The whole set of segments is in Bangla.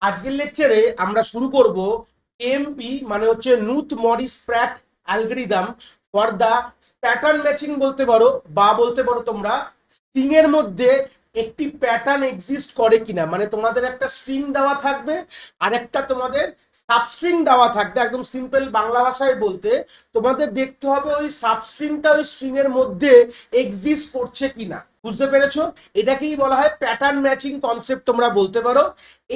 আজকের লেকচারে আমরা শুরু করব এমপি মানে হচ্ছে Knuth Morris Pratt algorithm for the pattern matching বলতে পারো, বা বলতে পারো তোমরা স্ট্রিং এর মধ্যে একটি প্যাটার্ন এক্সিস্ট করে কিনা। মানে তোমাদের একটা স্ট্রিং দেওয়া থাকবে আর একটা তোমাদের সাবস্ট্রিং দেওয়া থাকবে। একদম সিম্পল বাংলা ভাষায় বলতে তোমাদের দেখতে হবে ওই সাবস্ট্রিংটা ওই স্ট্রিং এর মধ্যে এক্সিস্ট করছে কিনা। বুঝতে পেরেছো? এটাকেই বলা হয় প্যাটার্ন ম্যাচিং কনসেপ্ট, তোমরা বলতে পারো।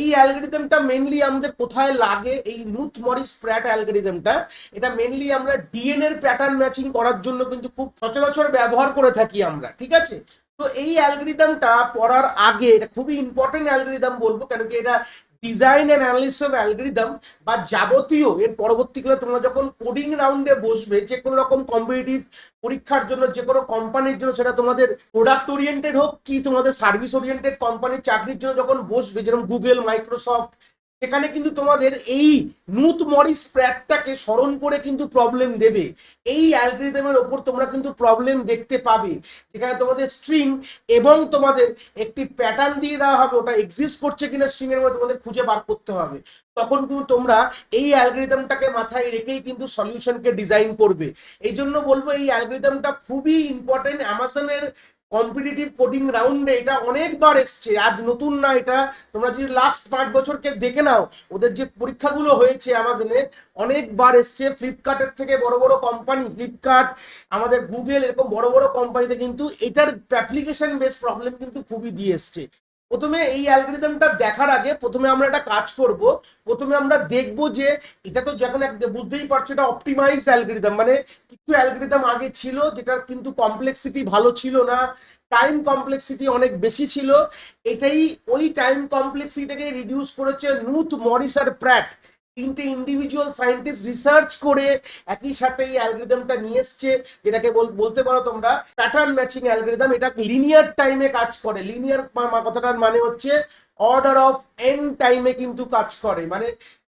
এই অ্যালগরিদমটা মেনলি আমাদের কোথায় লাগে? এই নুথ মরিস প্র্যাট অ্যালগরিদমটা এটা মেনলি আমরা ডিএনএ এর প্যাটার্ন ম্যাচিং করার জন্য কিন্তু খুব সচরাচর ব্যবহার করে থাকি আমরা, ঠিক আছে? তো এই অ্যালগরিদমটা পড়ার আগে এটা খুবই ইম্পর্টেন্ট অ্যালগরিদম বলবো, কেন কি এটা design and analysis of algorithm বা যাবতীয় এর পরবর্তীকালে তোমরা যখন কোডিং রাউন্ডে বসবে যে কোনো রকম কম্পিটিটিভ পরীক্ষার জন্য, যে কোনো কোম্পানির জন্য, সেটা তোমাদের প্রোডাক্ট ওরিয়েন্টেড হোক কি তোমাদের সার্ভিস ওরিয়েন্টেড কোম্পানির চাকরির জন্য যখন বসবে, যেরকম গুগল, মাইক্রোসফট, সেখানে কিন্তু তোমাদের এই নুথ মরিস প্র্যাটটাকে স্মরণ করে কিন্তু প্রবলেম দেবে। এই অ্যালগরিদমের ওপর তোমরা কিন্তু প্রবলেম দেখতে পাবে, যেখানে তোমাদের স্ট্রিং এবং তোমাদের একটি প্যাটার্ন দিয়ে দেওয়া হবে, ওটা এক্সিস্ট করছে কিনা স্ট্রিং এর মধ্যে তোমাদের খুঁজে বার করতে হবে। তখন কিন্তু তোমরা এই অ্যালগরিদমটাকে মাথায় রেখেই কিন্তু সলিউশনকে ডিজাইন করবে। এই জন্য বলবো এই অ্যালগরিদমটা খুবই ইম্পর্টেন্ট। অ্যামাজনের কম্পিটিটিভ কোডিং রাউন্ডে এটা অনেকবার এসছে, আজ নতুন না এটা। তোমরা যদি লাস্ট 5 বছরকে দেখে নাও, ওদের যে পরীক্ষাগুলো হয়েছে অ্যামাজনে অনেকবার এসছে। ফ্লিপকার্টের থেকে বড় বড় কোম্পানি, ফ্লিপকার্ট, আমাদের গুগল, এরকম বড় বড় কোম্পানিতে কিন্তু এটার অ্যাপ্লিকেশন বেস প্রবলেম কিন্তু খুবই দিয়ে এসছে। প্রথমে এই অ্যালগরিদমটা দেখার আগে প্রথমে আমরা একটা কাজ করব। প্রথমে আমরা দেখব যে এটা তো যখন বুঝতেই পারছো এটা অপটিমাইজ অ্যালগরিদম, মানে কিছু অ্যালগরিদম আগে ছিল যেটার কিন্তু কমপ্লেক্সিটি ভালো ছিল না, টাইম কমপ্লেক্সিটি অনেক বেশি ছিল। এটাই ওই টাইম কমপ্লেক্সিটিকে রিডিউস করেছে নুথ মরিস আর প্র্যাট। তিনটে ইন্ডিভিজুয়াল সায়েন্টিস্ট রিসার্চ করে একই সাথে এই অ্যালগরিদমটা নিয়ে এসছে, যেটাকে বলতে পারো তোমরা প্যাটার্ন ম্যাচিং অ্যালগরিদম। এটা লিনিয়ার টাইমে কাজ করে। লিনিয়ার কথাটার মানে হচ্ছে অর্ডার অফ এন টাইমে কিন্তু কাজ করে। মানে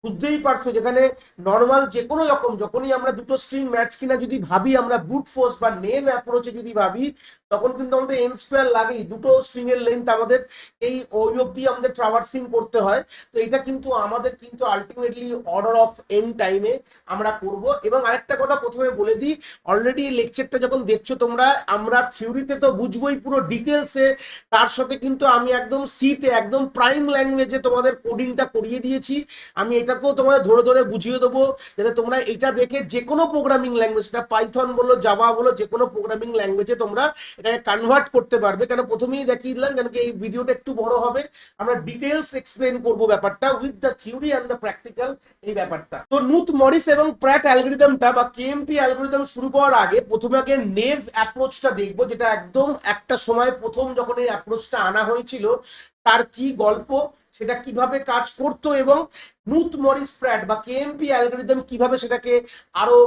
বুঝতেই পারছো, যেখানে নর্মাল যে কোনো রকম যখনই আমরা দুটো স্ট্রিং ম্যাচ কিনা যদি ভাবি, আমরা ব্রুট ফোর্স বা নেভ অ্যাপ্রোচে যদি ভাবি, তখন কিন্তু আমাদের এন স্কোয়ার লাগেই। দুটো স্ট্রিং এর লেন্থ আমাদের এই ওই অব্দি আমাদের ট্রাভার্সিং করতে হয়। তো এটা কিন্তু আমাদের কিন্তু আলটিমেটলি অর্ডার অফ এন টাইমে আমরা করব। এবং আরেকটা কথা প্রথমে বলে দিই, অলরেডি এই লেকচারটা যখন দেখছো তোমরা, আমরা থিওরিতে তো বুঝবোই পুরো ডিটেলসে, তার সাথে কিন্তু আমি একদম সিতে একদম প্রাইম ল্যাঙ্গুয়েজে তোমাদের কোডিংটা করিয়ে দিয়েছি। আমি এটাকেও তোমাদের ধরে ধরে বুঝিয়ে দেবো, যাতে তোমরা এটা দেখে যে কোনো প্রোগ্রামিং ল্যাঙ্গুয়েজ, সেটা পাইথন বলো, জাভা বলো, যে কোনো প্রোগ্রামিং ল্যাঙ্গুয়েজে তোমরা এটাকে কনভার্ট করতে পারবে। কেন প্রথমেই দেখিয়ে দিলাম, কেন কি এই ভিডিওটা একটু বড় হবে, আমরা ডিটেলস এক্সপ্লেন করব ব্যাপারটা with the theory and the practical. এই ব্যাপারটা তো নুথ মরিস এবং প্র্যাট অ্যালগরিদমটা বা কেএমপি অ্যালগরিদম শুরু করার আগে প্রথমে আগে নেভ অ্যাপ্রোচটা দেখবো, যেটা একদম একটা সময় প্রথম যখন এই অ্যাপ্রোচটা আনা হয়েছিল তার কি গল্প, সেটা কিভাবে কাজ করতো, এবং নুথ মরিস প্র্যাট বা কেএমপি অ্যালগরিদম কিভাবে সেটাকে আরো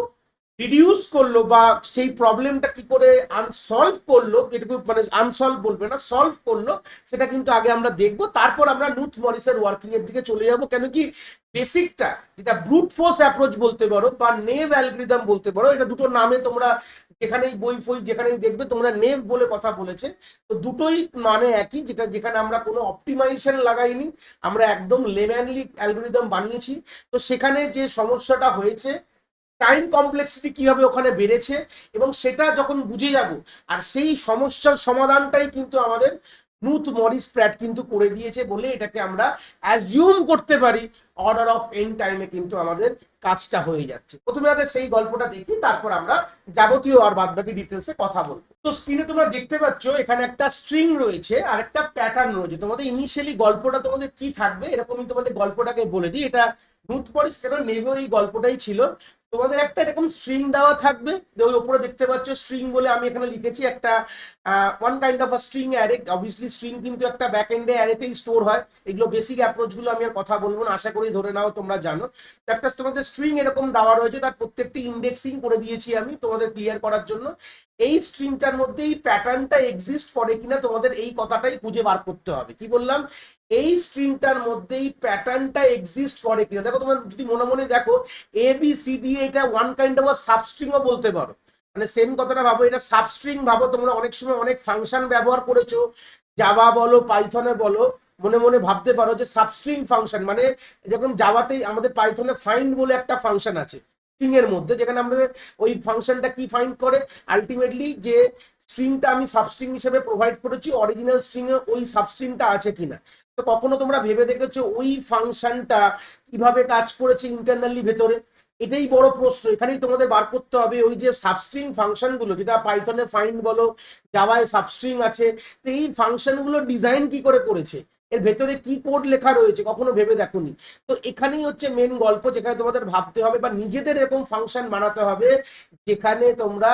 রিডিউস করলো বা সেই প্রবলেমটা কি করে আনসলভ করলো, যেটুকু মানে আনসলভ বলবে না, সলভ করলো, সেটা কিন্তু আগে আমরা দেখবো। তারপর আমরা নুথ মরিসের ওয়ার্কিং এর দিকে চলে যাব। কেন কি বেসিকটা, যেটা ব্রুট ফোর্স অ্যাপ্রোচ বলতে পারো বা নেভ অ্যালগরিদম বলতে পারো, এটা দুটো নামে তোমরা যেখানেই বই ফই যেখানেই দেখবে তোমরা নেভ বলে কথা বলেছে। তো দুটোই মানে একই, যেটা যেখানে আমরা কোনো অপটিমাইজেশন লাগাইনি, আমরা একদম লেম্যানলি অ্যালগরিদম বানিয়েছি। তো সেখানে যে সমস্যাটা হয়েছে, টাইম কমপ্লেক্সিটি কিভাবে ওখানে বেড়েছে, এবং সেটা যখন বুঝে যাব, আর সেই সমস্যার সমাধানটাই কিন্তু আমাদের নুথ মরিস প্র্যাট কিন্তু করে দিয়েছে বলে এটাকে আমরা অ্যাজিউম করতে পারি অর্ডার অফ এন টাইমে কিন্তু আমাদের কাজটা হয়ে যাচ্ছে। প্রথমে আগে সেই গল্পটা দেখি, তারপর আমরা যাবতীয় আর বাদ বাকি ডিটেলসে কথা বলবো। তো স্ক্রিনে তোমরা দেখতে পাচ্ছ এখানে একটা স্ট্রিং রয়েছে আর একটা প্যাটার্ন রয়েছে। তোমাদের ইনিশিয়ালি গল্পটা তোমাদের কি থাকবে এরকমই তোমাদের গল্পটাকে বলে দিই। এটা নুথ মরিস কেন নেবে এই গল্পটাই ছিল। তোমাদের একটা এরকম স্ট্রিং দেওয়া থাকবে, ওই উপরে দেখতে পাচ্ছ স্ট্রিং বলে আমি এখানে লিখেছি একটা one kind of a string array. Obviously string কিন্তু একটা ব্যাক এন্ডে অ্যারেতেই স্টোর হয়। এগুলো বেসিক অ্যাপ্রোচ গুলো আমি আর কথা বলবো না, আশা করি ধরে নাও তোমরা জানো। তো একটা তোমাদের স্ট্রিং এরকম দেওয়া রয়েছে, তার প্রত্যেকটি ইন্ডেক্সিং করে দিয়েছি আমি তোমাদের ক্লিয়ার করার জন্য। এই স্ট্রিংটার মধ্যে এই প্যাটার্নটা এক্সিস্ট করে কিনা তোমাদের এই কথাটাই খুঁজে বার করতে হবে। কি বললাম? এই স্ট্রিংটার মধ্যেই প্যাটার্নটা এক্সিস্ট করে কিনা। দেখো তোমরা যদি মনে মনে দেখো, এ বি সি ডি এটা ওয়ান কাইন্ড অফ সাবস্ট্রিংও বলতে পারো। মানে সেম কথাটা ভাবো, এটা সাবস্ট্রিং ভাবো। তোমরা অনেক সময় অনেক ফাংশন ব্যবহার করেছো, জাভা বলো, পাইথনে বলো, মনে মনে ভাবতে পারো যে সাবস্ট্রিং ফাংশন, মানে যখন জাভাতেই আমাদের পাইথনে ফাইন্ড বলে একটা ফাংশন আছে স্ট্রিং এর মধ্যে, যেখানে আমাদের ওই ফাংশনটা কি ফাইন্ড করে আলটিমেটলি যে স্ট্রিংটা আমি সাবস্ট্রিং হিসেবে প্রোভাইড করেছি অরিজিনাল স্ট্রিং এ ওই সাবস্ট্রিংটা আছে কিনা। তো কখনো তোমরা ভেবে দেখেছো ওই ফাংশনটা কিভাবে কাজ করেছে ইন্টারনালি ভেতরে? এটাই বড় প্রশ্ন। এখানেই তোমাদের বার করতে হবে ওই যে সাবস্ট্রিং ফাংশন গুলো, যেটা পাইথনে ফাইন্ড বলো, জাভায় সাবস্ট্রিং আছে, তো এই ফাংশন গুলো ডিজাইন কি করে করেছে, এর ভেতরে কি কোড লেখা রয়েছে, কখনো ভেবে দেখোনি? তো এখানেই হচ্ছে মেন গল্প, যেখানে তোমাদের ভাবতে হবে বা নিজেদের এরকম ফাংশন বানাতে হবে যেখানে তোমরা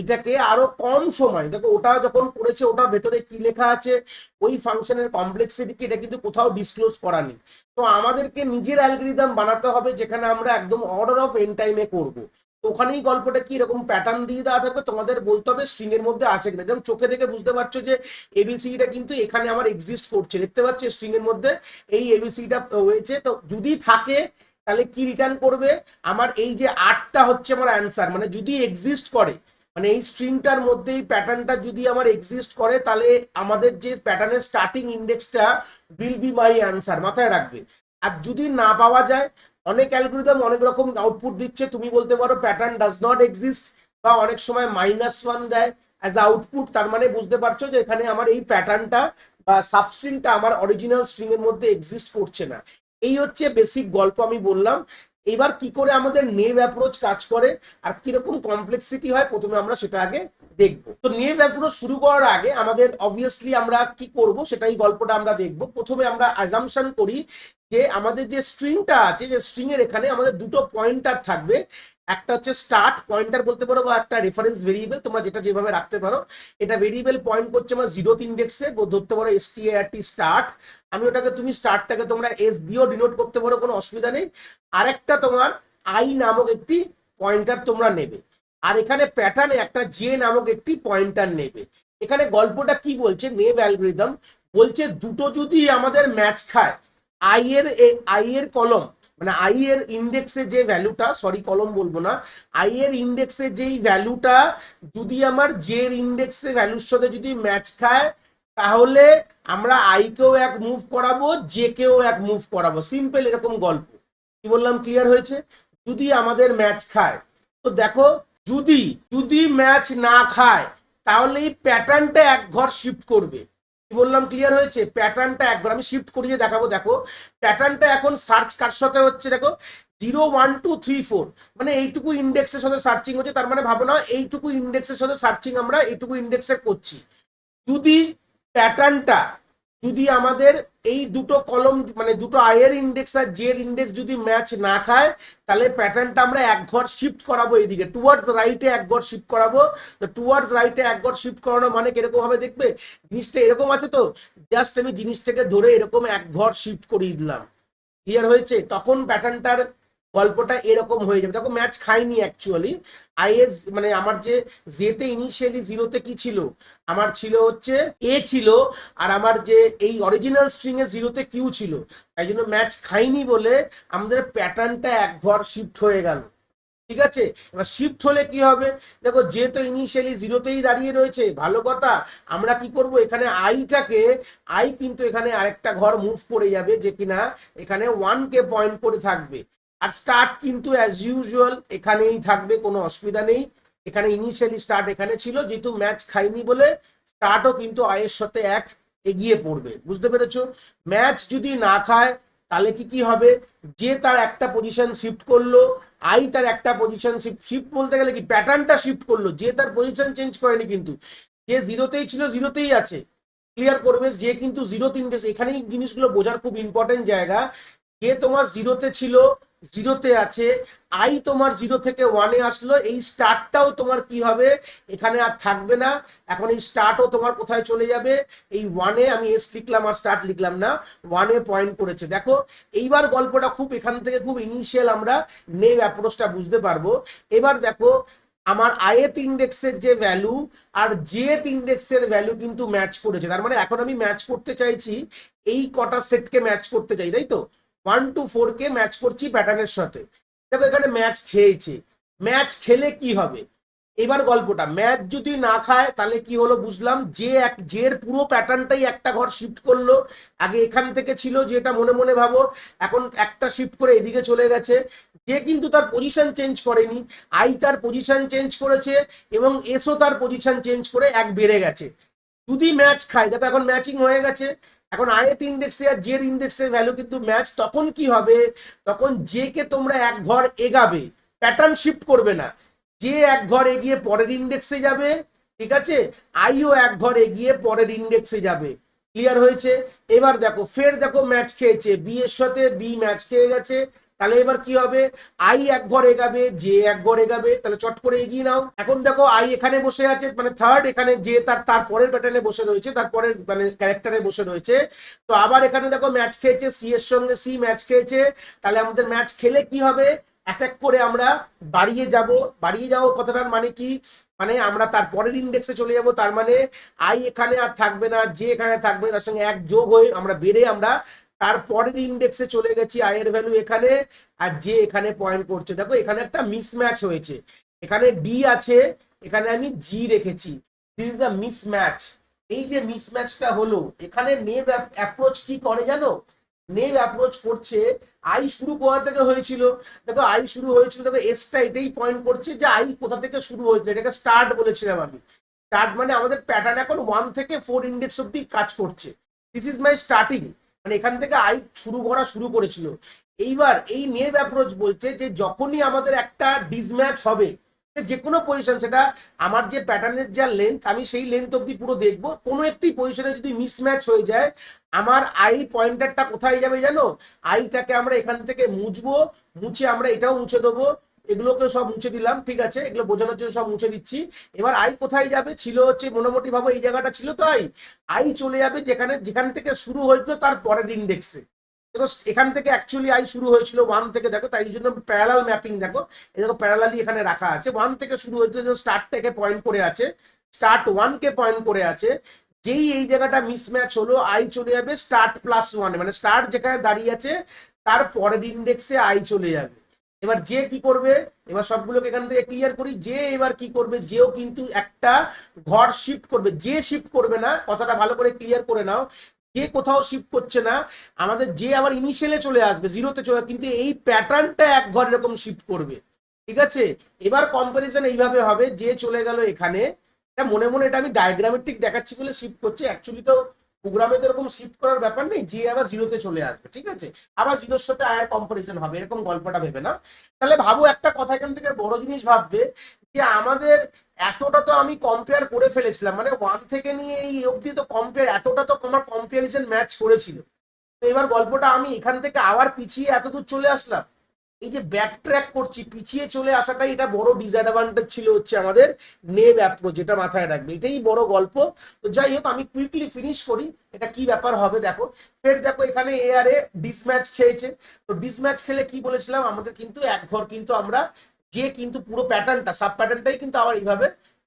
এটাকে আরো কম সময়, দেখো ওটা যখন করেছে ওটার ভেতরে কি লেখা আছে, ওই ফাংশনের কমপ্লেক্সিটি এটা কিন্তু কোথাও ডিসক্লোজ করা নেই। তো আমাদেরকে নিজের অ্যালগরিদম বানাতে হবে যেখানে আমরা একদম অর্ডার অফ এন টাইমে করবো। তো ওখানেই গল্পটা কি এরকম প্যাটার্ন দিয়ে দেওয়া থাকবে, তোমাদের বলতে হবে স্ট্রিং এর মধ্যে আছে কিনা। যেমন চোখে দেখে বুঝতে পারছো যে এবিসিটা কিন্তু এখানে আমার এক্সিস্ট করছে, দেখতে পাচ্ছ স্ট্রিং এর মধ্যে এই এবিসিটা হয়েছে। তো যদি থাকে তাহলে কি রিটার্ন করবে, আমার এই যে 8টা হচ্ছে আমার অ্যান্সার, মানে যদি এক্সিস্ট করে, মানে এই স্ট্রিংটার মধ্যে এই প্যাটার্নটা যদি আমার এক্সিস্ট করে তাহলে আমাদের যে প্যাটার্নের স্টার্টিং ইন্ডেক্সটা উইল বি মাই অ্যান্সার, মাথায় রাখবে। আর যদি না পাওয়া যায়, অনেক অ্যালগরিদম অনেক রকম আউটপুট দিচ্ছে, তুমি বলতে পারো প্যাটার্ন ডাজ নট এক্সিস্ট, বা অনেক সময় -1 দেয় অ্যাজ আউটপুট, তার মানে বুঝতে পারছো যে এখানে আমার এই প্যাটার্নটা বা সাবস্ট্রিংটা আমার অরিজিনাল স্ট্রিং এর মধ্যে এক্সিস্ট করছে না। এই হচ্ছে বেসিক গল্প আমি বললাম। এবার কি করে আমাদের নেভ অ্যাপ্রোচ কাজ করে আর কিরকম কমপ্লেক্সিটি হয় প্রথমে আমরা সেটা আগে দেখবো। তো নেভ অ্যাপ্রোচ শুরু করার আগে আমাদের অবভিয়াসলি আমরা কি করব সেটাই গল্পটা আমরা দেখবো। প্রথমে আমরা অ্যাজাম্পশন করি যে আমাদের যে স্ট্রিংটা আছে, যে স্ট্রিং এর এখানে আমাদের দুটো পয়েন্টার থাকবে, একটা হচ্ছে স্টার্ট পয়েন্টার বলতে পারো বা একটা রেফারেন্স ভেরিয়েবল, তোমরা যেটা যেভাবে রাখতে পারো। এটা ভেরিয়েবল পয়েন্ট করছে আমার 0th ইন্ডেক্সে, ধরতে পারো start স্টার্ট। আমি ওটাকে তুমি স্টার্টটাকে তোমরা এস দিয়েও ডিনোট করতে পারো, কোনো অসুবিধা নেই। আরেকটা তোমার আই নামক একটি পয়েন্টার তোমরা নেবে, আর এখানে প্যাটার্নে একটা জে নামক একটি পয়েন্টার নেবে। এখানে গল্পটা কি বলছে, নেভ অ্যালগরিদম বলছে দুটো যদি আমাদের ম্যাচ খায়, আই এর কলম, মানে আই এর ইন্ডেক্সে যে ভ্যালুটা, সরি কলম বলবো না, আই এর ইন্ডেক্সে যেই ভ্যালুটা যদি আমার জে এর ইন্ডেক্সে ভ্যালুর সাথে যদি ম্যাচ খায়, তাহলে আমরা আই কেও এক মুভ করাবো, জে কেও এক মুভ করাবো। সিম্পল এরকম গল্প। কি বললাম, ক্লিয়ার হয়েছে? যদি আমাদের ম্যাচ খায়, তো দেখো যদি যদি ম্যাচ না খায় তাহলে এই প্যাটার্নটা এক ঘর শিফট করবে। কি বললাম, ক্লিয়ার হয়েছে? প্যাটার্নটা এক ঘর আমি শিফট করিয়ে দেখাবো। দেখো প্যাটার্নটা এখন সার্চ কার সাথে হচ্ছে, দেখো 0 1 2 3 4, মানে এইটুকু ইন্ডেক্সের সাথে সার্চিং হচ্ছে। তার মানে ভাবো না এইটুকু ইন্ডেক্সের সাথে সার্চিং আমরা এইটুকু ইন্ডেক্সে করছি। যদি প্যাটার্নটা, যদি আমাদের এই দুটো কলম মানে দুটো আয়ের ইন্ডেক্স আর জের ইন্ডেক্স যদি ম্যাচ না খায়, তাহলে প্যাটার্নটা আমরা এক ঘর শিফট করাবো, এইদিকে টুয়ার্ডস রাইটে এক ঘর শিফট করাবো। তো টুয়ার্ডস রাইটে এক ঘর শিফট করানো মানে কিরকম হবে দেখবে, জিনিসটা এরকম আছে। তো জাস্ট আমি জিনিসটাকে ধরে এরকম এক ঘর শিফট করিয়ে দিলাম। ক্লিয়ার হয়েছে? তখন প্যাটার্নটার গল্পটা এরকম হয়ে যাবে। দেখো ম্যাচ খাইনি অ্যাকচুয়ালি। আইএস মানে আমার যে জেতে ইনিশিয়ালি 0তে কি ছিল, আমার ছিল হচ্ছে এ ছিল, আর আমার যে এই অরিজিনাল স্ট্রিং এ 0তে কিউ ছিল। তাই জন্য ম্যাচ খাইনি বলে আমাদের প্যাটার্নটা এক ঘর শিফট হয়ে গেল। ঠিক আছে, এবার শিফট হলে কি হবে, দেখো যেহেতু ইনিশিয়ালি 0তেই দাঁড়িয়ে রয়েছে, ভালো কথা। আমরা কি করব, এখানে আইটাকে, আই কিন্তু এখানে আরেকটা ঘর মুভ করে যাবে, যে কিনা এখানে 1 কে পয়েন্ট করে থাকবে। আর স্টার্ট কিন্তু অ্যাজ ইউজুয়াল এখানেই থাকবে, কোনো অসুবিধা নেই। এখানে ইনিশিয়ালি স্টার্ট এখানে ছিল, যেহেতু ম্যাচ খাইনি বলে স্টার্টও কিন্তু আয়ের সাথে এক এগিয়ে পড়বে। বুঝতে পেরেছো? ম্যাচ যদি না খায় তাহলে কি কি হবে, যে তার একটা পজিশন শিফট করলো, আই তার একটা পজিশন শিফট বলতে গেলে কি প্যাটার্নটা শিফট করলো, যে তার পজিশন চেঞ্জ করেনি, কিন্তু যে 0তেই ছিল 0তেই আছে। ক্লিয়ার করবে, যে কিন্তু 0 ইন্ডেক্স, এখানেই জিনিসগুলো বোঝার খুব ইম্পর্টেন্ট জায়গা। যে তোমার 0তে ছিল 0তে আছে, আই তোমার 0 থেকে 1-এ আসলো, এই স্টার্টটাও তোমার কি হবে, এখানে আর থাকবে না। এখন এই স্টার্টও তোমার কোথায় চলে যাবে, এই 1-এ, আমি এস লিখলাম আর স্টার্ট লিখলাম না, 1-এ পয়েন্ট করেছে। দেখো এইবার গল্পটা খুব এখান থেকে খুব ইনিশিয়াল আমরা নেভ অ্যাপ্রোচটা বুঝতে পারবো। এবার দেখো আমার আইএথ ইন্ডেক্সের যে ভ্যালু আর জেথ ইন্ডেক্সের ভ্যালু কিন্তু ম্যাচ করেছে। তার মানে এখন আমি ম্যাচ করতে চাইছি এই কটা সেটকে ম্যাচ করতে চাই, তাই তো? 1 to 4 কে ম্যাচ করছি প্যাটার্নের সাথে। দেখো এখানে ম্যাচ খেয়েছে। ম্যাচ খেলে কি হবে, এবার গল্পটা ম্যাচ যদি না খায় তাহলে কি হলো বুঝলাম, জের পুরো প্যাটার্নটাই একটা ঘর শিফট করলো। আগে এখান থেকে ছিল, যেটা মনে মনে ভাবো, এখন একটা শিফট করে এদিকে চলে গেছে। যে কিন্তু তার পজিশন চেঞ্জ করেনি, আই তার পজিশন চেঞ্জ করেছে এবং এসও তার পজিশন চেঞ্জ করে এক বেড়ে গেছে। যদি ম্যাচ খায়, দেখো এখন ম্যাচিং হয়ে গেছে, এখন আয়ের ইন্ডেক্সে আর জের ইন্ডেক্সের ভ্যালু কিন্তু ম্যাচ। তখন কি হবে, তখন জে কে তোমরা এক ঘর এগাবে, প্যাটার্ন শিফট করবে না। যে এক ঘর এগিয়ে পরের ইন্ডেক্সে যাবে, ঠিক আছে, আইও এক ঘর এগিয়ে পরের ইন্ডেক্সে যাবে। ক্লিয়ার হয়েছে? এবার দেখো ফের দেখো ম্যাচ খেয়েছে, বি এর সাথে বি ম্যাচ খেয়ে গেছে। তাহলে এবার কি হবে, আই এক ঘর এগাবে, জে এক ঘর এগাবে, তাহলে চট করে এগিয়ে নাও। এখন দেখো আই এখানে বসে আছে, মানে থার্ড, এখানে জে তার পরের প্যাটার্নে বসে রয়েছে, তারপরের মানে ক্যারেক্টারে বসে রয়েছে। তো আবার এখানে দেখো ম্যাচ খেয়েছে, সি এর সঙ্গে সি ম্যাচ খেয়েছে। তাহলে আমাদের ম্যাচ খেলে কি হবে, এক এক করে আমরা বাড়িয়ে যাবো কথাটার মানে কি, মানে আমরা তার পরের ইন্ডেক্সে চলে যাব। তার মানে আই এখানে আর থাকবে না, জে এখানে থাকবে, তার সঙ্গে এক যোগ হয়ে আমরা বেড়ে আমরা তার পরের ইন্ডেক্সে চলে গেছি। আই এর ভ্যালু এখানে আর জে এখানে পয়েন্ট করছে। দেখো এখানে একটা মিসম্যাচ হয়েছে, এখানে ডি আছে, এখানে আমি জি রেখেছি। This is the mismatch. এই যে মিসম্যাচটা হলো, এখানে নেভ অ্যাপ্রোচ কি করে জানো, নেভ অ্যাপ্রোচ করছে আই শুরু কোথা থেকে হয়েছিল। দেখো আই শুরু হয়েছিল, দেখো এসটা এটাই পয়েন্ট করছে যে আই কোথা থেকে শুরু হয়েছিল, এটাকে স্টার্ট বলেছিলাম আমি। স্টার্ট মানে আমাদের প্যাটার্ন এখন 1 থেকে 4 ইন্ডেক্স অব্দি কাজ করছে। দিস ইজ মাই স্টার্টিং, মানে এখান থেকে আই শুরু করা শুরু করেছিল। এইবার এই নেভ অ্যাপ্রোচ বলছে যে যখনই আমাদের একটা ডিসম্যাচ হবে, যে কোনো পজিশন, সেটা আমার যে প্যাটার্নের যা লেন্থ, আমি সেই লেন্থ অব্দি পুরো দেখবো, কোনো একটি পজিশনে যদি মিসম্যাচ হয়ে যায়, আমার আই পয়েন্টারটা কোথায় যাবে জানো, আইটাকে আমরা এখান থেকে মুছবো, মুছে আমরা এটাও মুছে দেবো, এগুলোকে সব মুছে দিলাম, ঠিক আছে, এগুলো বোঝানোর জন্য সব মুছে দিচ্ছি। এবার আই কোথায় যাবে, ছিল হচ্ছে মোটামুটি ভাবে এই জায়গাটা ছিল, তো আই চলে যাবে যেখান থেকে শুরু হয়েছিল তার পরের ইন্ডেক্সে। দেখো এখান থেকে অ্যাকচুয়ালি আই শুরু হয়েছিল 1 থেকে, দেখো তাই জন্য প্যারালাল ম্যাপিং, দেখো এই দেখো প্যারালালি এখানে রাখা আছে, 1 থেকে শুরু হয়েছিল, স্টার্টটাকে পয়েন্ট করে আছে, স্টার্ট 1 কে পয়েন্ট করে আছে। যেই এই জায়গাটা মিসম্যাচ হলো, আই চলে যাবে স্টার্ট +1, মানে স্টার্ট যেখানে দাঁড়িয়ে আছে তার পরের ইন্ডেক্সে আই চলে যাবে। এবার যে কি করবে, এবার সবগুলোকে এখান থেকে ক্লিয়ার করি, যে এবার কি করবে, যেও কিন্তু একটা ঘর শিফট করবে, যে শিফট করবে না, কথাটা ভালো করে ক্লিয়ার করে নাও, যে কোথাও শিফট করছে না, আমাদের যে আবার ইনিশিয়ালে চলে আসবে, জিরোতে চলে, কিন্তু এই প্যাটার্নটা এক ঘর এরকম শিফট করবে, ঠিক আছে। এবার কম্পারিজন এইভাবে হবে, যে চলে গেল এখানে, এটা মনে মনে এটা আমি ডায়াগ্রামেটিক দেখাচ্ছি বলে শিফট করছে, অ্যাকচুয়ালি তো প্রোগ্রামে তো এরকম শিফট করার ব্যাপার নেই, যে আবার জিরোতে চলে আসবে, ঠিক আছে, আবার জিরোর সাথে আয়ের কম্পারিজন হবে, এরকম গল্পটা ভেবে না। তাহলে ভাবো একটা কথা, এখান থেকে বড় জিনিস ভাববে যে আমাদের এতটা তো আমি কম্পেয়ার করে ফেলেছিলাম, মানে 1 থেকে নিয়ে এই অবধি তো কম্পেয়ার, এতটা তো আমার কম্পারিজন ম্যাচ করেছিল। তো এবার গল্পটা আমি এখান থেকে আবার পিছিয়ে এত দূর চলে আসলাম, এই যে ব্যাক ট্র্যাক করছি, পিছিয়ে চলে আসাটাই এটা বড় ডিসঅ্যাডভান্টেজ ছিল হচ্ছে আমাদের নেভ অ্যাপ্রোচ, যেটা মাথায় রাখবে, এটাই বড় গল্প। তো যাই হোক, আমি কুইকলি ফিনিশ করি এটা কি ব্যাপার হবে। দেখো ফের দেখো এখানে এ আর এ ডিসম্যাচ খেয়েছে। তো ডিসম্যাচ খেলে কি বলেছিলাম, আমাদের কিন্তু এক ঘর কিন্তু আমরা যে কিন্তু পুরো প্যাটার্নটা, সাব প্যাটার্নটাই কিন্তু আবার এইভাবে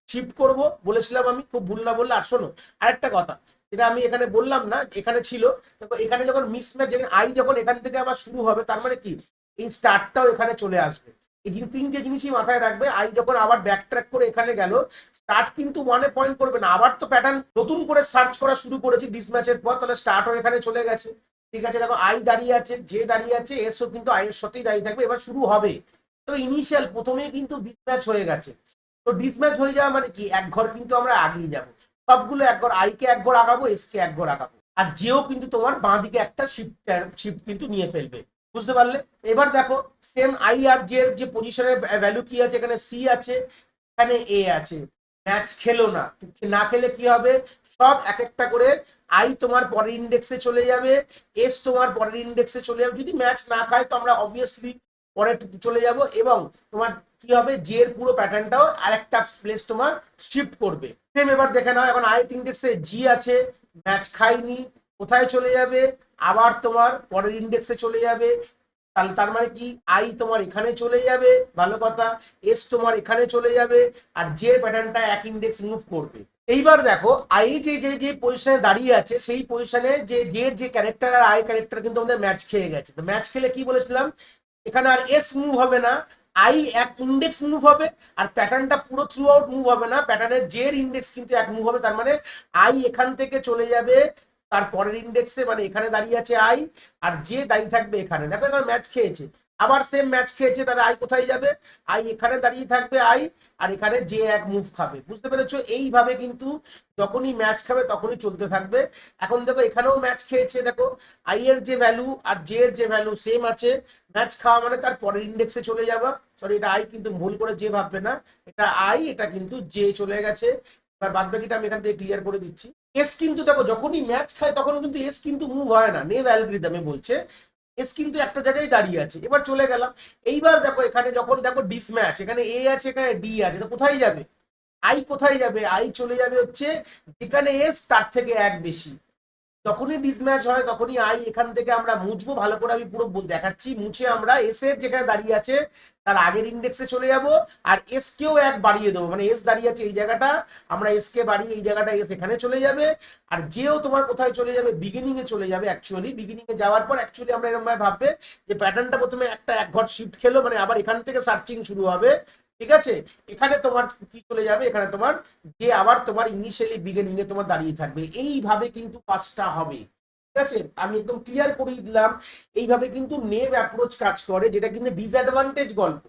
শিফট করব বলেছিলাম আমি, খুব ভুল না বললে। আর শোনো আরেকটা কথা, যেটা আমি এখানে বললাম না, এখানে ছিল, দেখো এখানে যখন মিসম্যাচ, যেখানে আই যখন এখান থেকে আবার শুরু হবে, তার মানে কি এই স্টার্টটাও এখানে চলে আসবে। এই তিনটে জিনিসই মাথায় রাখবে, আই যখন আবার ব্যাক ট্র্যাক করে এখানে গেল, স্টার্ট কিন্তু 1-এ পয়েন্ট করবে না, আবার তো প্যাটার্ন নতুন করে সার্চ করা শুরু করেছি ডিসম্যাচের পর, তাহলে স্টার্টও এখানে চলে গেছে, ঠিক আছে। দেখো আই দাঁড়িয়ে আছে, যে দাঁড়িয়ে আছে, এসও কিন্তু আই এর সাথেই দাঁড়িয়ে থাকবে, এবার শুরু হবে। তো ইনিশিয়াল প্রথমেই কিন্তু ডিসম্যাচ হয়ে গেছে। তো ডিসম্যাচ হয়ে যাওয়া মানে কি, এক ঘর কিন্তু আমরা আগিয়ে যাব, সবগুলো এক ঘর, আই কে এক ঘর আগাবো, এস কে এক ঘর আগাবো, আর যেও কিন্তু তোমার বাঁ দিকে একটা শিফট কিন্তু নিয়ে ফেলবে, বুঝতে পারলে। এবার দেখো সেম আই আর জে এর যে পজিশনের ভ্যালু কি আছে, এখানে সি আছে, এখানে এ আছে, ম্যাচ খেলো না, না খেলে কি হবে, সব এক একটা করে আই তোমার পরের ইন্ডেক্সে চলে যাবে, এস তোমার পরের ইন্ডেক্সে চলে যাবে, যদি ম্যাচ না খায় তো আমরা অবভিয়াসলি পরে চলে যাব, এবং তোমার কি হবে, জে এর পুরো প্যাটার্নটাও আরেকটা প্লেস তোমার শিফট করবে। সেম এবার দেখে নাও, এখন আই ইন্ডেক্সে জি আছে, ম্যাচ খাইনি, কোথায় চলে যাবে, আবার তোমার পরের ইন্ডেক্সে চলে যাবে, তাহলে তার মানে কি আই তোমার এখানে চলে যাবে, ভালো কথা, এস তোমার এখানে চলে যাবে, আর জে প্যাটার্নটা এক ইন্ডেক্স মুভ করবে। এইবার দেখো আই যে যে যে পজিশনে দাঁড়িয়ে আছে, সেই পজিশনে যে জের যে ক্যারেক্টার আর আই ক্যারেক্টার কিন্তু আমাদের ম্যাচ খেয়ে গেছে। তো ম্যাচ খেলে কি বলেছিলাম, এখানে আর এস মুভ হবে না, আই এক ইন্ডেক্স মুভ হবে, আর প্যাটার্নটা পুরো থ্রু আউট মুভ হবে না, প্যাটার্নের জে এর ইন্ডেক্স কিন্তু এক মুভ হবে। তার মানে আই এখান থেকে চলে যাবে তার পরের ইন্ডেক্সে, মানে এখানে দাঁড়িয়ে আছে আই, আর জে দাঁড়িয়ে থাকবে এখানে। দেখো এবার ম্যাচ খেয়েছে, আবার সেম ম্যাচ খেয়েছে, তাহলে আই কোথায় যাবে, আই এখানে দাঁড়িয়ে থাকবে আই, আর এখানে যে এক মুভ খাবে। বুঝতে পেরেছো? এইভাবে কিন্তু যখনই ম্যাচ খাবে তখনই চলতে থাকবে। এখন দেখো এখানেও ম্যাচ খেয়েছে, দেখো আই এর যে ভ্যালু আর জে এর যে ভ্যালু সেম আছে, ম্যাচ খাওয়া মানে তার পরের ইন্ডেক্সে চলে যাবা। সরি, এটা আই, কিন্তু ভুল করে যে ভাববে না, এটা আই, এটা কিন্তু জে চলে গেছে। এবার বাদ বাকিটা আমি এখান থেকে ক্লিয়ার করে দিচ্ছি। এস কিন্তু দেখো যখনই ম্যাচ খায় তখন কিন্তু এস কিন্তু মুভ হয় না, নেভ অ্যালগরিদমে বলছে এস কিন্তু একটা জায়গায় দাঁড়িয়ে আছে। এবার চলে গেলাম, এইবার দেখো এখানে যখন দেখো ডিস ম্যাচ, এখানে এ আছে এখানে ডি আছে, তো কোথায় যাবে আই, কোথায় যাবে আই, চলে যাবে হচ্ছে যেখানে এস তার থেকে এক বেশি। যখনই ডিসম্যাচ হয় তখনই আই এখান থেকে আমরা মুছবো, ভালো করে আমি পুরো দেখাচ্ছি, মুছে আমরা এস এর যেখানে দাঁড়িয়ে আছে তার আগের ইন্ডেক্সে চলে যাব, আর এস কেও এক বাড়িয়ে দেবো, মানে এস দাঁড়িয়ে আছে এই জায়গাটা, আমরা এস কে বাড়িয়ে এই জায়গাটা এস এখানে চলে যাবে, আর যেও তোমার কোথায় চলে যাবে, বিগিনিং এ চলে যাবে। অ্যাকচুয়ালি বিগিনিং এ যাওয়ার পর অ্যাকচুয়ালি আমরা এরকম ভাবে ভাববে যে প্যাটার্নটা প্রথমে একটা এক ঘর শিফট খেলো, মানে আবার এখান থেকে সার্চিং শুরু হবে। ঠিক আছে, এখানে তোমার কি চলে যাবে, এখানে তোমার যে আবার তোমার ইনিশিয়ালি বিগিনিং এ তোমার দাঁড়িয়ে থাকবে। এইভাবে কিন্তু কাজটা হবে। ঠিক আছে, আমি একদম ক্লিয়ার করে দিলাম। এইভাবে কিন্তু নেভ অ্যাপ্রোচ কাজ করে, যেটা কিন্তু ডিসঅ্যাডভান্টেজ গল্প।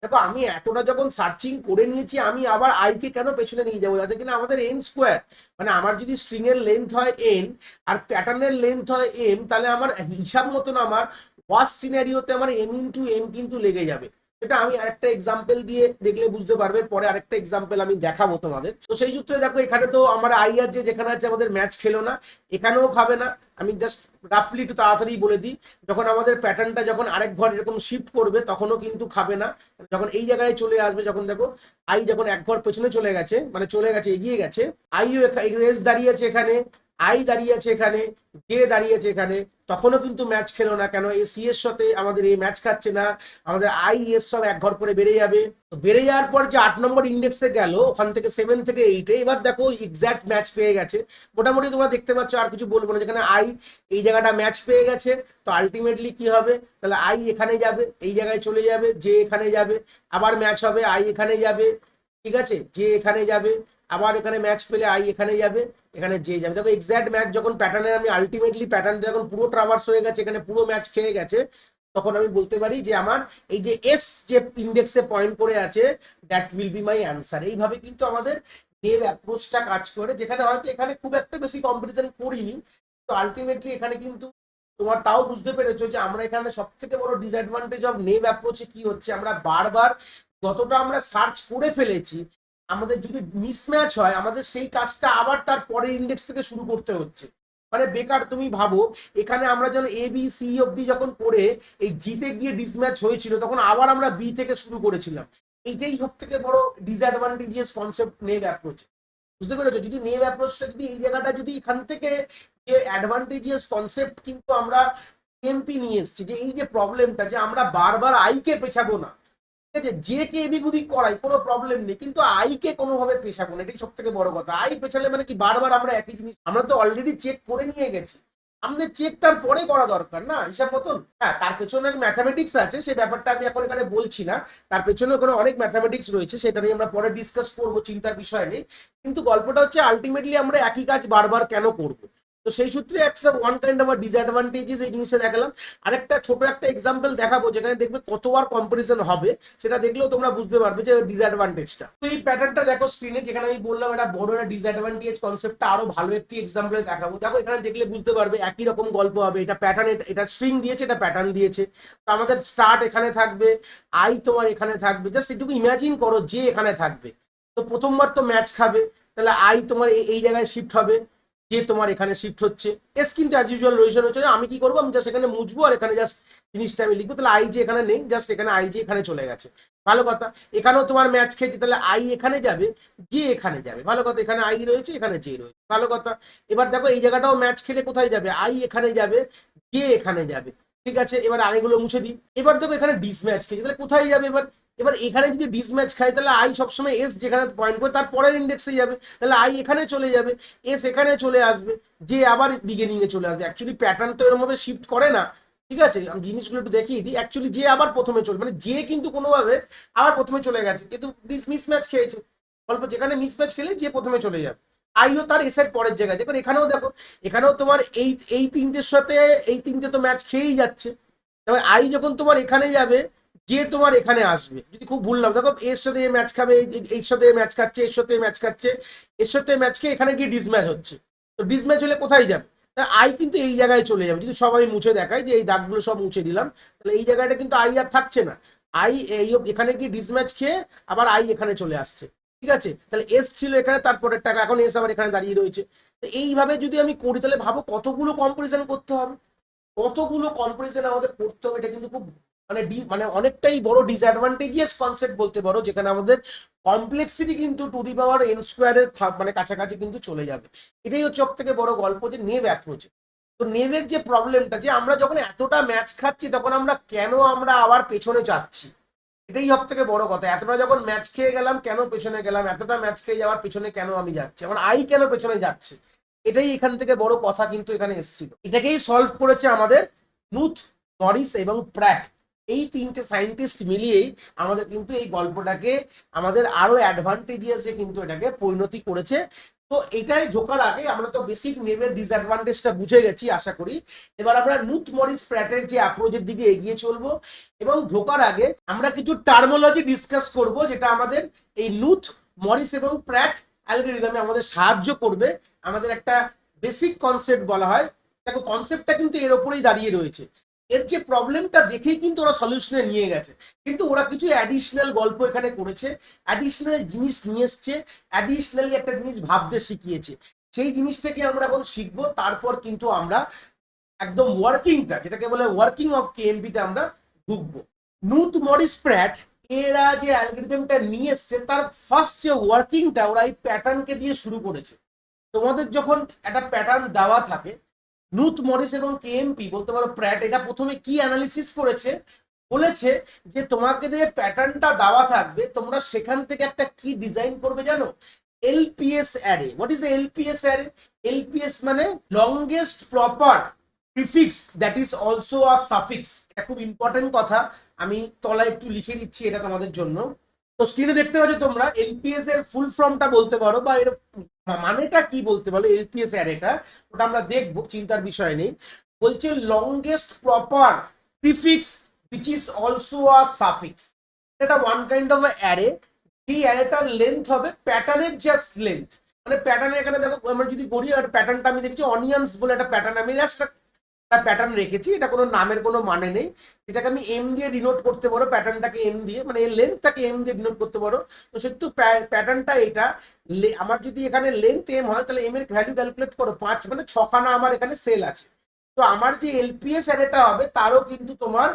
দেখো আমি এতটা যখন সার্চিং করে নিয়েছি, আমি আবার আইকে কেন পেছনে নিয়ে যাবো, যাতে কিনা আমাদের এন স্কোয়ার, মানে আমার যদি স্ট্রিং এর লেন্থ হয় এন আর প্যাটার্নের লেন্থ হয় এম, তাহলে আমার হিসাব মতন আমার ওয়ার্স্ট সিনারিওতে আমার এম ইন্টু এম কিন্তু লেগে যাবে। এটা আমি আরেকটা এক্সাম্পল দিয়ে দেখলে বুঝতে পারবে, পরে আরেকটা এক্সাম্পল আমি দেখাবো তোমাদের। তো সেই সূত্রে দেখো এখানে তো আমার আই আর যে যেখানে আছে আমাদের ম্যাচ খেলো না, এখানেও খাবে না। আমি জাস্ট রাফলি একটু তাড়াতাড়ি বলে দিই, যখন আমাদের প্যাটার্নটা যখন আরেক ঘর এরকম শিফট করবে তখনও কিন্তু খাবে না। যখন এই জায়গায় চলে আসবে, যখন দেখো আই যখন এক ঘর পেছনে চলে গেছে, মানে চলে গেছে এগিয়ে গেছে, আইও এস দাঁড়িয়ে আছে এখানে, আই দাঁড়িয়ে আছে এখানে, জে দাঁড়িয়ে আছে এখানে, তখনও কিন্তু ম্যাচ খেলো না। কেন? এই সি এর সাথে আমাদের এই ম্যাচ খাচ্ছে না, আমাদের আই এস সব এক ঘর করে বেড়ে যাবে। তো বেড়ে যাওয়ার পর যে 8 নম্বর ইন্ডেক্সে গেল, ওখান থেকে 7 থেকে 8-এ, এবার দেখো এক্স্যাক্ট ম্যাচ পেয়ে গেছে। মোটামুটি তোমরা দেখতে পাচ্ছ, আর কিছু বলবো না, যেখানে আই এই জায়গাটা ম্যাচ পেয়ে গেছে। তো আলটিমেটলি কি হবে, তাহলে আই এখানে যাবে, এই জায়গায় চলে যাবে, যে এখানে যাবে, আবার ম্যাচ হবে, আই এখানে যাবে, ঠিক আছে, যে এখানে যাবে, আবার এখানে ম্যাচ পেলে আই এখানে যাবে, এখানে যে যাবে। দেখো এক্স্যাক্ট ম্যাচ যখন প্যাটার্নের আমি আলটিমেটলি প্যাটার্ন যখন পুরো ট্রাভার্স হয়ে গেছে, এখানে পুরো ম্যাচ খেয়ে গেছে, তখন আমি বলতে পারি যে আমার এই যে এস যে ইন্ডেক্সে পয়েন্ট করে আছে, that will be my answer. এইভাবে কিন্তু আমাদের নেভ অ্যাপ্রোচটা কাজ করে, যেখানে হয়তো এখানে খুব একটা বেশি কম্পিটিশন করিনি, তো আলটিমেটলি এখানে কিন্তু তোমার তাও বুঝতে পেরেছো যে আমরা এখানে সব থেকে বড় ডিসঅ্যাডভান্টেজ অফ নেভ অ্যাপ্রোচে কি হচ্ছে, আমরা বারবার যতটা আমরা সার্চ করে ফেলেছি, আমাদের যদি মিসম্যাচ হয় আমাদের সেই কাজটা আবার তার পরের ইন্ডেক্স থেকে শুরু করতে হচ্ছে। মানে বেকার। তুমি ভাবো এখানে আমরা যখন এ বি সি অব্দি যখন করে এই জিতে গিয়ে ডিসম্যাচ হয়েছিল, তখন আবার আমরা বি থেকে শুরু করেছিলাম। এইটাই সব থেকে বড় ডিসঅ্যাডভান্টেজিয়াস কনসেপ্ট নেভ অ্যাপ্রোচ। বুঝতে পেরেছো? যদি নেভ অ্যাপ্রোচটা যদি এই জায়গাটা যদি এখান থেকে যে অ্যাডভান্টেজিয়াস কনসেপ্ট কিন্তু আমরা এমপি নিয়ে এসেছি, যে এই যে প্রবলেমটা যে আমরা বারবার আইকে পেছাবো না, ঠিক আছে, যে কে এদিক ওদিক করাই কোনো প্রবলেম নেই, কিন্তু আইকে কোনোভাবে পেছাবো না, এটাই সব থেকে বড় কথা। আই পেছালে মানে কি বারবার আমরা একই জিনিস, আমরা তো অলরেডি চেক করে নিয়ে গেছি, আমাদের চেক তার পরে করা দরকার না হিসাব মতন। হ্যাঁ, তার পেছনে এক ম্যাথামেটিক্স আছে, সেই ব্যাপারটা আমি এখন এখানে বলছি না, তার পেছনে ওখানে অনেক ম্যাথামেটিক্স রয়েছে, সেটা নিয়ে আমরা পরে ডিসকাস করবো, চিন্তার বিষয় নেই। কিন্তু গল্পটা হচ্ছে আলটিমেটলি আমরা একই কাজ বারবার কেন করবো। তো সেই সূত্রে একটা ওয়ান কাইন্ড অফ ডিসঅ্যাডভান্টেজেস এই জিনিসটা দেখালাম। আরেকটা ছোট একটা এক্সাম্পল দেখাবো, যেখানে দেখবে কতবার কম্পারিজন হবে, সেটা দেখলেও তোমরা বুঝতে পারবে যে ডিসঅ্যাডভান্টেজটা। তো এই প্যাটার্নটা দেখো স্ক্রিনে, যেখানে আমি বললাম এটা বড় একটা ডিসঅ্যাডভান্টেজ কনসেপ্টটা আরো ভালো একটি এক্সাম্পলে দেখাবো। দেখো এখানে দেখলে বুঝতে পারবে একই রকম গল্প হবে। এটা প্যাটার্ন, এটা স্ট্রিং দিয়েছে, এটা প্যাটার্ন দিয়েছে। তো আমাদের স্টার্ট এখানে থাকবে, আই তোমার এখানে থাকবে, জাস্ট এটুকু ইমাজিন করো যে এখানে থাকবে। তো প্রথমবার তো ম্যাচ খাবে, তাহলে আই তোমার এই জায়গায় শিফট হবে, যে তোমার এখানে শিফট হচ্ছে, এস কিন্তু অ্যাজ ইউজুয়াল রয়েছে হচ্ছে। আমি কি করবো, আমি জাস্ট এখানে মুছবো আর এখানে জাস্ট জিনিসটা আমি লিখবো, তাহলে আই যে এখানে নেই, জাস্ট এখানে আই যে এখানে চলে গেছে। ভালো কথা। এখানেও তোমার ম্যাচ খেয়েছে, তাহলে আই এখানে যাবে, যে এখানে যাবে। ভালো কথা, এখানে আই রয়েছে, এখানে জে রয়েছে। ভালো কথা। এবার দেখো এই জায়গাটাও ম্যাচ খেলে কোথায় যাবে, আই এখানে যাবে, জে এখানে যাবে। ঠিক আছে, এবার আগেগুলো মুছে দিই। এবার দেখো এখানে ডিস ম্যাচ খেয়েছে, তাহলে কোথায় যাবে এবার, এবার এখানে যদি ডিস ম্যাচ খায় তাহলে আই সবসময় এস যেখানে পয়েন্ট করে তার পরের ইন্ডেক্সে যাবে, তাহলে আই এখানে চলে যাবে, এস এখানে চলে আসবে, যে আবার বিগিনিং এ চলে আসবে। অ্যাকচুয়ালি প্যাটার্ন তো এরকম ভাবে শিফট করে না, ঠিক আছে, আমি জিনিসগুলো একটু দেখিয়ে দিই। অ্যাকচুয়ালি যে আবার প্রথমে চলে, মানে যে কিন্তু কোনোভাবে আবার প্রথমে চলে গেছে, কিন্তু মিসম্যাচ খেয়েছে গল্প, যেখানে মিসম্যাচ খেলে যে প্রথমে চলে যাবে। আইও তার এসের পরের জায়গায়, দেখুন এখানেও দেখো, এখানেও তোমার এই এই তিনটের সাথে এই তিনটে তো ম্যাচ খেয়েই যাচ্ছে। তবে আই যখন তোমার এখানে যাবে, যে তোমার এখানে আসবে, যদি খুব ভুল না হয়, দেখো এর সাথে এ ম্যাচ খাবে, এর সাথে ম্যাচ খাচ্ছে, এর সাথে ম্যাচ খাচ্ছে, এর সাথে ম্যাচ খেয়ে এখানে গিয়ে ডিসম্যাচ হচ্ছে। তো ডিসম্যাচ হলে কোথায় যাবে? আই কিন্তু এই জায়গায় চলে যাবে। যদি সবাই মুছে দেখায় যে এই দাগগুলো সব মুছে দিলাম, তাহলে এই জায়গাটা কিন্তু আই আর থাকছে না। আই এই এখানে গিয়ে ডিসম্যাচ খেয়ে আবার আই এখানে চলে আসছে। ঠিক আছে, তাহলে এস ছিল এখানে, তারপরের টাকা, এখন এস আবার এখানে দাঁড়িয়ে রয়েছে। তো এইভাবে যদি আমি করি, তাহলে ভাবো কতগুলো কম্পারিজন করতে হবে, কতগুলো কম্পারিজন আমাদের করতে হবে। এটা কিন্তু খুব মানে মানে অনেকটাই বড় ডিসঅ্যাডভান্টেজিয়াস কনসেপ্ট বলতে পারো, যেখানে আমাদের কমপ্লেক্সিটি কিন্তু টু দি পাওয়ার এন স্কোয়ারের মানে কাছাকাছি কিন্তু চলে যাবে। এটাই হচ্ছে সব থেকে বড় গল্প, যে নেভ অ্যাপ্রোচে। তো নেভের যে প্রবলেমটা, যে আমরা যখন এতটা ম্যাচ খাচ্ছি, তখন আমরা কেন আমরা আবার পেছনে যাচ্ছি, এটাই সব থেকে বড় কথা। এতটা যখন ম্যাচ খেয়ে গেলাম, কেন পেছনে গেলাম? এতটা ম্যাচ খেয়ে যাওয়ার পেছনে কেন আমি যাচ্ছি? আমার আই কেন পেছনে যাচ্ছে? এটাই এখান থেকে বড় কথা কিন্তু এখানে এসেছিল। এটাকেই সলভ করেছে আমাদের নুথ, মরিস এবং প্র্যাট। এই তিনটে সায়েন্টিস্ট মিলিয়েই আমাদের কিন্তু এই গল্পটাকে আমাদের আরো অ্যাডভান্টেজিয়াসে কিন্তু এটাকে পরিণতি করেছে। তো এটাই ঢোকার আগে আমরা তো বেসিক নেভের ডিসঅ্যাডভান্টেজটা বুঝে গেছি আশা করি। এবার আমরা নুথ, মরিস, প্র্যাটের যে অ্যাপ্রোচের দিকে এগিয়ে চলবো, এবং ঢোকার আগে আমরা কিছু টার্মোলজি ডিসকাস করব, যেটা আমাদের এই নুথ, মরিস এবং প্র্যাট অ্যালগরিদমে আমাদের সাহায্য করবে। আমাদের একটা বেসিক কনসেপ্ট বলা হয়, দেখো কনসেপ্টটা কিন্তু এর ওপরেই দাঁড়িয়ে রয়েছে। এর যে প্রবলেমটা দেখেই কিন্তু ওরা সলিউশনে নিয়ে গেছে, কিন্তু ওরা কিছু অ্যাডিশনাল গল্প এখানে করেছে, অ্যাডিশনাল জিনিস নিয়ে এসছে, অ্যাডিশনালি একটা জিনিস ভাবতে শিখিয়েছে। সেই জিনিসটাকে আমরা এখন শিখবো, তারপর কিন্তু আমরা একদম ওয়ার্কিংটা, যেটাকে বলে ওয়ার্কিং অফ কেএমপি তে আমরা ঢুকবো। নুথ, মরিস, প্র্যাট এরা যে অ্যালগরিদমটা নিয়ে এসছে, তার ফার্স্ট যে ওয়ার্কিংটা ওরা এই প্যাটার্নকে দিয়ে শুরু করেছে। তোমাদের যখন একটা প্যাটার্ন দেওয়া থাকে, নুথ, মরিস এবং কেএমপি বলতে পারো প্র্যাট, এটা প্রথমে কি অ্যানালিসিস করেছে, বলেছে যে তোমাকে যে প্যাটার্নটা দেওয়া থাকবে, তোমরা সেখান থেকে একটা কি ডিজাইন করবে জানো? LPS array. What is the LPS array? LPS মানে longest proper prefix that is also a suffix. এটা খুব ইম্পর্টেন্ট কথা, আমি তলায় একটু লিখে দিচ্ছি এটা তোমাদের জন্য। তো স্ক্রিনে দেখতে পাচ্ছ তোমরা, এলপিএস এর ফুল ফর্মটা বলতে পারো, বা এর মানেটা কি বলতে পারো এলপিএস অ্যারেটা, ওটা আমরা দেখবো, চিন্তার বিষয় নেই। বলছে longest proper prefix which is also a suffix। এটা ওয়ান কাইন্ড অফ অ্যারে। এই অ্যারেটার লেন্থ হবে প্যাটার্নের জাস্ট লেন্থ। মানে প্যাটার্নের এখানে দেখো, আমরা যদি করি, আর প্যাটার্নটা আমি দেখছি অনিয়ন্স বলে একটা প্যাটার্ন, আমি জাস্ট একটা প্যাটার্ন রেখেছি, এটা কোনো নামের কোনো মানে নেই। এটাকে আমি এম দিয়ে ডিনোট করতে পারো, প্যাটার্নটাকে এম দিয়ে, মানে এর লেন্থটাকে এম দিয়ে ডিনোট করতে পারো। তো সেহেতু প্যাটার্নটা এটা, আমার যদি এখানে লেন্থ এম হয়, তাহলে এম এর ভ্যালু ক্যালকুলেট করো 5, মানে 6খানা আমার এখানে সেল আছে। তো আমার যে এলপিএস অ্যারেটা হবে, তারও কিন্তু তোমার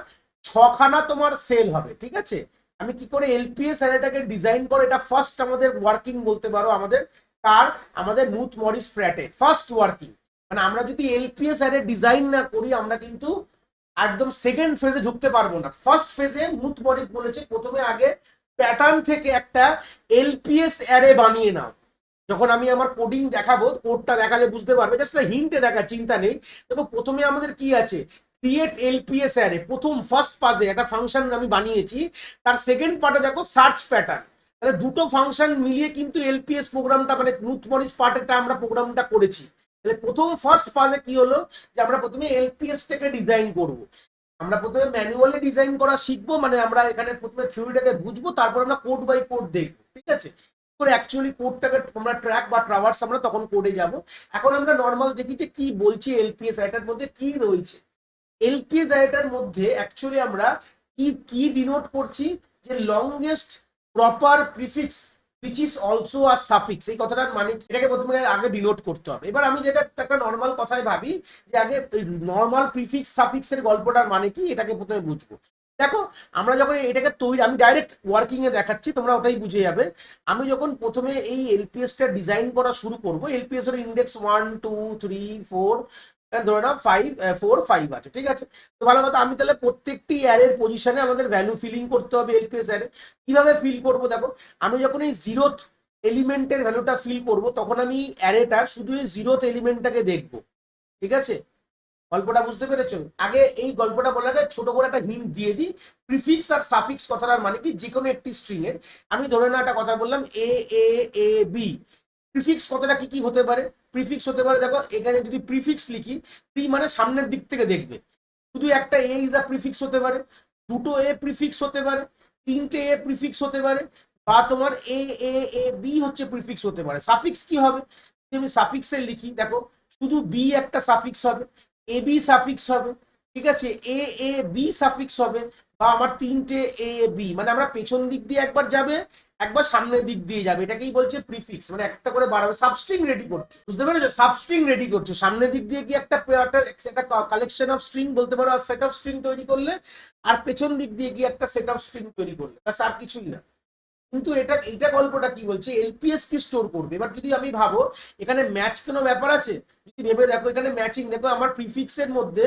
6খানা তোমার সেল হবে। ঠিক আছে, আমি কি করে এলপিএস অ্যারেটাকে ডিজাইন করো, এটা ফার্স্ট আমাদের ওয়ার্কিং বলতে পারো আমাদের, তার আমাদের নুথ, মরিস, প্র্যাটে ফার্স্ট ওয়ার্কিং। মানে আমরা যদি এলপিএস অ্যারে ডিজাইন না করি, আমরা কিন্তু একদম সেকেন্ড ফেজে ঢুকতে পারবো না। ফার্স্ট ফেজে নুথ, মরিস বলেছে প্রথমে আগে প্যাটার্ন থেকে একটা এলপিএস অ্যারে বানিয়ে নাও। যখন আমি আমার কোডিং দেখাবো, কোডটা দেখালে বুঝতে পারবে, জাস্ট হিন্টে দেখা, চিন্তা নেই। দেখো প্রথমে আমাদের কি আছে, ক্রিয়েট এলপিএস অ্যারে, প্রথম ফার্স্ট পাজে একটা ফাংশন আমি বানিয়েছি। তার সেকেন্ড পার্টে দেখো সার্চ প্যাটার্ন। তাহলে দুটো ফাংশন মিলিয়ে কিন্তু এলপিএস প্রোগ্রামটা, মানে নুথ, মরিস পার্টেরটা আমরা প্রোগ্রামটা করেছি। তাহলে প্রথম ফার্স্ট পাজে কি হলো, যে আমরা প্রথমে এলপিএস থেকে ডিজাইন করব। আমরা প্রথমে ম্যানুয়ালি ডিজাইন করা শিখবো, মানে আমরা এখানে প্রথমে থিওরিটাকে বুঝবো, তারপর আমরা কোড বাই কোড দেখবো। ঠিক আছে, করে অ্যাকচুয়ালি কোডটাকে আমরা ট্র্যাক বা ট্রাভার্স আমরা তখন কোডে যাব। এখন আমরা নর্মাল দেখি যে কি বলছি এলপিএস অ্যারেটার মধ্যে কি রয়েছে। এলপিএস অ্যারেটার মধ্যে অ্যাকচুয়ালি আমরা কি কি ডিনোট করছি, যে longest proper prefix which is also a suffix। এই কথাটার মানে এটাকে প্রথমে আগে ডিনোট করতে হবে। এবার আমি যেটা একটা নর্মাল কথায় ভাবি, যে আগে নর্মাল প্রিফিক্স সাফিক্সের গল্পটার মানে কি, এটাকে প্রথমে বুঝবো। দেখো আমরা যখন এটাকে তৈরি, আমি ডাইরেক্ট ওয়ার্কিং এ দেখাচ্ছি, তোমরা ওটাই বুঝে যাবে। আমি যখন প্রথমে এই এলপিএসটা ডিজাইন করা শুরু করব, এলপিএস এর ইন্ডেক্স 1 2 3 4, ধরে নাও 5 4 5 আছে। ঠিক আছে, তো ভালো কথা, আমি তাহলে প্রত্যেকটি অ্যারের পজিশনে আমাদের ভ্যালু ফিলিং করতে হবে এলপিএস অ্যারে। কিভাবে ফিল করব দেখো, আমি যখন এই জিরোথ এলিমেন্টের ভ্যালুটা ফিল করব, তখন আমি অ্যারেটার শুধু এই জিরোথ এলিমেন্টটাকে দেখবো। ঠিক আছে, গল্পটা বুঝতে পেরেছো? আগে এই গল্পটা বলার আগে ছোট করে একটা হিন্ট দিয়ে দিই। প্রিফিক্স আর সাফিক্স কথাটার মানে কি, যে কোনো একটি স্ট্রিং এর, আমি ধরে না একটা কথা বললাম এ এ এ বি, প্রিফিক্স কথাটা কি কি হতে পারে? প্রিফিক্স হতে পারে, দেখো এখানে যদি প্রিফিক্স লিখি, প্রি মানে সামনের দিক থেকে দেখবে, শুধু একটা এ ইজ আ প্রিফিক্স হতে পারে, দুটো এ প্রিফিক্স হতে পারে, তিনটে এ প্রিফিক্স হতে পারে, বা তোমার এ এ এ বি হচ্ছে প্রিফিক্স হতে পারে। সাফিক্স কি হবে? যদি আমি সাফিক্সে লিখি, দেখো শুধু বি একটা সাফিক্স হবে, এ বি সাফিক্স হবে, ঠিক আছে, এ এ বি সাফিক্স হবে, বা আমার তিনটে এ বি, মানে আমরা পেছন দিক দিয়ে একবার যাবে, একবার সামনের দিক দিয়ে যাবে, এটাকেই বলছে প্রিফিক্স, মানে একটা করে বাড়াবে, সাবস্ট্রিং রেডি করছো, বুঝতে পেরেছো? সাবস্ট্রিং রেডি করছো, সামনের দিক দিয়ে গিয়ে একটা কালেকশন অফ স্ট্রিং বলতে পারো, আর সেট অফ স্ট্রিং তৈরি করলে, আর পেছন দিক দিয়ে গিয়ে একটা সেট অফ স্ট্রিং তৈরি করলে, ব্যাস, আর কিছুই না। কিন্তু এটা গল্পটা কি বলছে, এলপিএস কি স্টোর করবে। এবার যদি আমি ভাবো এখানে ম্যাচ কোনো ব্যাপার আছে, যদি ভেবে দেখো এখানে ম্যাচিং, দেখো আমার প্রিফিক্সের মধ্যে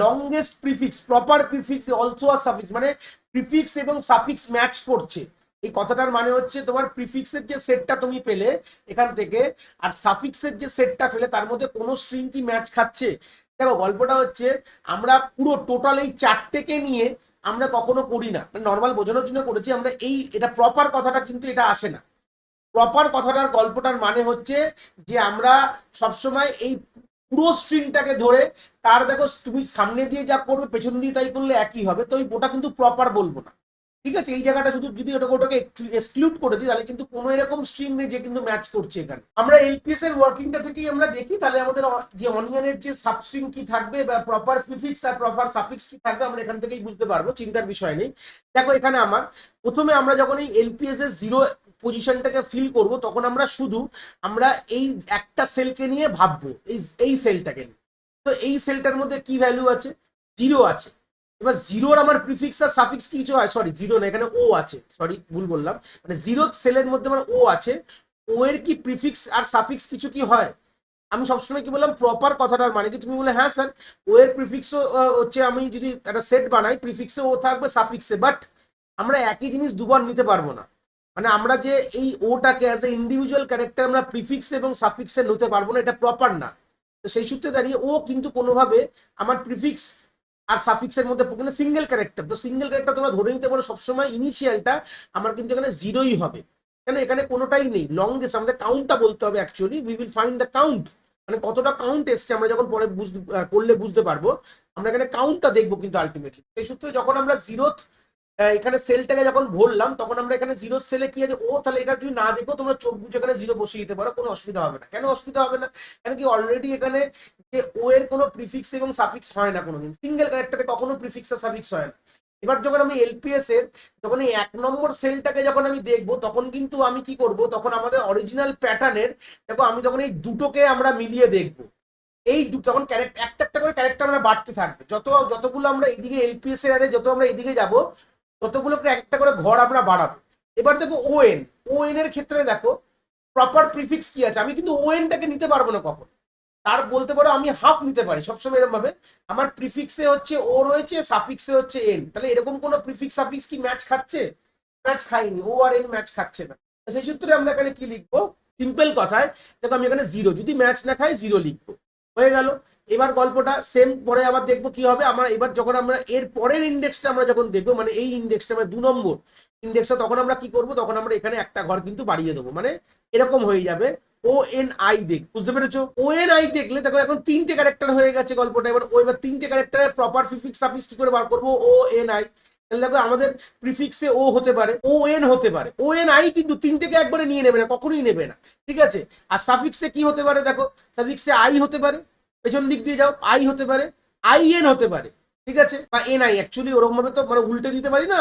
longest prefix, proper prefix also আর সাফিক্স, মানে প্রিফিক্স এবং সাফিক্স ম্যাচ করছে। এই কথাটার মানে হচ্ছে তোমার প্রিফিক্সের যে সেটটা তুমি পেলে এখান থেকে, আর সাফিক্সের যে সেটটা পেলে, তার মধ্যে কোনো স্ট্রিং কি ম্যাচ খাচ্ছে। দেখো গল্পটা হচ্ছে, আমরা পুরো টোটাল এই চারটেকে নিয়ে আমরা কখনো করি না, নর্মাল বোঝানোর জন্য করেছি আমরা, এটা প্রপার কথাটা কিন্তু এটা আসে না। প্রপার কথাটার গল্পটার মানে হচ্ছে যে আমরা সবসময় এই পুরো স্ট্রিংটাকে ধরে, তার দেখো তুমি সামনে দিয়ে যা করবে পেছন দিয়ে তাই করলে একই হবে, তো ওটা কিন্তু প্রপার বলবো না। ঠিক আছে, এই জায়গাটা শুধু যদি ওটাকে এক্সক্লুড করে দিই, তাহলে কিন্তু কোনো এরকম স্ট্রিং নেই যে কিন্তু ম্যাচ করছে এখানে। আমরা এলপিএস এর ওয়ার্কিংটা থেকেই আমরা দেখি, তাহলে আমাদের যে অনিয়নের যে সাবস্ট্রিং কি থাকবে, বা প্রপার প্রিফিক্স আর প্রপার সাফিক্স কি থাকবে, আমরা এখান থেকেই বুঝতে পারবো, চিন্তার বিষয় নেই। দেখো এখানে আমার প্রথমে আমরা যখন এই এলপিএস এর জিরো পজিশনটাকে ফিল করব, তখন আমরা এই একটা সেলকে নিয়ে ভাববো, এই সেলটাকে নিয়ে। তো এই সেলটার মধ্যে কি ভ্যালু আছে? জিরো আছে। এবার জিরোর আমার প্রিফিক্স আর সাফিক্স কিছু হয়, সরি জিরো না, এখানে ও আছে, সরি ভুল বললাম, মানে জিরো সেলের মধ্যে আমার ও আছে, ও এর কি প্রিফিক্স আর সাফিক্স কিছু কি হয়? আমি সবসময় কি বললাম, প্রপার কথাটার মানে কি, তুমি বলে হ্যাঁ স্যার ও এর প্রিফিক্সও হচ্ছে, আমি যদি একটা সেট বানাই প্রিফিক্সে ও থাকবে সাফিক্সে, বাট আমরা একই জিনিস দুবার নিতে পারবো না। মানে আমরা যে এই ওটাকে অ্যাজ এ ইন্ডিভিজুয়াল ক্যারেক্টার আমরা প্রিফিক্স এবং সাফিক্সে নিতে পারবো না, এটা প্রপার না। তো সেই সূত্রে দাঁড়িয়ে ও কিন্তু কোনোভাবে আমার প্রিফিক্স আর সাফিক্সের মধ্যে সিঙ্গেল ক্যারেক্টার, তো সিঙ্গেল ক্যারেক্টার তোমরা ধরে নিতে পারো সবসময় ইনিশিয়ালটা আমার কিন্তু এখানে জিরোই হবে, কেন এখানে কোনোটাই নেই। লংগেস্ট আমাদের কাউন্টটা বলতে হবে, actually we will find the count, মানে কতটা কাউন্ট এসছে আমরা যখন পরে করলে বুঝতে পারবো, আমরা এখানে কাউন্টটা দেখবো কিন্তু আলটিমেটলি। সেই সূত্রে যখন আমরা জিরোথ এখানে সেলটাকে যখন ভরলাম, তখন আমরা এখানে জিরো সেলে কি আছে ও, তাহলে এটা যদি না দেখো তোমরা চোখ বুঝে এখানে জিরো বসিয়ে দিতে পারো, কোনো অসুবিধা হবে না। কেন অসুবিধা হবে না? কেন কি অলরেডি এখানে যে ও এর কোনো প্রিফিক্স এবং সাফিক্স হয় না কোনোদিন, সিঙ্গেল ক্যারেক্টারে কখনো প্রিফিক্স আর সাফিক্স হয় না। এবার যখন আমি এলপিএস এর যখন এই 1 নম্বর সেলটাকে যখন আমি দেখবো, তখন কিন্তু আমি কি করব, তখন আমাদের অরিজিনাল প্যাটার্নের, দেখো আমি তখন এই দুটোকে আমরা মিলিয়ে দেখবো, এই তখন ক্যারেক্টার একটা একটা করে ক্যারেক্টার আমরা বাড়তে থাকবে, যতগুলো আমরা এইদিকে এলপিএস এর আরে যত আমরা এইদিকে যাব, ততগুলো একটা করে ঘর আমরা বাড়াবো। এবার দেখো ওএন এর ক্ষেত্রে দেখো প্রপার প্রিফিক্স কি আছে, আমি কিন্তু ওএনটাকে নিতে পারবো না কখন, তার বলতে পারো আমি হাফ নিতে পারি সবসময় এরকম ভাবে, আমার প্রিফিক্সে হচ্ছে ও রয়েছে, সাফিক্সে হচ্ছে এন, তাহলে এরকম কোনো প্রিফিক্স সাফিক্স কি ম্যাচ খাচ্ছে? ম্যাচ খাইনি, ও আর এন ম্যাচ খাচ্ছে না। সেই সূত্রে আমরা এখানে কি লিখবো, সিম্পল কথায় দেখো আমি এখানে জিরো, যদি ম্যাচ না খাই জিরো লিখবো, হয়ে গেল। এবার গল্পটা সেম পরে আবার দেখবো কি হবে, আমরা এবার যখন আমরা এর পরের ইন্ডেক্সটা আমরা যখন দেখবো, মানে এই ইন্ডেক্সটা মানে 2 নম্বর ইন্ডেক্সটা, তখন আমরা কি করবো, তখন আমরা এখানে একটা ঘর কিন্তু বাড়িয়ে দেবো, মানে এরকম হয়ে যাবে ও এন আই দেখ, বুঝতে পেরেছো? ও এন আই দেখলে দেখো এখন তিনটে ক্যারেক্টার হয়ে গেছে গল্পটা। এবার তিনটে ক্যারেক্টারের প্রপার প্রিফিক্স সাফিক্স কি করে বার করবো, ও এন আই, তাহলে দেখো আমাদের প্রিফিক্সে ও হতে পারে, ও এন হতে পারে, ও এন আই কিন্তু তিনটেকে একবারে নিয়ে নেবে না, কখনোই নেবে না, ঠিক আছে। আর সাফিক্সে কি হতে পারে, দেখো সাফিক্সে আই হতে পারে, পেছন দিক দিয়ে যাও আই হতে পারে, আই এন হতে পারে, ঠিক আছে, বা এন আই, অ্যাকচুয়ালি ওরকম ভাবে তো মানে উল্টে দিতে পারি না,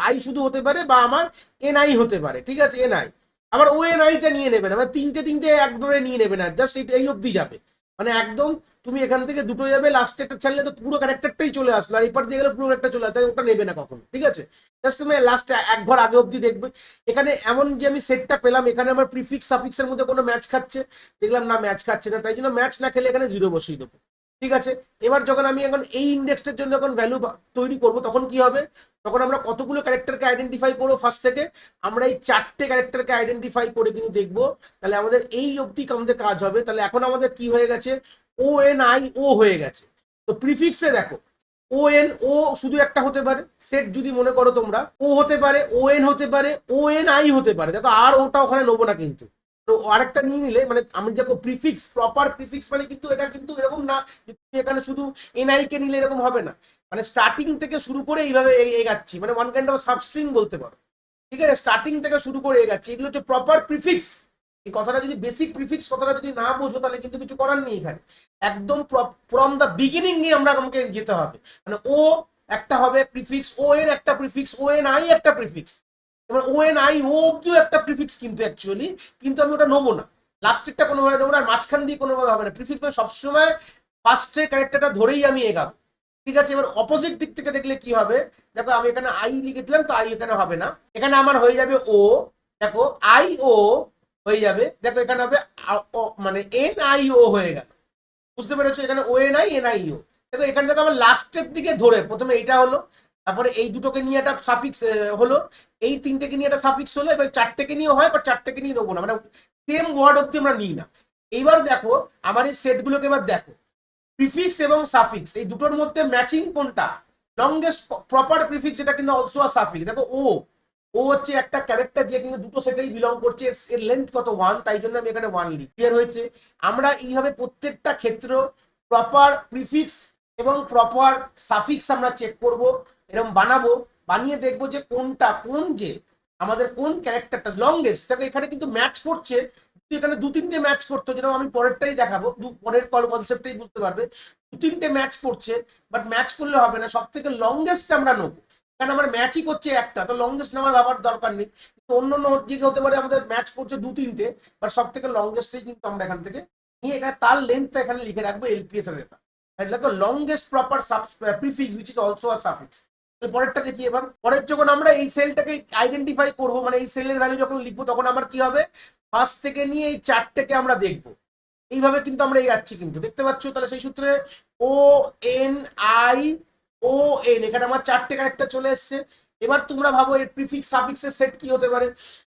আই শুধু হতে পারে, বা আমার এন আই হতে পারে, ঠিক আছে, এন আই। আবার ও এন আইটা নিয়ে নেবে না, মানে তিনটে একবারে নিয়ে নেবে না, জাস্ট এই অব্দি যাবে, মানে একদম তুমি এখান থেকে দুটো যাবে, লাস্টে একটা ছাড়লে তো পুরো ক্যারেক্টারটাই চলে আসলো, আর এপার দিয়ে গেলে পুরো একটা চলে আসে, ওটা নেবে না কখনো, ঠিক আছে। জাস্ট তুমি লাস্টে এক ঘর আগে অব্দি দেখবে। এখানে এমন যে আমি সেটটা পেলাম, এখানে আমার প্রিফিক্স সাফিক্সের মধ্যে কোনো ম্যাচ খাচ্ছে, দেখলাম না ম্যাচ খাচ্ছে না, তাই জন্য ম্যাচ না খেলে এখানে জিরো বসিয়ে দেবো, ঠিক আছে। এবার যখন আমি এখন এই ইন্ডেক্সটার জন্য যখন ভ্যালু তৈরি করব, তখন কি হবে, তখন আমরা কতগুলো ক্যারেক্টারকে আইডেন্টিফাই করবো, ফার্স্ট থেকে আমরা এই চারটে ক্যারেক্টারকে আইডেন্টিফাই করে কিন্তু দেখবো, তাহলে আমাদের এই অবধি আমাদের কাজ হবে। তাহলে এখন আমাদের কি হয়ে গেছে, ও এন আই ও হয়ে গেছে। তো তো প্রিফিক্সে দেখো ও এন, ও শুধু একটা হতে পারে সেট, যদি মনে করো তোমরা ও হতে পারে, ও এন হতে পারে, ও এন আই হতে পারে। দেখো আর ওটা ওখানে নেবো না কিন্তু। তো আরেকটা নিয়ে নিলে মানে আমি দেখো প্রিফিক্স, প্রপার প্রিফিক্স মানে কিন্তু এটা কিন্তু এরকম না যে তুমি এখানে শুধু এনআই কে নিলে এরকম হবে না। মানে স্টার্টিং থেকে শুরু করে এইভাবে এগাচ্ছি, মানে ওয়ান কাইন্ড অফ সাবস্ট্রিং বলতে পারো। ঠিক আছে, স্টার্টিং থেকে শুরু করে এগাচ্ছি, এগুলো হচ্ছে প্রপার প্রিফিক্স। এই কথাটা যদি বেসিক প্রিফিক্স কথাটা যদি না বোঝো তাহলে কিন্তু কিছু করার নেই এখানে। একদম ফ্রম দ্য বিগিনিং নিয়ে আমাকে যেতে হবে। মানে ও একটা হবে প্রিফিক্স, ও এন একটা প্রিফিক্স, ও এন আই একটা প্রিফিক্স। এবার ও এন আই ও অব্দিও একটা প্রিফিক্স কিন্তু অ্যাকচুয়ালি, কিন্তু আমি ওটা নেবো না, লাস্টেরটা কোনোভাবে নেবো না, আর মাঝখান দিয়ে কোনোভাবে হবে না। প্রিফিক্স মানে সবসময় ফার্স্টের ক্যারেক্টারটা ধরেই আমি এগাবো। ঠিক আছে, এবার অপোজিট দিক থেকে দেখলে কি হবে, দেখো আমি এখানে আই লিখেছিলাম তো আই এখানে হবে না, এখানে আমার হয়ে যাবে ও। দেখো আই ও হয়ে যাবে, দেখো এখানে হবে মানে এন আই ও হয়ে গেল। বুঝতে পেরেছো, এখানে O N I N I O. দেখো এখানে দেখো আমার লাস্টের দিকে ধরে প্রথমে এইটা হলো, তারপরে এই দুটোকে নিয়ে একটা সাফিক্স হলো, এই তিনটেকে নিয়ে একটা সাফিক্স হলো, এবার চারটেকে নিয়ে হয়, বাট চারটেকে নিয়ে নেবো না, মানে সেম ওয়ার্ড অব্দি আমরা নিই না। এইবার দেখো আমার এই সেটগুলোকে এবার দেখো, প্রিফিক্স এবং সাফিক্স এই দুটোর মধ্যে ম্যাচিং কোনটা, লংগেস্ট প্রপার প্রিফিক্স, এটা কিন্তু অলসো আ সাফিক্স। দেখো ও, ও হচ্ছে একটা ক্যারেক্টার যে কিন্তু দুটো সেটেই বিলং করছে, এর লেন্থ কত 1, তাই জন্য আমি এখানে 1 লিখি। ক্লিয়ার হয়েছে? আমরা এইভাবে প্রত্যেকটা ক্ষেত্র প্রপার প্রিফিক্স এবং প্রপার সাফিক্স আমরা চেক করব, এরকম বানাবো, বানিয়ে দেখবো যে কোনটা কোন, যে আমাদের কোন ক্যারেক্টারটা লংগেস্ট। দেখো এখানে কিন্তু ম্যাচ করছে, এখানে দু তিনটে ম্যাচ করতো, যেরকম আমি পরেরটাই দেখাবো, পরের কনসেপ্টটাই বুঝতে পারবে, দু তিনটে ম্যাচ করছে, বাট ম্যাচ করলে হবে না, সব থেকে লংগেস্ট আমরা নেবো। কারণ আমার ম্যাচই করছে একটা, তো লংগেস্ট নেওয়ার ভাবার দরকার নেই। তো অন্য অন্য দিকে হতে পারে আমাদের ম্যাচ করছে দু তিনটে, বাট সব থেকে লংগেস্টই কিন্তু আমরা এখান থেকে নিয়ে এখানে তার লেন্থটা এখানে লিখে রাখবো এলপিএস এর এটা। দেখো longest proper prefix which is also a suffix. পরেরটা দেখি এবার, পরের যখন আমরা এই সেলটাকে আইডেন্টিফাই করব, মানে এই সেলের ভ্যালু যখন লিখবো, তখন আমার কি হবে, ফার্স্ট থেকে নিয়ে এই চারটেকে আমরা দেখবো, এইভাবে কিন্তু আমরা এগাচ্ছি কিন্তু, দেখতে পাচ্ছ? তাহলে সেই সূত্রে O N I O N, এখানে আমার চারটে ক্যারেক্টার চলে এসছে। এবার তোমরা ভাবো এর প্রিফিক্স সাফিক্সের সেট কি হতে পারে।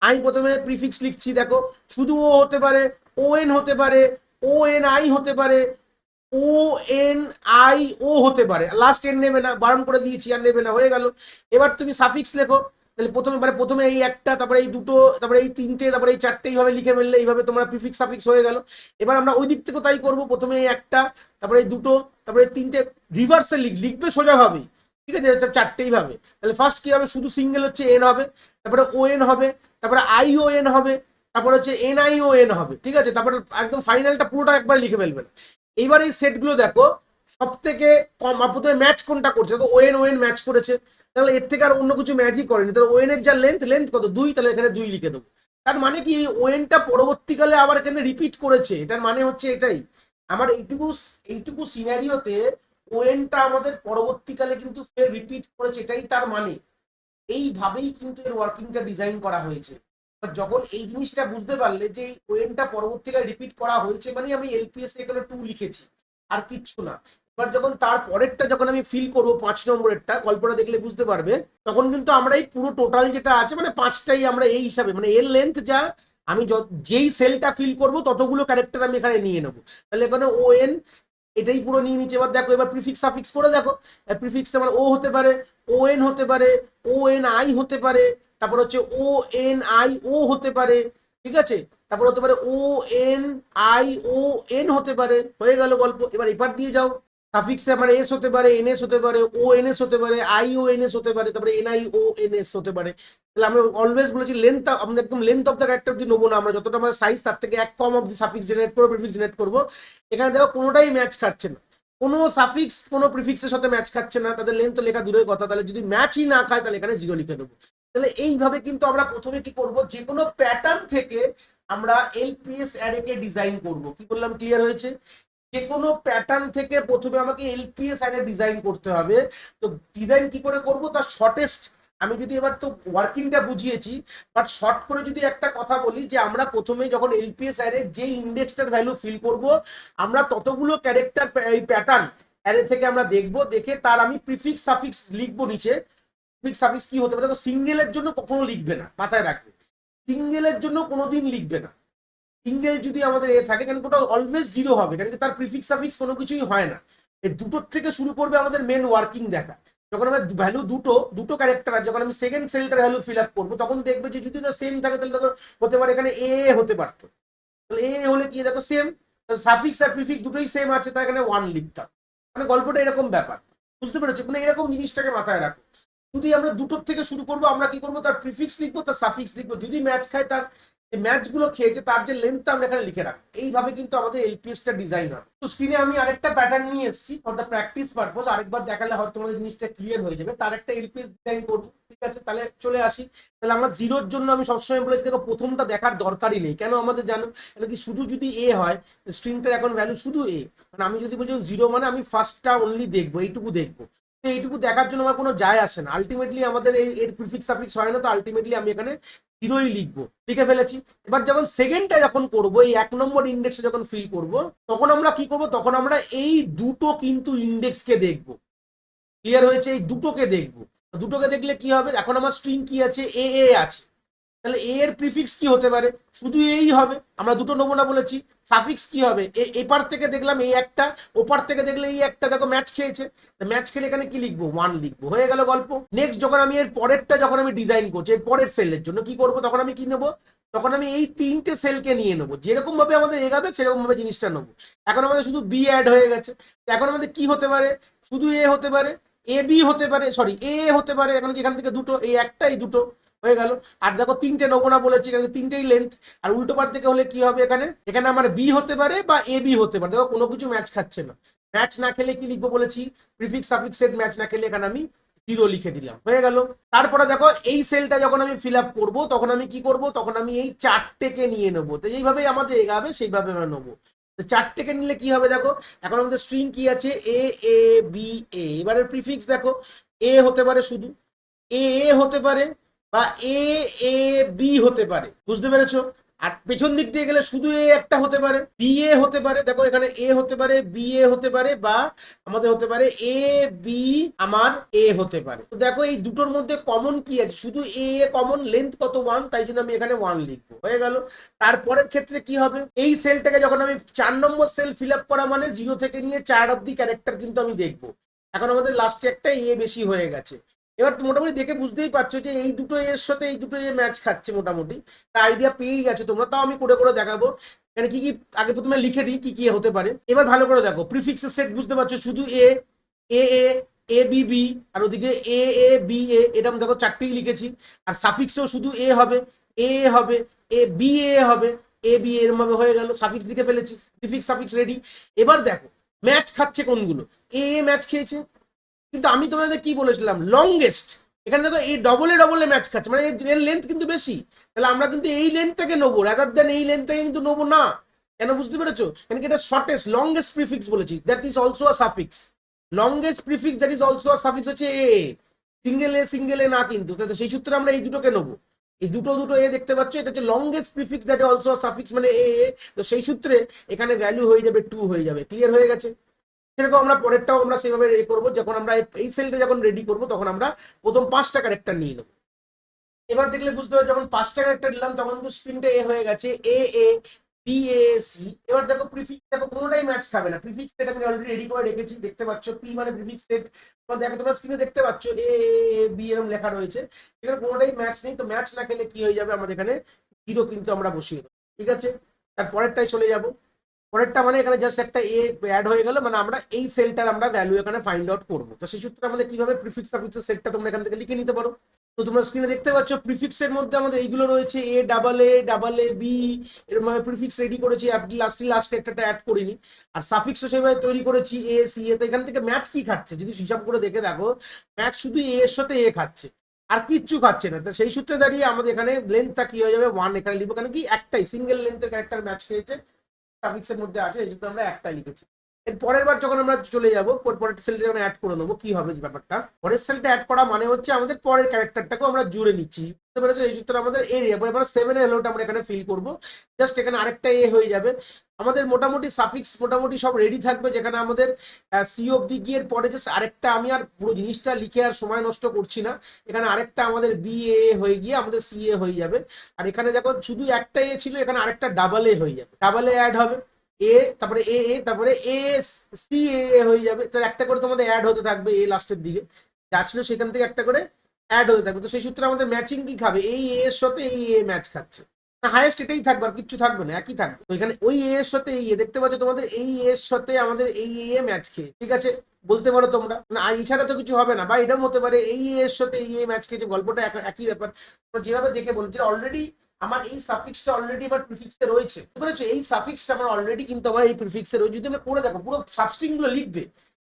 আমি প্রথমে প্রিফিক্স লিখছি, দেখো শুধু ও হতে পারে, ও এন হতে পারে, ও এন আই হতে পারে, ও এন আই ও হতে পারে, লাস্ট এন নেবে না, বারণ করে দিয়েছি, আর নেবে না, হয়ে গেল। এবার তুমি সাফিক্স লেখো, তাহলে প্রথমে মানে প্রথমে এই একটা, তারপরে এই দুটো, তারপরে এই তিনটে, তারপরে এই চারটে, এইভাবে লিখে ফেললে এইভাবে তোমরা প্রিফিক্স সাফিক্স হয়ে গেল। এবার আমরা ওই দিক থেকে তাই করবো, প্রথমে এই একটা, তারপরে এই দুটো, তারপরে এই তিনটে, রিভার্সে লিখবে সোজাভাবেই। ঠিক আছে, চারটেই ভাবে। তাহলে ফার্স্ট কি হবে, শুধু সিঙ্গেল হচ্ছে এন হবে, তারপরে ও এন হবে, তারপরে আই ও এন হবে, তারপরে হচ্ছে এন আই ও এন হবে। ঠিক আছে, তারপরে একদম ফাইনালটা পুরোটা একবার লিখে ফেলবেন। এইবার এই সেটগুলো দেখো সব থেকে কম প্রথমে ম্যাচ কোনটা করছে, দেখো ওএন ওএন ম্যাচ করেছে, তাহলে এর থেকে আর অন্য কিছু ম্যাচই করেনি, তাহলে ওএন এর যা লেন্থ, লেন্থ কত 2, তাহলে এখানে 2 লিখে দেবো। তার মানে কি ওএনটা পরবর্তীকালে আবার এখানে রিপিট করেছে, এটার মানে হচ্ছে এটাই, আমার এইটুকু এইটুকু সিনারিওতে ওএনটা আমাদের পরবর্তীকালে কিন্তু ফের রিপিট করেছে, এটাই তার মানে। এইভাবেই কিন্তু এর ওয়ার্কিংটা ডিজাইন করা হয়েছে। যখন এই জিনিসটা বুঝতে পারলে যে এই ওয়েনটা পরবর্তীকালে রিপিট করা হয়েছে, মানে আমি এলপিএস এখানে 2 লিখেছি, আর কিচ্ছু না। এবার যখন তার পরেরটা যখন আমি ফিল করবো 5 নম্বরেরটা, গল্পটা দেখলে বুঝতে পারবে, তখন কিন্তু আমরা এই পুরো টোটাল যেটা আছে মানে 5টাই আমরা এই হিসাবে, মানে এর লেন্থ যা, আমি যেই সেলটা ফিল করবো ততগুলো ক্যারেক্টার আমি এখানে নিয়ে নেবো। তাহলে এখানে ও এন এটাই পুরো নিয়ে নিচ্ছে। এবার দেখো, এবার প্রিফিক্স সাফিক্স করে দেখো, প্রিফিক্স মানে ও হতে পারে, ও এন হতে পারে, ও এন আই হতে পারে, তারপর হচ্ছে ও এন আই ও হতে পারে। ঠিক আছে, তারপর হতে পারে O N I O N হতে পারে, হয়ে গেল গল্প। এবার এবার দিয়ে যাও, সাফিক্সে আমার এস হতে পারে, এন এস হতে পারে, ও এন এস হতে পারে, আই ও এন এস হতে পারে, তারপরে N I O N S হতে পারে। তাহলে আমরা অলওয়েজ বলেছি লেন্থ, আমরা একদম লেন্থ অফ দ্য ক্যারেক্টার অব্দি নেবো না, আমরা যতটা আমাদের সাইজ তার থেকে এক কম অব্দি সাফিক্স জেনারেট করবো, প্রিফিক্স জেনারেট করবো। এখানে দেখো কোনোটাই ম্যাচ খাচ্ছে না, কোনো সাফিক্স কোনো প্রিফিক্সের সাথে ম্যাচ খাচ্ছে না, তাদের লেন্থ তো লেখা দূরের কথা, তাহলে যদি ম্যাচই না খায় তাহলে এখানে 0 লিখে দেবো। তাহলে এইভাবে কিন্তু আমরা প্রথমে কি করব, যে কোনো প্যাটার্ন থেকে আমরা এলপিএস অ্যারেকে ডিজাইন করব। কি বললাম, ক্লিয়ার হয়েছে? যে কোনো প্যাটার্ন থেকে প্রথমে আমাকে এলপিএস অ্যারে ডিজাইন করতে হবে। তো ডিজাইন কি করে করব, তার শর্টেস্ট, আমি যদি এবার তো ওয়ার্কিংটা বুঝিয়েছি, বাট শর্ট করে যদি একটা কথা বলি, যে আমরা প্রথমে যখন এলপিএস অ্যারে যে ইন্ডেক্সটার ভ্যালু ফিল করব, আমরা ততগুলো ক্যারেক্টার এই প্যাটার্ন অ্যারে থেকে আমরা দেখবো, দেখে তার আমি প্রিফিক্স সাফিক্স লিখবো নিচে। প্রিফিক্স সাফিক্স কি হতে পারে, দেখো সিঙ্গেলের জন্য কখনো লিখবে না, মাথায় রাখবে, সিঙ্গেলের জন্য কোনোদিন লিখবে না। সিঙ্গেল যদি আমাদের এ থাকে, কারণ ওটা অলওয়েজ 0 হবে, কারণ তার প্রিফিক্স সাফিক্স কোনো কিছুই হয় না। এই দুটোর থেকে শুরু করবে আমাদের মেন ওয়ার্কিং দেখা। যখন আমার ভ্যালু দুটো দুটো ক্যারেক্টার আছে, যখন আমি সেকেন্ড সেলটার ভ্যালু ফিল আপ করবো, তখন দেখবে যে যদি না সেম থাকে তাহলে দেখো হতে পারে এখানে এ হতে পারতো। তাহলে এ হলে কি দেখো সেম, সাফিক্স আর প্রিফিক্স দুটোই সেম আছে, তাই এখানে ওয়ান লিখতাম। মানে গল্পটা এরকম ব্যাপার, বুঝতে পেরেছো? মানে এরকম জিনিসটাকে মাথায় রাখো। যদি আমরা দুটোর থেকে শুরু করবো, আমরা কি করবো, তার প্রিফিক্স লিখবো, তার সাফিক্স লিখবো, যদি ম্যাচ খায় তার যে ম্যাচ গুলো খেয়েছে তার যে লেন্থটা আমরা এখানে লিখে রাখবো। এইভাবে কিন্তু আমাদের এলপিএস টা ডিজাইন হয়। তো স্ক্রিনে আমি আরেকটা প্যাটার্ন নিয়ে এসেছি ফর দ্য প্র্যাকটিস পারপোজ, আরেকবার দেখালে হয়তো তোমাদের জিনিসটা ক্লিয়ার হয়ে যাবে। তার একটা এলপিএস ডিজাইন করবো, ঠিক আছে? তাহলে চলে আসি। তাহলে আমরা জিরোর জন্য আমি সবসময় বলেছি দেখো প্রথমটা দেখার দরকারই নেই। কেন আমাদের জানো, কেন কি শুধু যদি এ হয়, স্ট্রিংটার এখন ভ্যালু শুধু এ, মানে আমি যদি বলছি জিরো মানে আমি ফার্স্টটা অনলি দেখবো, এইটুকু দেখবো। তো এইটুকু দেখার জন্য আমার কোনো যায় আসে না। আলটিমেটলি আমাদের এর প্রিফিক্স সাফিক্স হয় না, তো আলটিমেটলি আমি এখানে জিরোই লিখবো, লিখে ফেলেছি। এবার যখন সেকেন্ডটা যখন করবো, এই 1 নম্বর ইন্ডেক্সে যখন ফিল করব, তখন আমরা কি করব, তখন আমরা এই দুটো কিন্তু ইন্ডেক্সকে দেখবো। ক্লিয়ার হয়েছে? এই দুটোকে দেখবো। দুটোকে দেখলে কি হবে, এখন আমার স্ট্রিং কি আছে, এ এ আছে, তাহলে এ এর প্রিফিক্স কি হতে পারে, শুধু এই হবে। আমরা দুটো নমুনা বলেছি। সাফিক্স কি হবে, এপার থেকে দেখলাম এই একটা, ওপার থেকে দেখলে এই একটা, দেখো ম্যাচ খেয়েছে। ম্যাচ খেলে এখানে কি লিখবো, ওয়ান লিখবো, হয়ে গেল গল্প। নেক্সট যখন আমি এর পরেরটা যখন আমি ডিজাইন করছি, এর পরের সেলের জন্য কি করব, তখন আমি কি নেবো, তখন আমি এই তিনটে সেলকে নিয়ে নেবো, যেরকম ভাবে আমাদের এগাবে সেরকম ভাবে জিনিসটা নেবো। এখন আমাদের শুধু বি অ্যাড হয়ে গেছে, এখন আমাদের কি হতে পারে, শুধু এ হতে পারে, এ বি হতে পারে, সরি এ হতে পারে। এখন কি এখান থেকে দুটো, এই একটা এই দুটো হয়ে গেল। আর দেখো তিনটে নমুনা বলেছি, এখানে তিনটেই লেন্থ। আর উল্টো পার থেকে হলে কি হবে, এখানে এখানে আমার বি হতে পারে বা এ বি হতে পারে। দেখো কোনো কিছু ম্যাচ খাচ্ছে না। ম্যাচ না খেলে কি লিখবো বলেছি, প্রিফিক্স সাফিক্স সেট ম্যাচ না খেলে এখানে আমি জিরো লিখে দিলাম, হয়ে গেল। তারপরে দেখো এই সেলটা যখন আমি ফিল আপ করবো, তখন আমি কি করব, তখন আমি এই চারটেকে নিয়ে নেবো। তো এইভাবেই আমাদের এগাবে, সেইভাবে আমরা নেবো। চারটেকে নিলে কি হবে দেখো, এখন আমাদের স্ট্রিং কি আছে, এ এ বি এ। এবারে প্রিফিক্স দেখো, এ হতে পারে শুধু, এ এ হতে পারে, বা এ এ বি হতে পারে, বুঝতে পেরেছো? আর পেছন দিক দিয়ে গেলে শুধু এ একটা হতে পারে, বি এ হতে পারে। দেখো এখানে এ হতে পারে, বি এ হতে পারে, বা আমাদের হতে পারে এ বি আমার এ হতে পারে। তো দেখো এই দুটোর মধ্যে কমন কি আছে, শুধু এ কমন, লেন্থ কত, ওয়ান, তাই জন্য আমি এখানে ওয়ান লিখবো, হয়ে গেল। তারপরের ক্ষেত্রে কি হবে, এই সেলটাকে যখন আমি 4 নম্বর সেল ফিল আপ করা মানে 0 থেকে নিয়ে 4 অব্দি ক্যারেক্টার কিন্তু আমি দেখবো। এখন আমাদের লাস্টে একটা এ বেশি হয়ে গেছে। এবার মোটামুটি দেখে বুঝতেই পারছো যে এই দুটো এর সাথে এই দুটো এ ম্যাচ খাচ্ছে মোটামুটি, আইডিয়া পেয়েই গেছো তোমরা। তাও আমি করে করে দেখাবো এখানে কি কি, আগে প্রথমে লিখে দিই কি কি হতে পারে। এবার ভালো করে দেখো, প্রিফিক্সের সেট বুঝতে পারছো, শুধু এ এ এ এ বি বি, আর ওদিকে এ এ বি এ, এটা আমি দেখো চারটেই লিখেছি। আর সাফিক্সেও শুধু এ হবে, এ হবে, এ বি এ হবে, এ বি এরম ভাবে হয়ে গেল, সাফিক্স দিকে ফেলেছি, প্রিফিক্স সাফিক্স রেডি। এবার দেখো ম্যাচ খাচ্ছে কোনগুলো, এ ম্যাচ খেয়েছে, কিন্তু আমি তোমাদের কি বলেছিলাম, লংগেস্ট। এখানে দেখো এই ডবলে ম্যাচ খাচ্ছে, মানে এর লেন্থ কিন্তু বেশি। তাহলে আমরা কিন্তু এই লেন্থটাকে নেবো, রাদার দেন এই লেন্থটাকে কিন্তু নেবো না। কেন, বুঝতে পেরেছো? কেন কি এটা শর্টেস্ট লংগেস্ট প্রিফিক্স বলেছি, that is also a suffix. Longest prefix that is also a suffix হচ্ছে এ, সিঙ্গেল এ না কিন্তু। তাহলে সেই সূত্রে আমরা এই দুটোকে নেবো। এই দুটো দুটো এ দেখতে পাচ্ছ, এটা হচ্ছে longest prefix that is also a suffix, মানে এ। তো সেই সূত্রে এখানে ভ্যালু হয়ে যাবে 2 হয়ে যাবে। ক্লিয়ার হয়ে গেছে? সেরকম আমরা পরেরটাও আমরা সেভাবে করবো। যখন আমরা এই সেলটা যখন রেডি করবো, তখন আমরা প্রথম 5টা ক্যারেক্টার নিয়ে নেবো। এবার দেখলে বুঝতে পারছো, যখন 5টা ক্যারেক্টার নিলাম তখন কিন্তু স্ক্রিনটা এ হয়ে গেছে, এ এ বি এ সি। এবার দেখো প্রিফিক্স, দেখো কোনোটাই ম্যাচ খাবে না। প্রিফিক্স সেট আমি অলরেডি রেডি করে রেখেছি, দেখতে পাচ্ছ পি মানে প্রিফিক্স সেট। দেখো তোমরা স্ক্রিনে দেখতে পাচ্ছ এ বি এরকম লেখা রয়েছে, এখানে কোনোটাই ম্যাচ নেই। তো ম্যাচ না খেলে কি হয়ে যাবে, আমাদের এখানে জিরো কিন্তু আমরা বসিয়ে দেবো, ঠিক আছে? তারপরেরটাই চলে যাবো। পরেরটা মানে এখানে জাস্ট একটা এ অ্যাড হয়ে গেল, মানে আমরা এই সেলটার আমরা ভ্যালু এখানে ফাইন্ড আউট করবো। তো সেই সূত্রে আমাদের কিভাবে প্রিফিক্স সাফিক্সের সেটটা তোমরা এখান থেকে লিখে নিতে পারো। তো তোমরা স্ক্রিনে দেখতে পাচ্ছ প্রিফিক্সের মধ্যে আমাদের এইগুলো রয়েছে, ডাবল এ বি, এরকম ভাবে প্রিফিক্স রেডি করেছি। লাস্টে একটা অ্যাড করিনি। আর সাফিক্সও সেভাবে তৈরি করেছি, এ সি এ। তো এখান থেকে ম্যাচ কি খাচ্ছে, যদি হিসাব করে দেখে দেখো, ম্যাচ শুধু এ এর সাথে এ খাচ্ছে, আর কিচ্ছু খাচ্ছে না। তো সেই সূত্রে দাঁড়িয়ে আমাদের এখানে লেন্থটা কি হয়ে যাবে, ওয়ান এখানে লিখবো। কেন কি একটাই সিঙ্গেল লেন্থের ক্যারেক্টার ম্যাচ খেয়েছে, সাফিক্সের মধ্যে আছে, এই জন্য আমরা একটা লিখেছি। এর পরের বার যখন আমরা চলে যাবো, পরের সেলটা যখন অ্যাড করে নেবো, কি হবে ব্যাপারটা, পরের সেলটা অ্যাড করা মানে হচ্ছে আমাদের পরের ক্যারেক্টারটাকেও আমরা জুড়ে নিচ্ছি, বুঝতে পেরেছো? এই সূত্রে আমাদের এরিয়া এবার 7 এর এলোটা আমরা এখানে ফিল করবো। জাস্ট এখানে আরেকটা এ হয়ে যাবে। আমাদের মোটামুটি সাফিক্স মোটামুটি সব রেডি থাকবে, যেখানে আমাদের সি অব্দি গিয়ে পরে জাস্ট আরেকটা, আমি আর পুরো জিনিসটা লিখে আর সময় নষ্ট করছি না, এখানে আরেকটা আমাদের বি এ হয়ে গিয়ে আমাদের সি এ হয়ে যাবে। আর এখানে দেখো শুধু একটা এ ছিল, এখানে আরেকটা ডাবল এ হয়ে যাবে, ডাবল এ অ্যাড হবে। এ, তারপরে এ এ, তারপরে এ সি এ হয়ে যাবে। তাহলে একটা করে তোমাদের অ্যাড হতে থাকবে এ লাস্টের দিকে, যা ছিল সেখান থেকে একটা করে অ্যাড হতে থাকবে। তো সেই সূত্রে আমাদের ম্যাচিং কি খাবে, এই এ এর সাথে এই এ ম্যাচ খাচ্ছে, না হাইয়েস্ট এটাই থাকবে, আর কিচ্ছু থাকবে না, একই থাকবে। তো এখানে ওই এ এর সাথে এই এ দেখতে পাচ্ছ, তোমাদের এই এ এর সাথে আমাদের এই এ ম্যাচ খেয়ে, ঠিক আছে বলতে পারো তোমরা, না এছাড়া তো কিছু হবে না। বা এটাও হতে পারে এই এর সাথে এই এ ম্যাচ খেয়েছে, গল্পটা একই ব্যাপার। তোমরা যেভাবে দেখে বলো যে অলরেডি আমার এই সাফিক্সটা অলরেডি আমার প্রিফিক্সে রয়েছে, বুঝতে পেরেছো, এই সাফিক্সটা আমার অলরেডি কিন্তু আমার এই প্রিফিক্সে রয়েছে। যদি আমরা পড়ে দেখো পুরো সাবস্ট্রিং গুলো লিখবে,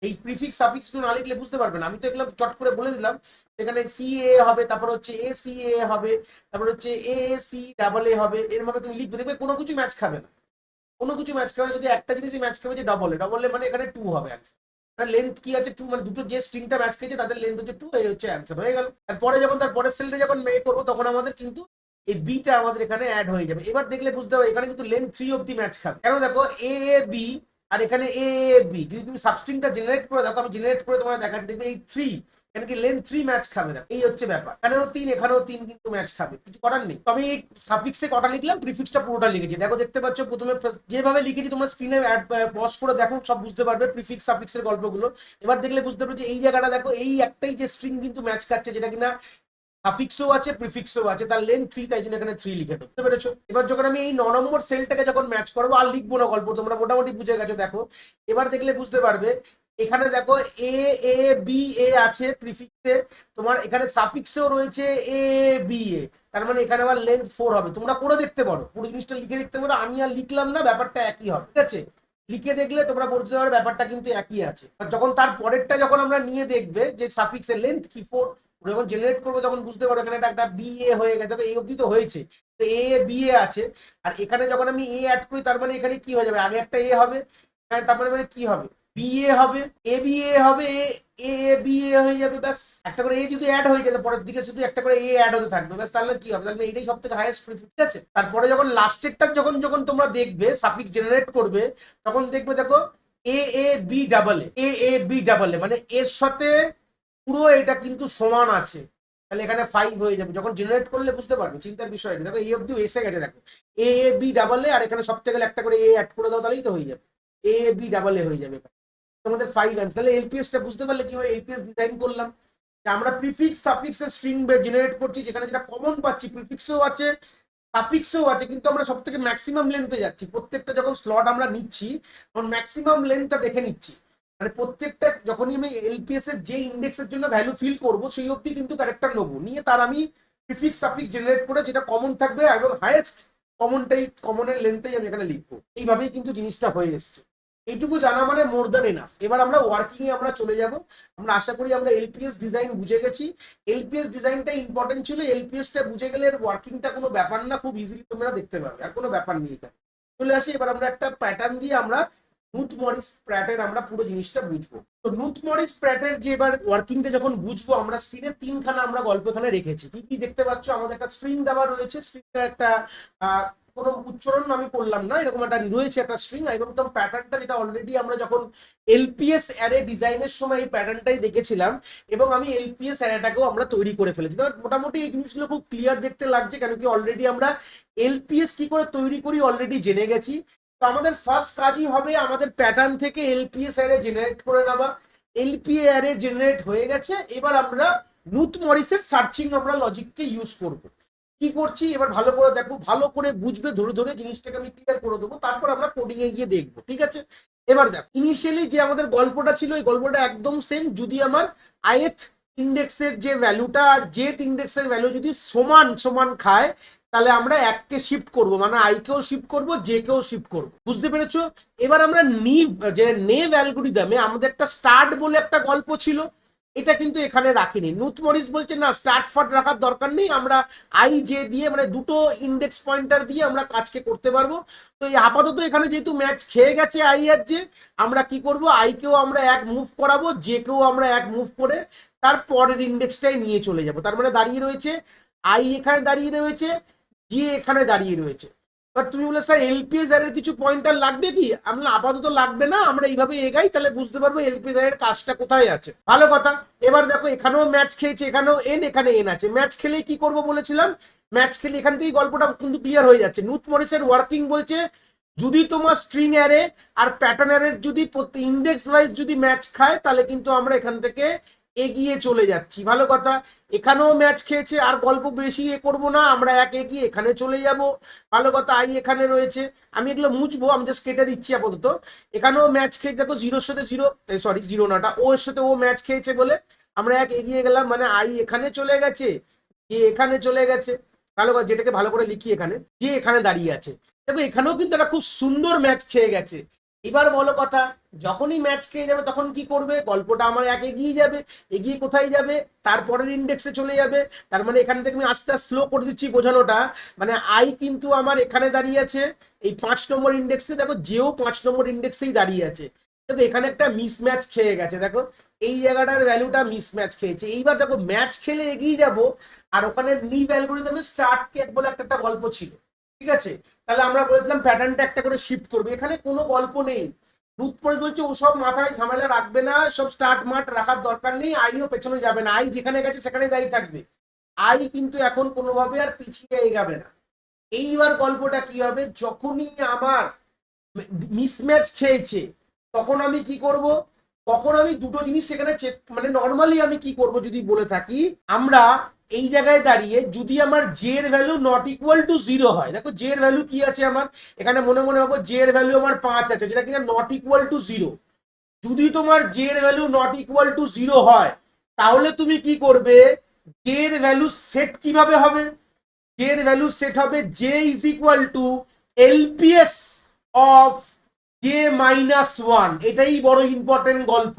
এই প্রিফিক্স সাফিক্স গুলো না লিখলে বুঝতে পারবে না। আমি তো এগুলো চট করে বলে দিলাম, এখানে সি এ হবে, তারপর হচ্ছে এ সি এ হবে, তারপর হচ্ছে এ সি ডাবল এ হবে, এর ভাবে তুমি লিখবে, দেখবে কোনো কিছু ম্যাচ খাবে না, কোনো কিছু ম্যাচ খাবে না। যদি একটা জিনিসই ম্যাচ খাবে যে ডবল এ, ডবল এ মানে এখানে টু হবে অ্যান্সার, মানে লেন্থ কি আছে টু, মানে দুটো যে স্ট্রিংটা ম্যাচ খেয়েছে তাদের লেন্থ হচ্ছে টু, এই হচ্ছে অ্যান্সার, হয়ে গেল। আর পরে যখন তার পরের সেলটা যখন মে করবো তখন আমাদের কিন্তু এই বিটা আমাদের এখানে অ্যাড হয়ে যাবে। এবার দেখলে বুঝতে হবে এখানে কিন্তু লেন্থ থ্রি অব্দি ম্যাচ খাবে, কেন দেখো এ বি আর এখানে এ বি, যদি তুমি সাবস্ট্রিংটা জেনারেট করে দেখো, আমি জেনারেট করে তোমার দেখাচ্ছি, দেখবে এই থ্রি এখানে কি লেন্থ থ্রি ম্যাচ খাবে, দেখো এই হচ্ছে ব্যাপার, এখানেও তিন এখানেও তিন কিন্তু ম্যাচ খাবে, কিছু করার নেই। তবে এই সাফিক্সে কটা লিখলাম, প্রিফিক্সটা পুরোটা লিখেছি, দেখো দেখতে পাচ্ছ প্রথমে যেভাবে লিখেছি তোমরা স্ক্রিনে পজ করে দেখো, সব বুঝতে পারবে প্রিফিক্স সাফিক্সের গল্পগুলো। এবার দেখলে বুঝতে পারবে যে এই জায়গাটা দেখো, এই একটাই যে স্ট্রিং কিন্তু ম্যাচ খাচ্ছে, যেটা কিনা সাফিক্সও আছে প্রিফিক্সও আছে, তার লেন্থ থ্রি, তাই জন্য এখানে থ্রি লিখে দেবো, বুঝতে পেরেছো। এবার যখন আমি এই 9 নম্বর সেলটাকে যখন ম্যাচ করবো, আর লিখবো না গল্প, তোমরা মোটামুটি বুঝে গেছো। দেখো এবার দেখলে বুঝতে পারবে, এখানে দেখো এ এ বি এ আছে প্রিফিক্সে, তোমার এখানে সাফিক্সেও রয়েছে এ বি এ, তার মানে এখানে আবার লেন্থ ফোর হবে। তোমরা করে দেখতে পারো, পুরো জিনিসটা লিখে দেখতে পারো, আমি আর লিখলাম না, ব্যাপারটা একই হবে, ঠিক আছে। লিখে দেখলে তোমরা বুঝতে পারো ব্যাপারটা কিন্তু একই আছে। আর যখন তার পরেরটা যখন আমরা নিয়ে দেখবে যে সাফিক্সের লেন্থ কি ফোর, যখন জেনারেট করবো তখন বুঝতে পারো এখানে একটা বি এ হয়ে গেছে, এই অবধি তো হয়েছে, তো এ বি এ আছে। আর এখানে যখন আমি এ অ্যাড করি তার মানে এখানে কি হয়ে যাবে, আগে একটা এ হবে, তারপরে মানে কি হবে বি এ হবে, এ বি এ হবে, এ এ বি এ হয়ে যাবে, ব্যাস। একটা করে এ যদি অ্যাড হয়ে যায় পরের দিকে শুধু একটা করে এ অ্যাড হতে থাকবে, ব্যাস। তাহলে কি হবে, তাহলে এইটাই সব থেকে হাইয়েস্ট প্রিফিক্স, ঠিক আছে। তারপরে যখন লাস্টেরটা যখন যখন তোমরা দেখবে সাফিক্স জেনারেট করবে, তখন দেখবে দেখো A A B double A, A B double A, মানে এর সাথে পুরো এটা কিন্তু সমান আছে, তাহলে এখানে ফাইভ হয়ে যাবে। যখন জেনারেট করলে বুঝতে পারবে, চিন্তার বিষয় এটা। দেখো এই অব্দি এসে গেছে, দেখো এ বি ডাবল এ, আর এখানে সব থেকে একটা করে এ অ্যাড করে দাও, তাহলেই তো হয়ে যাবে, এ বি ডাবল এ হয়ে যাবে তোমাদের ফাইভ অ্যান্সার। তাহলে এলপিএস টা বুঝতে পারলে কিভাবে এলপিএস ডিজাইন করলাম, যে আমরা প্রিফিক্স সাফিক্স এর স্ট্রিং জেনারেট করছি, যেখানে যেটা কমন পাচ্ছি প্রিফিক্সও আছে সাফিক্সও আছে, কিন্তু আমরা সব থেকে ম্যাক্সিমাম লেন্থে যাচ্ছি। প্রত্যেকটা যখন স্লট আমরা নিচ্ছি তখন ম্যাক্সিমাম লেন্থটা দেখে নিচ্ছি, মানে প্রত্যেকটা যখনই আমি এলপিএস এর যে ইন্ডেক্সের জন্য ভ্যালু ফিল করব সেই অবধি কিন্তু ক্যারেক্টার নেবো, নিয়ে তার আমি প্রিফিক্স সাফিক্স জেনারেট করে যেটা কমন থাকবে এবং হাইয়েস্ট কমনটাই, কমনের লেন্থেই আমি এখানে লিখবো। এইভাবেই কিন্তু জিনিসটা হয়ে এসছে। এইটুকু জানা মানে মোর দ্যান এনাফ। এবার আমরা ওয়ার্কিং এ আমরা চলে যাব। আমরা আশা করি আমরা এলপিএস ডিজাইন বুঝে গেছি। এলপিএস ডিজাইনটা ইম্পর্টেন্ট ছিল, এলপিএস টা বুঝে গেলে এর ওয়ার্কিংটা কোনো ব্যাপার না, খুব ইজিলি তোমরা দেখতে পাবে, আর কোনো ব্যাপার নেই এটা। চলে আসি এবার আমরা একটা প্যাটার্ন দিয়ে আমরা নুথ মরিস প্র্যাটের আমরা পুরো জিনিসটা বুঝবো। তো নুথ মরিস প্র্যাটের যে এবার ওয়ার্কিংটা যখন বুঝবো, আমরা স্ক্রিনে তিনখানা আমরা গল্প এখানে রেখেছি। কি কি দেখতে পাচ্ছ, আমাদের একটা স্ট্রিং দেওয়া রয়েছে, স্ট্রিংটা একটা কোনো উচ্চারণ আমি করলাম না, এরকম একটা রয়েছে একটা স্ট্রিং, এবং তো প্যাটার্নটা যেটা অলরেডি আমরা যখন এলপিএস অ্যারে ডিজাইনের সময় এই প্যাটার্নটাই দেখেছিলাম, এবং আমি এলপিএস অ্যারেটাকেও আমরা তৈরি করে ফেলেছি। মোটামুটি এই জিনিসগুলো খুব ক্লিয়ার দেখতে লাগছে, কেন কি অলরেডি আমরা এলপিএস কি করে তৈরি করি অলরেডি জেনে গেছি। তো আমাদের ফার্স্ট কাজই হবে আমাদের প্যাটার্ন থেকে এলপিএস অ্যারে জেনারেট করে নেওয়া। এলপিএ অ্যারে জেনারেট হয়ে গেছে, এবার আমরা নুথ মরিসের সার্চিং আমরা লজিককে ইউজ করব। কি করছি এবার ভালো করে দেখো, ভালো করে বুঝবে, ধরে ধরে জিনিসটাকে আমি ক্লিয়ার করে দেবো, তারপর আমরা কোডিং এ গিয়ে দেখবো, ঠিক আছে। এবার দেখ ইনিশিয়ালি যে আমাদের গল্পটা ছিল, এই গল্পটা একদম সেম। যদি আমার আইথ ইন্ডেক্সের যে ভ্যালুটা আর জেথ ইন্ডেক্সের ভ্যালু যদি সমান সমান খায়, তাহলে আমরা এককে শিফট করব, মানে আই কেও শিফট করব, জে কেও শিফট করব, বুঝতে পেরেছো। এবার আমরা যে নেভ অ্যালগরিদমে আমাদের একটা স্টার্ট বলে একটা গল্প ছিল, এটা কিন্তু এখানে রাখিনি। নুথ মরিস বলছে না, স্টার্ট ফার্ট রাখার দরকার নেই, আমরা আই জে দিয়ে মানে দুটো ইন্ডেক্স পয়েন্টার দিয়ে আমরা কাজকে করতে পারবো। তো এই আপাতত এখানে যেহেতু ম্যাচ খেয়ে গেছে আই আর জে, আমরা কি করব, আই কেও আমরা এক মুভ করাবো, জে কেও আমরা এক মুভ করে তার পরের ইন্ডেক্সটাই নিয়ে চলে যাব। তার মানে দাঁড়িয়ে রয়েছে আই এখানে দাঁড়িয়ে রয়েছে, জে এখানে দাঁড়িয়ে রয়েছে। এবার তুমি বলে স্যার এলপিএস এর কিছু পয়েন্টার লাগবে কি, আমরা আপাতত লাগবে না, আমরা এইভাবে এগাই, তাহলে বুঝতে পারবো এলপিএস এর কাজটা কোথায় আছে। ভালো কথা। এবার দেখো এখানেও ম্যাচ খেয়েছে, এখানেও এন, এখানে এন আছে। ম্যাচ খেলে কি করব বলেছিলাম, ম্যাচ খেলে এখান থেকেই গল্পটা কিন্তু ক্লিয়ার হয়ে যাচ্ছে। নুথ মরিসের ওয়ার্কিং বলছে যদি তোমার স্ট্রিং অ্যারে আর প্যাটার্ন অ্যারের যদি ইন্ডেক্স ওয়াইজ যদি ম্যাচ খায় তাহলে কিন্তু আমরা এখান থেকে এগিয়ে চলে যাচ্ছি। ভালো কথা, এখানেও ম্যাচ খেয়েছে, আর গল্প বেশি করবো না, আমরা এক এগিয়ে এখানে চলে যাব। ভালো কথা, আই এখানে রয়েছে, আমি এগুলো মুছবো, আমি জাস্ট কেটে দিচ্ছি আপাতত। এখানেও ম্যাচ খেয়ে দেখো, জিরোর সাথে জিরো, সরি জিরো নাটা, ও এর সাথে ও ম্যাচ খেয়েছে বলে আমরা এক এগিয়ে গেলাম, মানে আই এখানে চলে গেছে, এ এখানে চলে গেছে। ভালো কথা, যেটাকে ভালো করে লিখি এখানে, যে এখানে দাঁড়িয়ে আছে। দেখো এখানেও কিন্তু একটা খুব সুন্দর ম্যাচ খেয়ে গেছে। এবার বলো কথা, যখনই ম্যাচ খেয়ে যাবে তখন কি করবে, গল্পটা আমার এক এগিয়ে যাবে, এগিয়ে কোথায় যাবে, তারপরের ইন্ডেক্সে চলে যাবে। তার মানে এখান থেকে আমি আস্তে আস্তে স্লো করে দিচ্ছি বোঝানোটা, মানে আই কিন্তু আমার এখানে দাঁড়িয়ে আছে এই 5 নম্বর ইন্ডেক্সে, দেখো যেও 5 নম্বর ইন্ডেক্সেই দাঁড়িয়ে আছে। দেখো এখানে একটা মিসম্যাচ খেয়ে গেছে, দেখো এই জায়গাটার ভ্যালুটা মিসম্যাচ খেয়েছে। এইবার দেখো ম্যাচ খেলে এগিয়ে যাব, আর ওখানে নিভ অ্যালগরিদমে স্টার্ট কেট বলে একটা গল্প ছিল, ঠিক আছে? তাহলে আমরা বলেছিলাম প্যাটার্নটা একটা করে শিফট করবে, এখানে কোনো গল্প নেই। রুৎপরেশ বলছে ওসব মাথায় ঝামেলা রাখবে না, সব স্টার্ট মার্ট রাখার দরকার নেই, আইও পেছনে যাবে না, আই যেখানে গেছে সেখানে যাই থাকবে। আই কিন্তু এখন কোনোভাবে আর পিছিয়ে এগাবে না। এইবার গল্পটা কি হবে, যখনই আমার মিসম্যাচ খেয়েছে তখন আমি কি করব, তখন আমি দুটো জিনিস সেখানে চেক, মানে নর্মালি আমি কি করব যদি বলে থাকি, আমরা এই জায়গায় দাঁড়িয়ে যদি আমার জে এর value not equal to zero হয়, দেখো জে এর ভ্যালু কি আছে আমার এখানে, মনে মনে ভাবো জে এর ভ্যালু আমার 5 আছে, যেটা কিনা নট ইকুয়াল টু জিরো। যদি তোমার জে এর value not equal to zero হয় তাহলে তুমি কি করবে, জে এর ভ্যালু সেট কিভাবে হবে, জে এর ভ্যালু সেট হবে J is equal two LPS of J minus one. এটাই বড় ইম্পর্টেন্ট গল্প।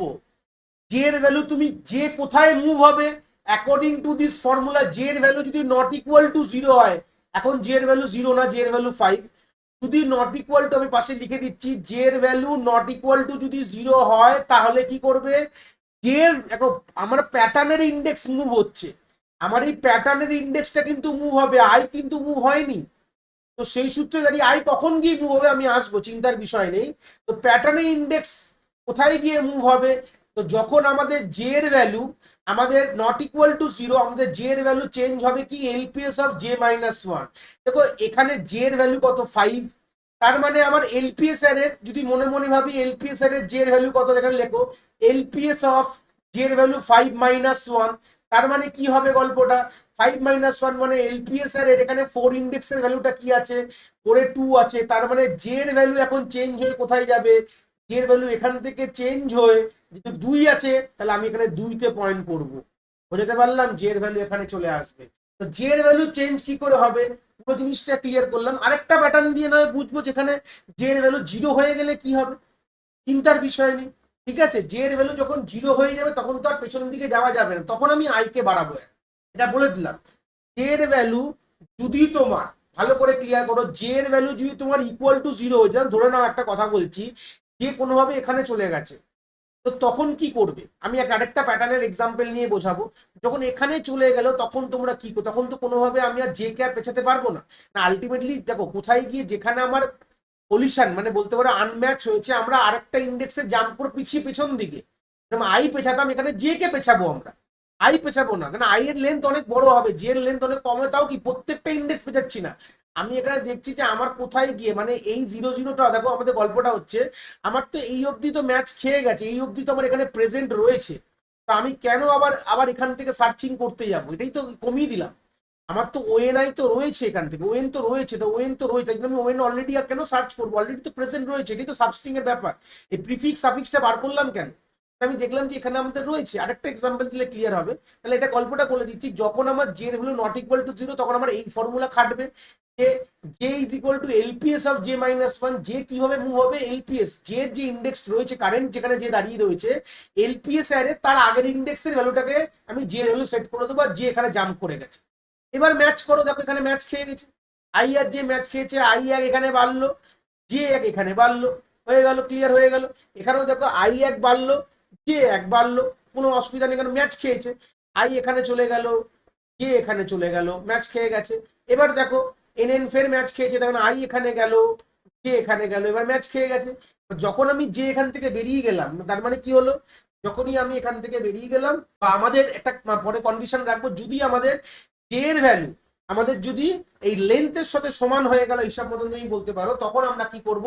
জে এর ভ্যালু তুমি যে কোথায় মুভ হবে according to this formula, J এর ভ্যালু যদি নট ইকুয়াল টু জিরো হয়, এখন জে এর ভ্যালু জিরো না, জে এর ভ্যালু 5, যদি নট ইকুয়াল টু, আমি পাশে লিখে দিচ্ছি, জে এর ভ্যালু নট ইকুয়াল টু যদি জিরো হয় তাহলে কি করবে, জে এর দেখো আমার প্যাটার্নের ইন্ডেক্স মুভ হচ্ছে, আমার এই প্যাটার্নের ইন্ডেক্সটা কিন্তু মুভ হবে, আই কিন্তু মুভ হয়নি। তো সেই সূত্রে দাঁড়িয়ে আই কখন গিয়ে মুভ হবে আমি আসবো, চিন্তার বিষয় নেই। তো প্যাটার্নের ইন্ডেক্স কোথায় গিয়ে মুভ হবে, তো যখন আমাদের জে এর ভ্যালু আমাদের নট ইকুয়াল টু জিরো, আমাদের জে এর ভ্যালু চেঞ্জ হবে কি LPS of J minus one. দেখো এখানে জে এর ভ্যালু কত 5, তার মানে আমার এলপিএস এর যদি মনে মনে ভাবি এলপিএস এর জে এর ভ্যালু কত, এখানে লেখো এলপিএস অফ জে এর ভ্যালু 5 মাইনাস ওয়ান। তার মানে কি হবে গল্পটা, 5 মাইনাস ওয়ান মানে এলপিএস এর এখানে 4 ইন্ডেক্সের ভ্যালুটা কি আছে, 4 2 আছে, তার মানে জে এর ভ্যালু এখন চেঞ্জ হয়ে কোথায় যাবে, জে এর ভ্যালু এখান থেকে চেঞ্জ হয়ে, যেহেতু 2 আছে তাহলে আমি এখানে 2 তে পয়েন্ট করব, বুঝতে পারলাম, জে এর ভ্যালু এখানে চলে আসবে। তো জে এর ভ্যালু চেঞ্জ কি করে হবে, পুরো জিনিসটা ক্লিয়ার করলাম। আরেকটা প্যাটার্ন দিয়ে নয় বুঝবো, যেখানে জে এর ভ্যালু জিরো হয়ে গেলে কি হবে, চিন্তার বিষয় নেই, ঠিক আছে? জে এর ভ্যালু যখন জিরো হয়ে যাবে তখন তো আর পেছনের দিকে যাওয়া যাবে না, তখন আমি আই কে বাড়াবো, এটা বলে দিলাম। জে এর ভ্যালু যদি তোমার, ভালো করে ক্লিয়ার করো, জে এর ভ্যালু যদি তোমার ইকুয়াল টু জিরো হয়ে যায়, ধরে নাও একটা কথা বলছি, যে কোনোভাবে এখানে চলে গেছে, তো তখন কি করবে, আমি আরেকটা প্যাটার্নের এক্সাম্পল নিয়ে বোঝাবো। যখন এখানে চলে গেল তখন তোমরা কি, তখন তো কোনোভাবে আমি আর জে কে আর পেছাতে পারবো না, না আলটিমেটলি দেখো কোথায় গিয়ে, যেখানে আমার পলিশন মানে বলতে পারো আনম্যাচ হয়েছে, আমরা আরেকটা ইন্ডেক্সে জাম্প করে পিছিয়ে পেছন দিকে, আই পেছাতাম, এখানে জে কে পেছাবো আমরা, আই পেছাবো না, কারণ আই এর লেন্থ অনেক বড় হবে, জে এর লেন্থ অনেক কম হবে, তাও কি প্রত্যেকটা ইন্ডেক্স পেছাচ্ছি না, আমি এখানে দেখছি যে আমার কোথায় গিয়ে, মানে এই জিরো জিরোটা দেখো আমাদের গল্পটা হচ্ছে, আমার তো এই অবধি তো ম্যাচ খেয়ে গেছে, এই অবধি তো আমার এখানে প্রেজেন্ট রয়েছে, তো আমি কেন আবার আবার এখান থেকে সার্চিং করতে যাবো, এটাই তো কমিয়ে দিলাম। আমার তো ওএনআই তো রয়েছে, এখান থেকে ওএন তো রয়েছে, তো ওএন তো রয়েছে, আমি ওএন অলরেডি আর কেন সার্চ করবো, অলরেডি তো প্রেজেন্ট রয়েছে, এটাই তো সাবস্ট্রিং এর ব্যাপার, এই প্রিফিক্স সাফিক্সটা বার করলাম কেন, আমি দেখলাম যে এখানে আমাদের রয়েছে। আরেকটা এক্সাম্পল দিলে ক্লিয়ার হবে, তাহলে এটা গল্পটা বলে দিচ্ছি, যখন আমার জে এর value not equal to zero তখন আমার এই ফর্মুলা খাটবে, যে J is equal two LPS of J minus one. J কিভাবে মুভ হবে, এলপিএস জে এর যে ইন্ডেক্স রয়েছে কারেন্ট, যেখানে যে দাঁড়িয়ে রয়েছে এলপিএস এর তার আগের ইন্ডেক্সের ভ্যালুটাকে আমি জে এর ভ্যালু সেট করে দেবো, আর জে এখানে জাম্প করে গেছে। এবার ম্যাচ করো, দেখো এখানে ম্যাচ খেয়ে গেছে, আই আর যে ম্যাচ খেয়েছে, আই এক এখানে বাড়লো, জে এক এখানে বাড়লো, হয়ে গেল, ক্লিয়ার হয়ে গেল। এখানেও দেখো আই এক বাড়লো, জে এক বাড়লো, কোনো অসুবিধা নেই, কারণ ম্যাচ খেয়েছে, আই এখানে চলে গেল, জে এখানে চলে গেল, ম্যাচ খেয়ে গেছে। এবার দেখো এন এন ফের ম্যাচ খেয়েছে, দেখুন আই এখানে গেল, জে এখানে গেল, এবার ম্যাচ খেয়ে গেছে। যখন আমি জে এখান থেকে বেরিয়ে গেলাম, তার মানে কি হলো, যখনই আমি এখান থেকে বেরিয়ে গেলাম, বা আমাদের একটা পরে কন্ডিশন রাখবো, যদি আমাদের জে এর ভ্যালু আমাদের যদি এই লেন্থের সাথে সমান হয়ে গেল হিসাব মতন তুমি বলতে পারো, তখন আমরা কি করব,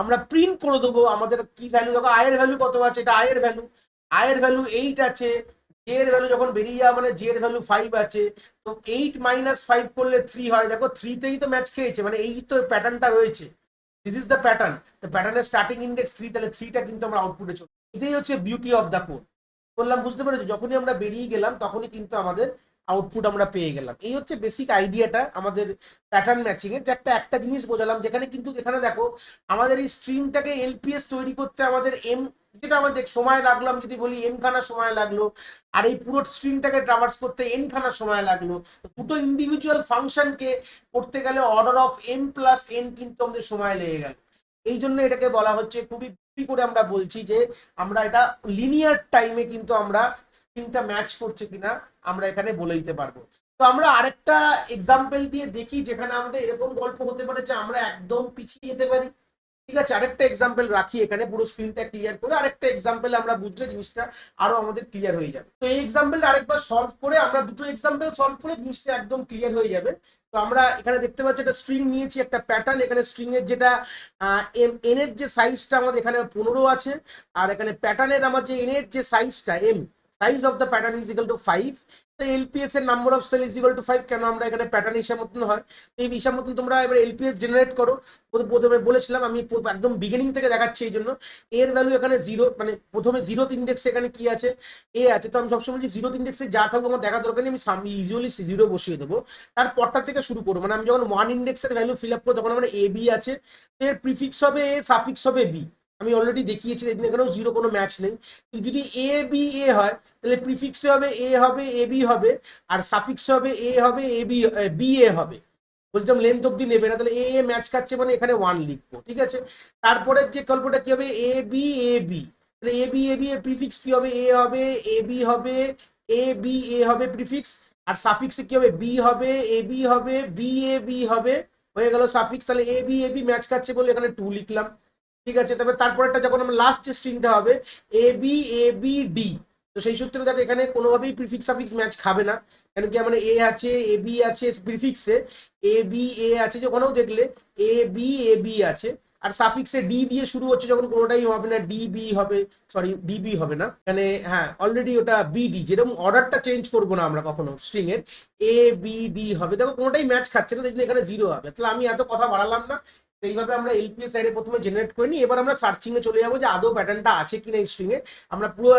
আমরা প্রিন্ট করে দেবো আমাদের কি ভ্যালু। দেখো আয়ের ভ্যালু কত আছে, এটা আয়ের ভ্যালু, আয়ের ভ্যালু 8 আছে, জে এর ভ্যালু যখন বেরিয়ে যাওয়া মানে জে এর ভ্যালু 5 আছে, তো 8 মাইনাস 5 করলে 3 হয়। দেখো 3 তেই তো ম্যাচ খেয়েছে, মানে এই তো প্যাটার্নটা রয়েছে, this is the pattern. The প্যাটার্নের স্টার্টিং ইন্ডেক্স 3, তাহলে 3টা কিন্তু আমরা আউটপুটে চলে, এটাই হচ্ছে বিউটি অফ দ্য কোড। বললাম বুঝতে পেরেছো, যখনই আমরা বেরিয়ে গেলাম তখনই কিন্তু আমাদের আউটপুট আমরা পেয়ে গেলাম। এই হচ্ছে বেসিক আইডিয়াটা আমাদের প্যাটার্ন ম্যাচিং এর। একটা একটা জিনিস বোঝালাম, যেখানে কিন্তু এখানে দেখো আমাদের এই স্ট্রিংটাকে এলপিএস তৈরি করতে আমাদের এম, যেটা আমাদের সময় লাগলো, আমি যদি বলি এম খানা সময় লাগলো, আর এই পুরো স্ট্রিংটাকে ট্রাভার্স করতে এন খানা সময় লাগলো। দুটো ইন্ডিভিজুয়াল ফাংশনকে করতে গেলে order of M plus N কিন্তু আমাদের সময় লেগে গেল। এই জন্য এটাকে বলা হচ্ছে, খুবই করে আমরা বলছি যে আমরা এটা লিনিয়ার টাইমে কিন্তু আমরা স্ট্রিংটা ম্যাচ করছে কিনা আমরা এখানে বলে দিতে পারবো। তো আমরা আরেকটা এক্সাম্পল দিয়ে দেখি যেখানে আমাদের এরকম গল্প হতে পারে যে আমরা একদম পিছিয়ে যেতে পারি। ঠিক আছে, আরেকটা এক্সাম্পল রাখি এখানে, পুরো স্ক্রিনটা ক্লিয়ার করে আরেকটা এক্সাম্পল আমরা বুঝলে জিনিসটা আরো আমাদের ক্লিয়ার হয়ে যাবে। তো এই এক্সাম্পলটা আরেকবার সলভ করে, আমরা দুটো এক্সাম্পল সলভ করে জিনিসটা একদম ক্লিয়ার হয়ে যাবে। তো আমরা এখানে দেখতে পাচ্ছি একটা স্ট্রিং নিয়েছি, একটা প্যাটার্ন। এখানে স্ট্রিং এর যেটা এন এর যে সাইজটা আমাদের এখানে 15 আছে, আর এখানে প্যাটার্নের আমার যে এন এর যে সাইজটা M, size of the pattern is equal to 5। LPS এর number of cell is equal to 5, কেন আমরা এখানে প্যাটার্ন হিসাব মতন হয়। তো এই হিসাব মতন তোমরা এবার এলপিএস জেনারেট করো। প্রথমে বলেছিলাম আমি একদম বিগিনিং থেকে দেখাচ্ছি, এই জন্য এর ভ্যালু এখানে 0, মানে প্রথমে 0th ইন্ডেক্স এখানে কি আছে, এ আছে। তো আমি সবসময় বলছি 0th ইন্ডেক্সে যা থাকবে আমার দেখা দরকার নেই, আমি ইউজুয়ালি 0 বসিয়ে দেবো। তারপরটা থেকে শুরু করবো, মানে আমি যখন 1 ইন্ডেক্সের ভ্যালু ফিল আপ করবো তখন আমার এ বি আছে, এর প্রিফিক্স হবে এ, সাফিক্স হবে বি। আমি অলরেডি দেখিয়েছি, এখানেও 0 কোনো ম্যাচ নেই। যদি এ বি এ হয় তাহলে প্রিফিক্সে হবে এ হবে এ বি হবে, আর সাফিক্স হবে এ হবে এ বি বি এ হবে। বলছিলাম লেন্থ অব্দি নেবে না, তাহলে এ এ ম্যাচ খাচ্ছে মানে এখানে 1 লিখবো। ঠিক আছে, তারপরে যে গল্পটা কি হবে, এ বি এ বি, তাহলে এ বি এ বি এর প্রিফিক্স কি হবে, এ হবে এ বি হবে এ বি এ হবে প্রিফিক্স, আর সাফিক্সে কি হবে, বি হবে এ বি হবে বি এ বি হবে, হয়ে গেল সাফিক্স। তাহলে এ বি ম্যাচ খাচ্ছে বলে এখানে 2 লিখলাম। ঠিক আছে, তবে তারপরেরটা যখন আমরা লাস্ট যে স্ট্রিংটা হবে এ বি ডি, তো সেই সূত্রে দেখো এখানে কোনোভাবেই প্রিফিক্স সাফিক্স ম্যাচ খাবে না, কেন কি মানে এ আছে এ বি আছে প্রিফিক্সে, এ বি এ আছে যখনও দেখলে এ বি আছে, আর সাফিক্সে ডি দিয়ে শুরু হচ্ছে যখন কোনোটাই হবে না, ডি বি হবে, সরি ডিবি হবে না এখানে, হ্যাঁ অলরেডি ওটা বিডি, যেরকম অর্ডারটা চেঞ্জ করবো না আমরা কখনো স্ট্রিং এর, এ বি ডি হবে। দেখো কোনোটাই ম্যাচ খাচ্ছে না, এখানে 0 হবে। তাহলে আমি এত কথা বাড়ালাম না, এইভাবে আমরা এলপিএস সাইডে প্রথমে জেনারেট করে নিই। এবার আমরা সার্চিং এ চলে যাবো যে আদৌ প্যাটার্নটা আছে কিনা এই স্ট্রিং এ, আমরা পুরো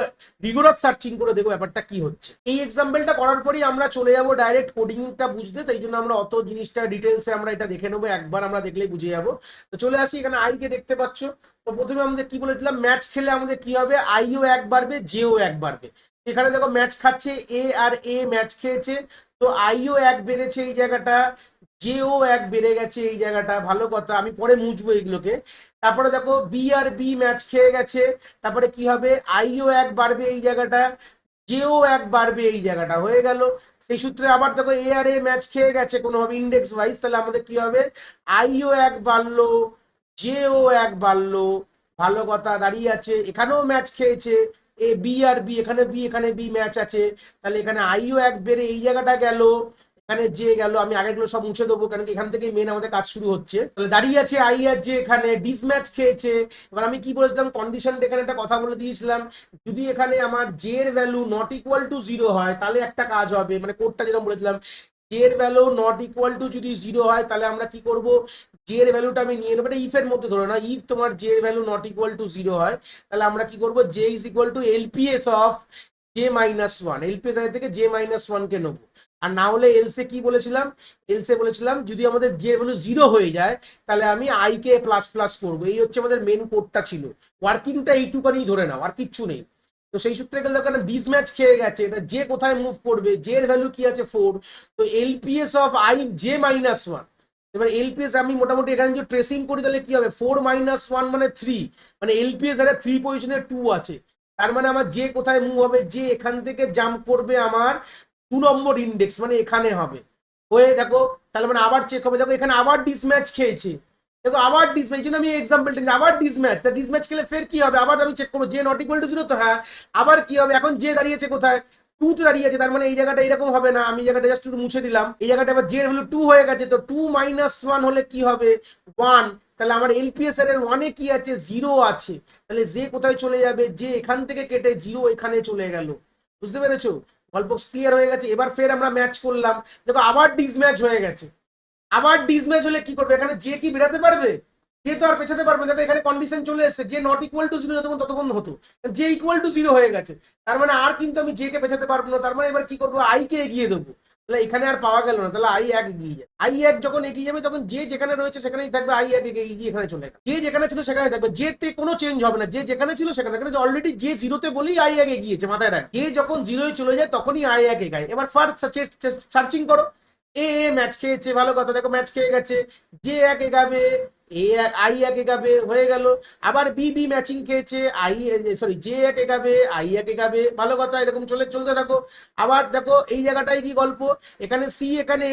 রিগোরাস সার্চিং করে দেখবো ব্যাপারটা কি হচ্ছে। এই এক্সাম্পলটা করার পরই আমরা চলে যাবো ডাইরেক্ট কোডিংটা বুঝতে, তাই জন্য আমরা অত জিনিসটা ডিটেলসে আমরা এটা দেখে নেবো, একবার আমরা দেখলেই বুঝে যাবো। তো চলে আসি, এখানে আই কে দেখতে পাচ্ছ। তো প্রথমে আমাদের কি বলেছিলাম, ম্যাচ খেলে আমাদের কি হবে, আইও 1 বাড়বে জেও 1 বাড়বে। এখানে দেখো ম্যাচ খাচ্ছে এ আর এ ম্যাচ খেয়েছে, তো আইও 1 বেড়েছে এই জায়গাটা, জেও 1 বেড়ে গেছে এই জায়গাটা, ভালো কথা, আমি পরে মুছবো এগুলোকে। তারপরে দেখো বি আর বি ম্যাচ খেয়ে গেছে, তারপরে কি হবে, আইও 1 বাড়বে এই জায়গাটা, জেও 1 বাড়বে এই জায়গাটা, হয়ে গেল। সেই সূত্রে আবার দেখো এ আর এ ম্যাচ খেয়ে গেছে কোনোভাবে ইন্ডেক্স ওয়াইজ, তাহলে আমাদের কি হবে, আইও 1 বাড়লো জেও 1 বাড়লো, ভালো কথা, দাঁড়িয়ে আছে। এখানেও ম্যাচ খেয়েছে এ বি আর বি, এখানে বি এখানে বি ম্যাচ আছে, তাহলে এখানে আইও 1 বেড়ে এই জায়গাটা গেল, এখানে যে গেল, আমি আগেগুলো সব মুছে দেবো কারণ কি এখান থেকে মেন আমাদের কাজ শুরু হচ্ছে। তাহলে দাঁড়িয়ে আছে আই আর যে, এখানে ডিস ম্যাচ খেয়েছে। এবার আমি কি বলেছিলাম, কন্ডিশনটা এখানে একটা কথা বলে দিয়েছিলাম, যদি এখানে আমার জে এর ভ্যালু নট ইকুয়াল টু 0 হয় তাহলে একটা কাজ হবে, মানে কোডটা যেরকম বলেছিলাম, জে এর ভ্যালু নট ইকুয়াল টু যদি 0 হয় তাহলে আমরা কি করব, জে এর ভ্যালুটা আমি নিয়ে নেবো, ইফ এর মধ্যে ধরে না, ইফ তোমার জে এর ভ্যালু নট ইকুয়াল টু 0 হয় তাহলে আমরা কি করব, J is equal two LPS of J minus 1, LPS আগে থেকে জে মাইনাস 1 কে নেবো। আর না হলে এলসে কি বলেছিলাম, এলসে বলেছিলাম যদি আমাদের জে ভ্যালু 0 হয়ে যায় তাহলে আমি আই কে প্লাস প্লাস করবো। এই হচ্ছে আমাদের মেন কোডটা ছিল, ওয়ার্কিংটা এইটুকানি ধরে নাও, আর কিচ্ছু নেই। তো সেই সূত্রে গেলে কারণ ডিস ম্যাচ খেয়ে গেছে, যে কোথায় মুভ করবে, জে এর ভ্যালু কি আছে 4, তো LPS of I J minus 1। এবার এলপিএস আমি মোটামুটি এখানে যদি ট্রেসিং করি তাহলে কি হবে, 4 মাইনাস 1 মানে 3, মানে এলপিএস এর 3 পজিশনে 2 আছে, তার মানে আমার যে কোথায় মুভ হবে, যে এখান থেকে জাম্প করবে আমার 2 নম্বর ইন্ডেক্স, মানে এখানে হবে, হয়ে দেখো তাহলে মানে আবার চেক হবে, দেখো এখানে আবার ডিসম্যাচ খেয়েছে, দেখো আবার ডিসম্যাচ, এই জন্য আমি এক্সাম্পলটা দিই, আবার ডিসম্যাচ, তা ডিসম্যাচ খেলে ফের কি হবে, আবার আমি চেক করবো জে নট ইকুয়াল টু 0, তো হ্যাঁ আবার কি হবে, এখন জে দাঁড়িয়েছে কোথায় 2 তে দাঁড়িয়ে আছে, তার মানে এই জায়গাটা এরকম হবে না, আমি জায়গাটা জাস্ট একটু মুছে দিলাম, এই জায়গাটা আবার জে এর ভ্যালু 2 হয়ে গেছে, তো 2 মাইনাস 1 হলে কি হবে 1, তাহলে আমার এলপিএসআর এর 1 এ কি আছে 0 আছে, তাহলে জে কোথায় চলে যাবে, জে এখান থেকে কেটে 0 এখানে চলে গেল। বুঝতে পেরেছো? গল্প ক্লিয়ার হয়ে গেছে। এবার ফের আমরা ম্যাচ করলাম, দেখো আবার ডিসম্যাচ হয়ে গেছে। আবার ডিসম্যাচ হলে কি করবে, এখানে যে কি বেরাতে পারবে, যে তো আর পেছাতে পারবে, দেখো এখানে কন্ডিশন চলে এসেছে যে নট ইকুয়াল টু 0 যতক্ষণ ততক্ষণ হতো, যে ইকুয়াল টু 0 হয়ে গেছে, তার মানে আর কিন্তু আমি জে কে পেছাতে পারবো না, তার মানে এবার কি করবো আই কে এগিয়ে দেবো, তাহলে এখানে আর পাওয়া গেল না, তাহলে আই 1 এগিয়ে যাবে, আই 1 যখন এগিয়ে যাবে তখন যে যেখানে রয়েছে সেখানেই থাকবে, আই 1 এগিয়ে এখানে চলে গেল, যে যেখানে ছিল সেখানে থাকবে, যে তে কোনো চেঞ্জ হবে না, যে যেখানে ছিল সেখানে থাকবে, অলরেডি যে 0-তে বলেই আই 1 এগিয়েছে, মাথায় রাখ, যে যখন 0-এ চলে যায় তখনই আই 1 এগায়। এবার ফার্স্ট সার্চিং করো, এ ম্যাচ খেয়েছে, ভালো কথা, দেখো ম্যাচ খেয়ে গেছে, যে 1 এগাবে, এ আই 1 এগাবে, হয়ে গেল। আবার বি বি ম্যাচিং খেয়েছে, আই সরি জে 1 এগাবে, আই 1 এগাবে, ভালো কথা, এরকম চলতে থাকো। আবার দেখো এই জায়গাটায় কি গল্প, এখানে সি এখানে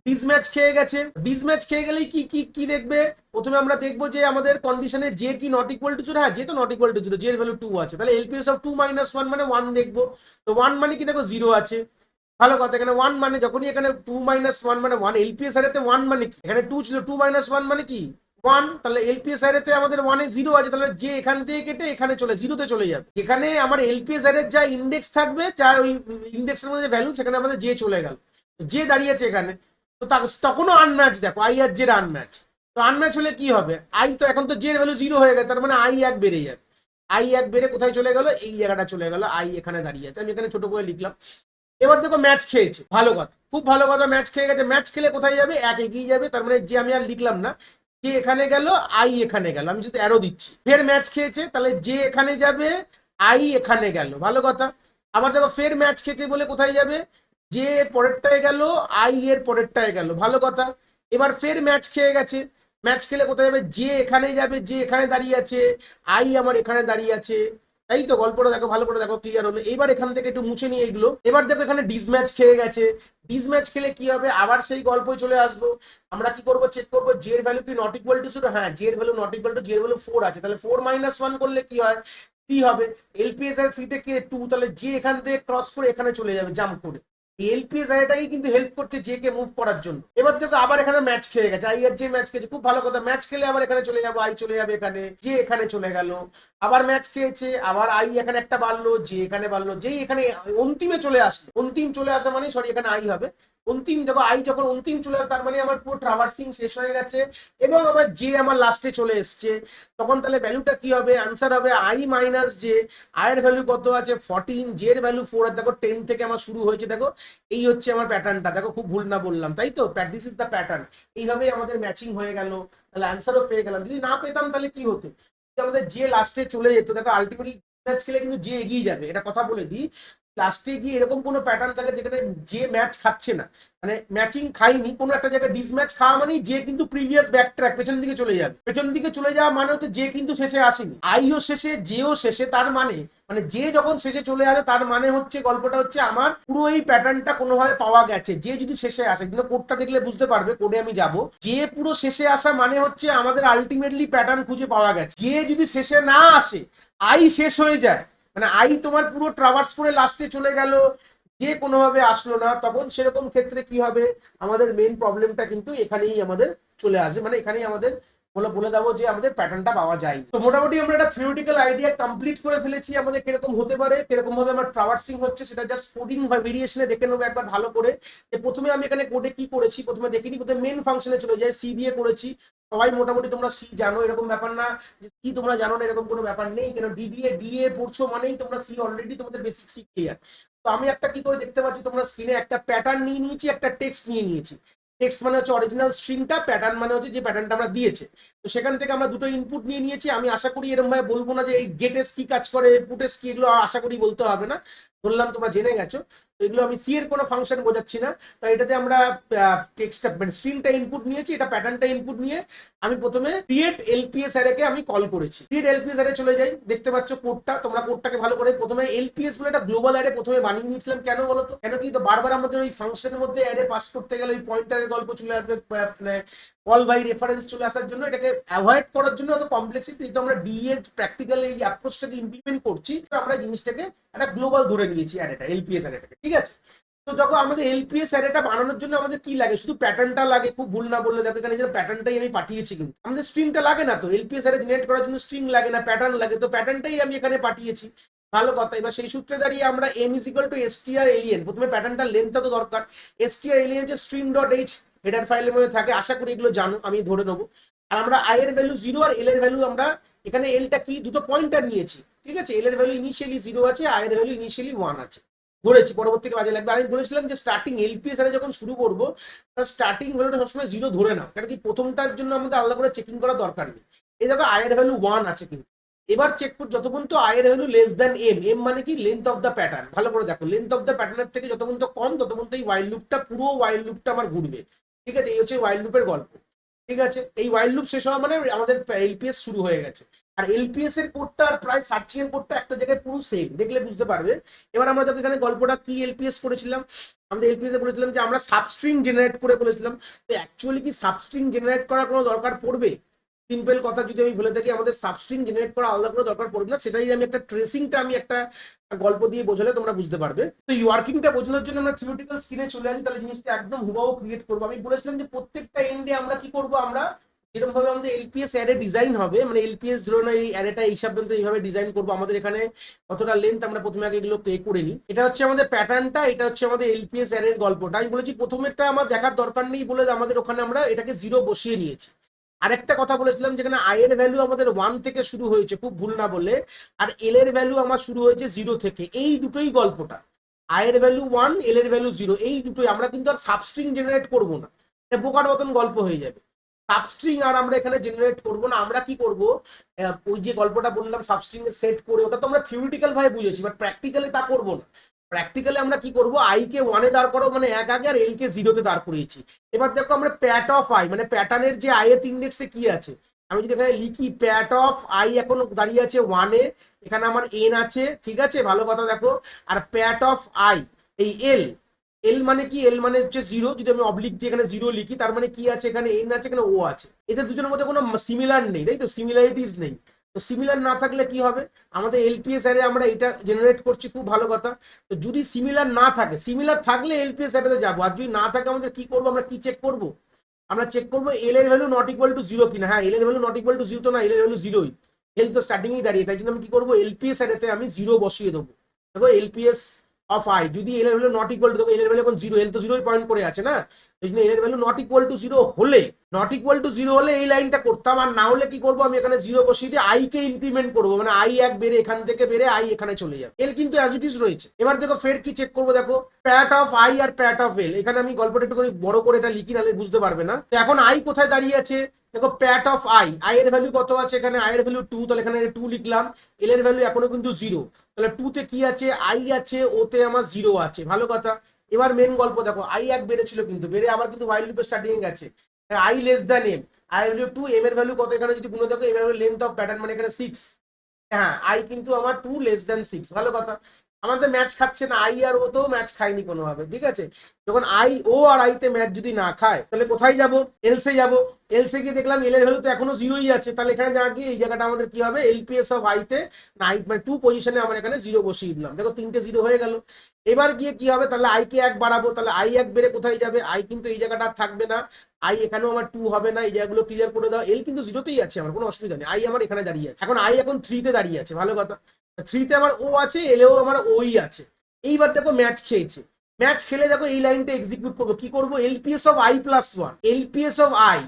ডিসম্যাচ খেয়ে গেছে, ডিসম্যাচ খেয়ে গেলেই কি কি কি দেখবে, প্রথমে আমরা দেখবো যে আমাদের কন্ডিশনে যে কি নট ইকুয়াল টু 0, হ্যাঁ যে তো নট ইকুয়াল টু 0, যে এর ভ্যালু 2 আছে, তাহলে এলপিএস অফ 2 মাইনাস 1 মানে 1 দেখবো, তো 1 মানে কি দেখো 0 আছে, ভালো কথা, এখানে 1 মানে যখনই এখানে 2 মাইনাস 1 মানে 1, এলপিএস আরেতে 1 মানে কি, এখানে 2 ছিল, 2 মাইনাস 1 মানে কি 1, তাহলে এলপিএস আরেতে আমাদের 1 এ 0 আছে, তাহলে যে এখান থেকে কেটে এখানে চলে 0 তে চলে যাবে, এখানে আমার এলপিএস আরের যা ইন্ডেক্স থাকবে, যা ওই ইন্ডেক্সের মধ্যে ভ্যালু, সেখানে আমাদের যে চলে গেল, যে দাঁড়িয়েছে এখানে, তো তখনও আনম্যাচ, দেখো আই আর জের আনম্যাচ, তো আনম্যাচ হলে কি হবে, আই তো এখন তো জের ভ্যালু 0 হয়ে গেছে, তার মানে আই 1 বেড়ে যাবে, আই 1 বেড়ে কোথায় চলে গেল, এই জায়গাটা চলে গেল, আই এখানে দাঁড়িয়ে আছে, আমি এখানে ছোট করে লিখলাম। এবার দেখো ম্যাচ খেয়েছে, ভালো কথা, খুব ভালো কথা, ম্যাচ খেয়ে গেছে, ম্যাচ খেলে কোথায় যাবে 1 এগিয়ে যাবে, তার মানে যে আমি আর লিখলাম না, যে এখানে গেল, আই এখানে গেল, আমি যদি অ্যারো দিচ্ছি, ফের ম্যাচ খেয়েছে, তাহলে যে এখানে যাবে, আই এখানে গেল, ভালো কথা। আবার দেখো ফের ম্যাচ খেয়েছে বলে কোথায় যাবে, যে পরেরটায় গেল, আই এর পরেরটায় গেল, ভালো কথা। এবার ফের ম্যাচ খেয়ে গেছে, ম্যাচ খেলে কোথায় যাবে, যে এখানে যাবে, যে এখানে দাঁড়িয়ে আছে, আই আমার এখানে দাঁড়িয়ে আছে, তাই তো গল্পটা দেখো, ভালো করে দেখো, ক্লিয়ার হলো। এবার এখান থেকে একটু মুছে নিয়ে এগুলো, এবার দেখো এখানে ডিসম্যাচ খেয়ে গেছে, ডিসম্যাচ খেলে কি হবে, আবার সেই গল্পই চলে আসবো, আমরা কি করবো, চেক করবো জে এর ভ্যালু কি নট ইকুয়াল টু 0, হ্যাঁ জে এর value not equal to, J এর ভ্যালু 4 আছে, তাহলে 4 মাইনাস 1 করলে কি হয়, কি হবে, এলপিএস আর 3 থেকে 2, তাহলে যে এখান থেকে ক্রস করে এখানে চলে যাবে জাম্প করে, এলপিএস আর এটাই কিন্তু হেল্প করছে জে কে মুভ করার জন্য। এবার দেখো আবার এখানে ম্যাচ খেয়ে গেছে, আই আর জে ম্যাচ খেয়েছে, খুব ভালো কথা, ম্যাচ খেলে আবার এখানে চলে যাবো, আই চলে যাবে এখানে, যে এখানে চলে গেল, আবার ম্যাচ খেয়েছে, আবার আই এখানে একটা বাড়লো, যে এখানে বাড়লো, যেই এখানে অন্তিমে চলে আসলো, অন্তিম চলে আসা মানে সরি এখানে আই হবে, অন্তিম দেখো আই যখন অন্তিম চলে আসে, তার মানে আমার পুরো ট্রাভার্সিং শেষ হয়ে গেছে, এবং আমার যে আমার লাস্টে চলে এসছে, তখন তাহলে ভ্যালুটা কি হবে, আনসার হবে আই মাইনাস জে, আই এর ভ্যালু কত আছে 14, জে এর ভ্যালু 4, আর দেখো 10 থেকে আমার শুরু হয়েছে, দেখো এই হচ্ছে আমার প্যাটার্নটা, দেখো খুব ভুল না বললাম, তাই তো, দিস ইজ দ্য প্যাটার্ন, এইভাবেই আমাদের ম্যাচিং হয়ে গেল, তাহলে আনসারও পেয়ে গেলাম। যদি না পেতাম তাহলে কি হতো, আমাদের যে লাস্টে চলে যেত, দেখো আলটিমেটলি ম্যাচ খেলে কিন্তু যে এগিয়ে যাবে, এটা কথা বলে দিই, লাস্টে গিয়ে এরকম কোনো প্যাটার্ন থাকে যেখানে যে ম্যাচ খাচ্ছে না, মানে ম্যাচিং খাইনি, কোনো একটা জায়গায় ডিসম্যাচ খাওয়া মানে যে কিন্তু প্রিভিয়াস ব্যাক ট্র্যাক পেছন দিকে চলে যাবে, পেছন দিকে চলে যাওয়া মানে হচ্ছে যে কিন্তু শেষে আসেনি, আইও শেষে যেও শেষে, তার মানে যে যখন শেষে চলে আসে তার মানে হচ্ছে গল্পটা হচ্ছে আমার পুরো এই প্যাটার্নটা কোনোভাবে পাওয়া গেছে, যে যদি শেষে আসে, কিন্তু কোডটা দেখলে বুঝতে পারবে, কোডে আমি যাব, যে পুরো শেষে আসা মানে হচ্ছে আমাদের আলটিমেটলি প্যাটার্ন খুঁজে পাওয়া গেছে, যে যদি শেষে না আসে, আই শেষ হয়ে যায়, মানে আই তোমার পুরো ট্রাভার্স করে লাস্টে চলে গেল, যে কোনোভাবে আসলো না, তখন সেরকম ক্ষেত্রে কি হবে, আমাদের মেইন প্রবলেমটা কিন্তু এখানেই আমাদের চলে আসে, মানে এখানেই আমাদের বলে দেবো যে আমাদের প্যাটার্নটা পাওয়া যায়। তো মোটামুটি আমরা একটা থিওরিটিক্যাল আইডিয়া কমপ্লিট করে ফেলেছি, আমাদের কিরকম হতে পারে, কিরকম ভাবে আমার ট্রাভার্সিং হচ্ছে, সেটা জাস্ট কোডিং বা ভেরিয়েশনে দেখে নেবো একবার ভালো করে, যে প্রথমে আমি এখানে কোডে কি করেছি, প্রথমে দেখিনি, প্রথমে মেন ফাংশনে চলে যায়, সি দিয়ে করেছি, সবাই মোটামুটি তোমরা সি জানো, এরকম ব্যাপার না যে সি তোমরা জানো না, এরকম কোনো ব্যাপার নেই, কেন ডিএ পড়ছো মানেই তোমরা সি অলরেডি তোমাদের বেসিক সি ক্লিয়ার। তো আমি একটা কি করে দেখতে পাচ্ছি, তোমরা স্ক্রিনে একটা প্যাটার্ন নিয়ে নিয়েছি, একটা টেক্সট নিয়ে নিয়েছি, টেক্সট মানে হচ্ছে অরিজিনাল স্ট্রিংটা, প্যাটার্ন মানে হচ্ছে যে প্যাটার্নটা আমরা দিয়েছে, তো সেখান থেকে আমরা দুটো ইনপুট নিয়ে নিয়েছি। আমি আশা করি এরকম ভাবে বলবো না যে এই গেটেস কি কাজ করে, পুটেস কি, এগুলো আশা করি বলতে হবে না, বললাম তোমরা জেনে গেছো, তো এগুলো আমি সি এর কোনো ফাংশন বোঝাচ্ছি না, তাই এটাতে আমরা টেক্সটটা মানে স্ট্রিংটা ইনপুট নিয়েছি, এটা প্যাটার্নটা ইনপুট নিয়ে আমি প্রথমে ক্রিয়েট এলপিএস অ্যারেকে আমি কল করেছি, ক্রিয়েট এলপিএস অ্যারে চলে যাই, দেখতে পাচ্ছ কোডটা, তোমরা কোডটাকে ভালো করে, প্রথমে এলপিএস বলে একটা গ্লোবাল অ্যারে প্রথমে বানিয়ে নিয়েছিলাম, কেন বলো তো, কেন কি, তো বারবার আমাদের ওই ফাংশনের মধ্যে অ্যারে পাস করতে গেলে ওই পয়েন্টারের গল্প চলে আসবে, মানে অল বাই রেফারেন্স চলে আসার জন্য, এটাকে অ্যাভয়েড করার জন্য অত কমপ্লেক্সিটি, যেহেতু আমরা ডি এর প্র্যাকটিক্যাল এই অ্যাপ্রোচটাকে ইমপ্লিমেন্ট করছি, তো আমরা জিনিসটাকে একটা গ্লোবাল ধরে নিয়েছি অ্যারেটা, এলপিএস অ্যারেটাকে, ঠিক আছে। তো দেখো আমাদের এলপিএস অ্যারেটা বানানোর জন্য আমাদের কি লাগে, শুধু প্যাটার্নটা লাগে, খুব ভুল না বললে দেখো এখানে যে প্যাটার্নটাই আমি পাঠিয়েছি, কিন্তু আমাদের স্ট্রিংটা লাগে না, তো এলপিএস অ্যারে জেনারেট করার জন্য স্ট্রিং লাগে না, প্যাটার্ন লাগে, তো প্যাটার্নটাই আমি এখানে পাঠিয়েছি। ভালো কথা। এবার সেই সূত্রে দাঁড়িয়ে আমরা M is equal to strlen, প্রথমে প্যাটার্নটা লেন্থটা তো দরকার, এসটিআর এলিয়েন যে স্ট্রিং ডট এইচ হেডার ফাইলের মধ্যে থাকে, আশা করি এগুলো জানো, আমি ধরে নেবো। আর আমরা আই এর ভ্যালু 0 আর এল এর ভ্যালু আমরা এখানে, এলটা কি দুটো পয়েন্টার নিয়েছি, ঠিক আছে। এল এর ভ্যালু ইনিশিয়ালি 0 আছে, আই এর ভ্যালু ইনিশিয়ালি 1 আছে, ধরেছি, পরবর্তী কাজে লাগবে। আর আমি বলেছিলাম যে স্টার্টিং এলপিএস এর যখন শুরু করবো, তার স্টার্টিং ভ্যালুটা সবসময় 0 ধরে নাও, কারণ কি প্রথমটার জন্য আমাদের আলাদা করে চেকিং করার দরকার নেই। এই দেখো আই এর ভ্যালু 1 আছে, কিন্তু এবার চেক করো যত পর্যন্ত আই এর value less than M, M মানে কি লেন্থ অফ দ্য প্যাটার্ন, ভালো করে দেখো, লেন্থ অফ দ্য প্যাটার্নের থেকে যত পর্যন্ত কম তত পর্যন্ত এই ওয়াইল লুপটা, পুরো ওয়াইল লুপটা আমার ঘুরবে, ঠিক আছে। এই হচ্ছে ওয়াইল লুপের গল্প, ঠিক আছে। এই ওয়াইল লুপ শেষ হওয়া মানে আমাদের এলপিএস শুরু হয়ে গেছে। আর এলপিএস এর কোডটা আর প্রায় সার্চিং এর কোডটা একটা জায়গায় পুরো সেম, দেখলে বুঝতে পারবে। এবার আমরা দেখো এখানে গল্পটা কি এলপিএস করেছিলাম, আমাদের এলপিএস এ বলেছিলাম যে আমরা সাবস্ট্রিং জেনারেট করে বলেছিলাম, তো অ্যাকচুয়ালি কি সাবস্ট্রিং জেনারেট করার কোনো দরকার পড়বে? সিম্পল কথা যদি আমি বলে থাকি, আমাদের সাবস্ট্রিং জেনারেট করা আলাদা করে দরকার পড়বে না, সেটাই আমি একটা ট্রেসিংটা আমি একটা গল্প দিয়ে বোঝালে তোমরা বুঝতে পারবে। তো এই ওয়ার্কিংটা বোঝানোর জন্য আমরা থিওরিটিক্যাল স্ক্রিনে চলে আসি, তাহলে জিনিসটা একদম হুবাহু ক্রিয়েট করবো। আমি বলেছিলাম যে প্রত্যেকটা এন্ডে আমরা কি করব, আমরা যেরকম ভাবে আমাদের এলপিএস অ্যারে ডিজাইন হবে, মানে এলপিএস ধরুন এই অ্যারেটা এইসব এইভাবে ডিজাইন করবো, আমাদের এখানে কতটা লেন্থ আমরা প্রথমে আগে এগুলো পে করে নিই। এটা হচ্ছে আমাদের প্যাটার্নটা, এটা হচ্ছে আমাদের এলপিএস অ্যারের গল্পটা। আমি বলেছি প্রথমেরটা আমার দেখার দরকার নেই বলে আমাদের ওখানে আমরা এটাকে 0 বসিয়ে নিয়েছি। আরেকটা কথা বলেছিলাম যেখানে আই এর ভ্যালু আমাদের 1 থেকে শুরু হয়েছে, খুব ভুল না বলে, আর এল এর ভ্যালু আমার শুরু হয়েছে 0 থেকে, এই দুটোই গল্পটা, আই এর ভ্যালু 1, এল এর ভ্যালু 0, এই দুটোই। আমরা কিন্তু আর সাবস্ট্রিং জেনারেট করব না, এটা বোকার মতন গল্প হয়ে যাবে। সাবস্ট্রিং আর আমরা এখানে জেনারেট করব না, আমরা কি করব, ওই যে গল্পটা বললাম সাবস্ট্রিং এ সেট করে, ওটা তো আমরা থিওরিটিক্যাল ভাবে বুঝেছি, বাট প্র্যাকটিক্যালি তা করব না। প্র্যাকটিক্যালি আমরা কি করব, আই কে 1 এ দাঁড় করো মানে 1 আগে, আর এল কে 0 তে দাঁড় করিয়েছি। এবার দেখো আমরা প্যাট অফ আই, মানে প্যাটার্নের যে আই এর ইন্ডেক্সে কি আছে, আমি যদি এখানে লিখি প্যাট অফ আই এখন দাঁড়িয়ে আছে 1 এ, এখানে আমার এন আছে, ঠিক আছে, ভালো কথা দেখো। আর প্যাট অফ আই এই এল, এল মানে কি, এল মানে হচ্ছে 0, যদি আমি অবলিক দিয়ে এখানে 0 লিখি, তার মানে কি আছে, এখানে এন আছে, এখানে ও আছে, এদের দুজনের মধ্যে কোনো সিমিলার নেই, তাই তো, সিমিলারিটিস নেই। তো সিমিলার না থাকলে কি হবে, আমাদের এলপিএস অ্যারে আমরা এটা জেনারেট করছি, খুব ভালো কথা। তো যদি সিমিলার না থাকে, সিমিলার থাকলে এলপিএস অ্যারেতে যাবো, আর যদি না থাকে আমাদের কি করবো, আমরা কি চেক করবো, আমরা চেক করবো এল এর ভ্যালু নট ইকুয়াল টু 0 কিনা। হ্যাঁ, এল এর ভ্যালু নট ইকুয়াল টু 0 তো না, এল এর ভ্যালু 0ই, এল তো স্টার্টিং এই দাঁড়িয়ে, তাই জন্য আমি কি করবো, এলপিএস অ্যারেতে আমি 0 বসিয়ে দেবো। দেখো এলপিএস অফ আই যদি এল এর ভ্যালু নট ইকুয়াল টু, দেখো এল এর ভ্যালু এখন 0, এল তো 0 পয়েন্ট করে আছে না, এই জন্য এল এর ভ্যালু নট ইকুয়াল টু 0 হলে, নট ইকুয়াল টু 0 হলে এই লাইনটা করতাম, আর না হলে কি করবো, আমি এখানে 0 বসিয়ে দিয়ে আই কে ইনক্রিমেন্ট করবো, মানে আই 1 বেড়ে এখান থেকে বেড়ে আই এখানে চলে যাবে, এল কিন্তু অ্যাজ ইট ইজ রয়েছে। এবার দেখো ফের কি চেক করবো, দেখো প্যাট অফ আই আর প্যাট অফ এল, এখানে আমি গল্পটা একটুখানি বড় করে এটা লিখি, নাহলে বুঝতে পারবে না। তো এখন আই কোথায় দাঁড়িয়ে আছে, দেখো প্যাট অফ আই, আই এর ভ্যালু কত আছে, এখানে আই এর ভ্যালু 2, তাহলে এখানে 2 লিখলাম, এল এর ভ্যালু এখনো কিন্তু 0, তাহলে 2 তে কি আছে, আই আছে, ওতে আমার 0 আছে, ভালো কথা। এবার মেন গল্প দেখো, আই 1 বেড়েছিল, কিন্তু বেড়ে আবার কিন্তু ওয়াইল লুপে স্টার্টিং এ গেছে, I less than M, I value 2, M এর ভ্যালু কত, এখানে যদি গুণ দেখো এম এর ভ্যালু লেন্থ অফ প্যাটার্ন মানে এখানে 6, হ্যাঁ আই কিন্তু আমার 2 লেস দ্যান 6, ভালো কথা। আমাদের ম্যাচ খাচ্ছে না, আই আর ও তো ম্যাচ খায়নি কোনোভাবে, ঠিক আছে। যখন আই ও আর আই তে ম্যাচ যদি না খায়, তাহলে কোথায় যাব, এলসে যাব, এলসে গিয়ে দেখলাম এল এর ভ্যালু তো এখনো 0ই আছে, তাহলে এখানে যা গিয়ে এই জায়গাটা আমাদের কি হবে, এলপিএস অফ আই তে না, আই মানে 2 পজিশনে আমরা এখানে 0 বসিয়ে দিলাম, দেখো 3টে 0 হয়ে গেল। এবার গিয়ে কি হবে, তাহলে আই কে 1 বাড়াবো, তাহলে আই 1 বেড়ে কোথায় যাবে, আই কিন্তু এই জায়গাটা থাকবে না, আই এখানেও আমার 2 হবে না, এই জায়গাগুলো ক্লিয়ার করে দাও, এল কিন্তু 0তেই আছে, আমার কোনো অসুবিধা নেই, আই আমার এখানে দাঁড়িয়ে আছে, এখন আই এখন 3 তে দাঁড়িয়ে আছে, ভালো কথা। 3 তে আমার ও আছে, এলেও আমার ওই আছে। এইবার দেখো ম্যাচ খেয়েছে, ম্যাচ খেলে দেখো এই লাইনটা এক্সিকিউট করবো, কি করবো, LPS of I plus 1, LPS of I,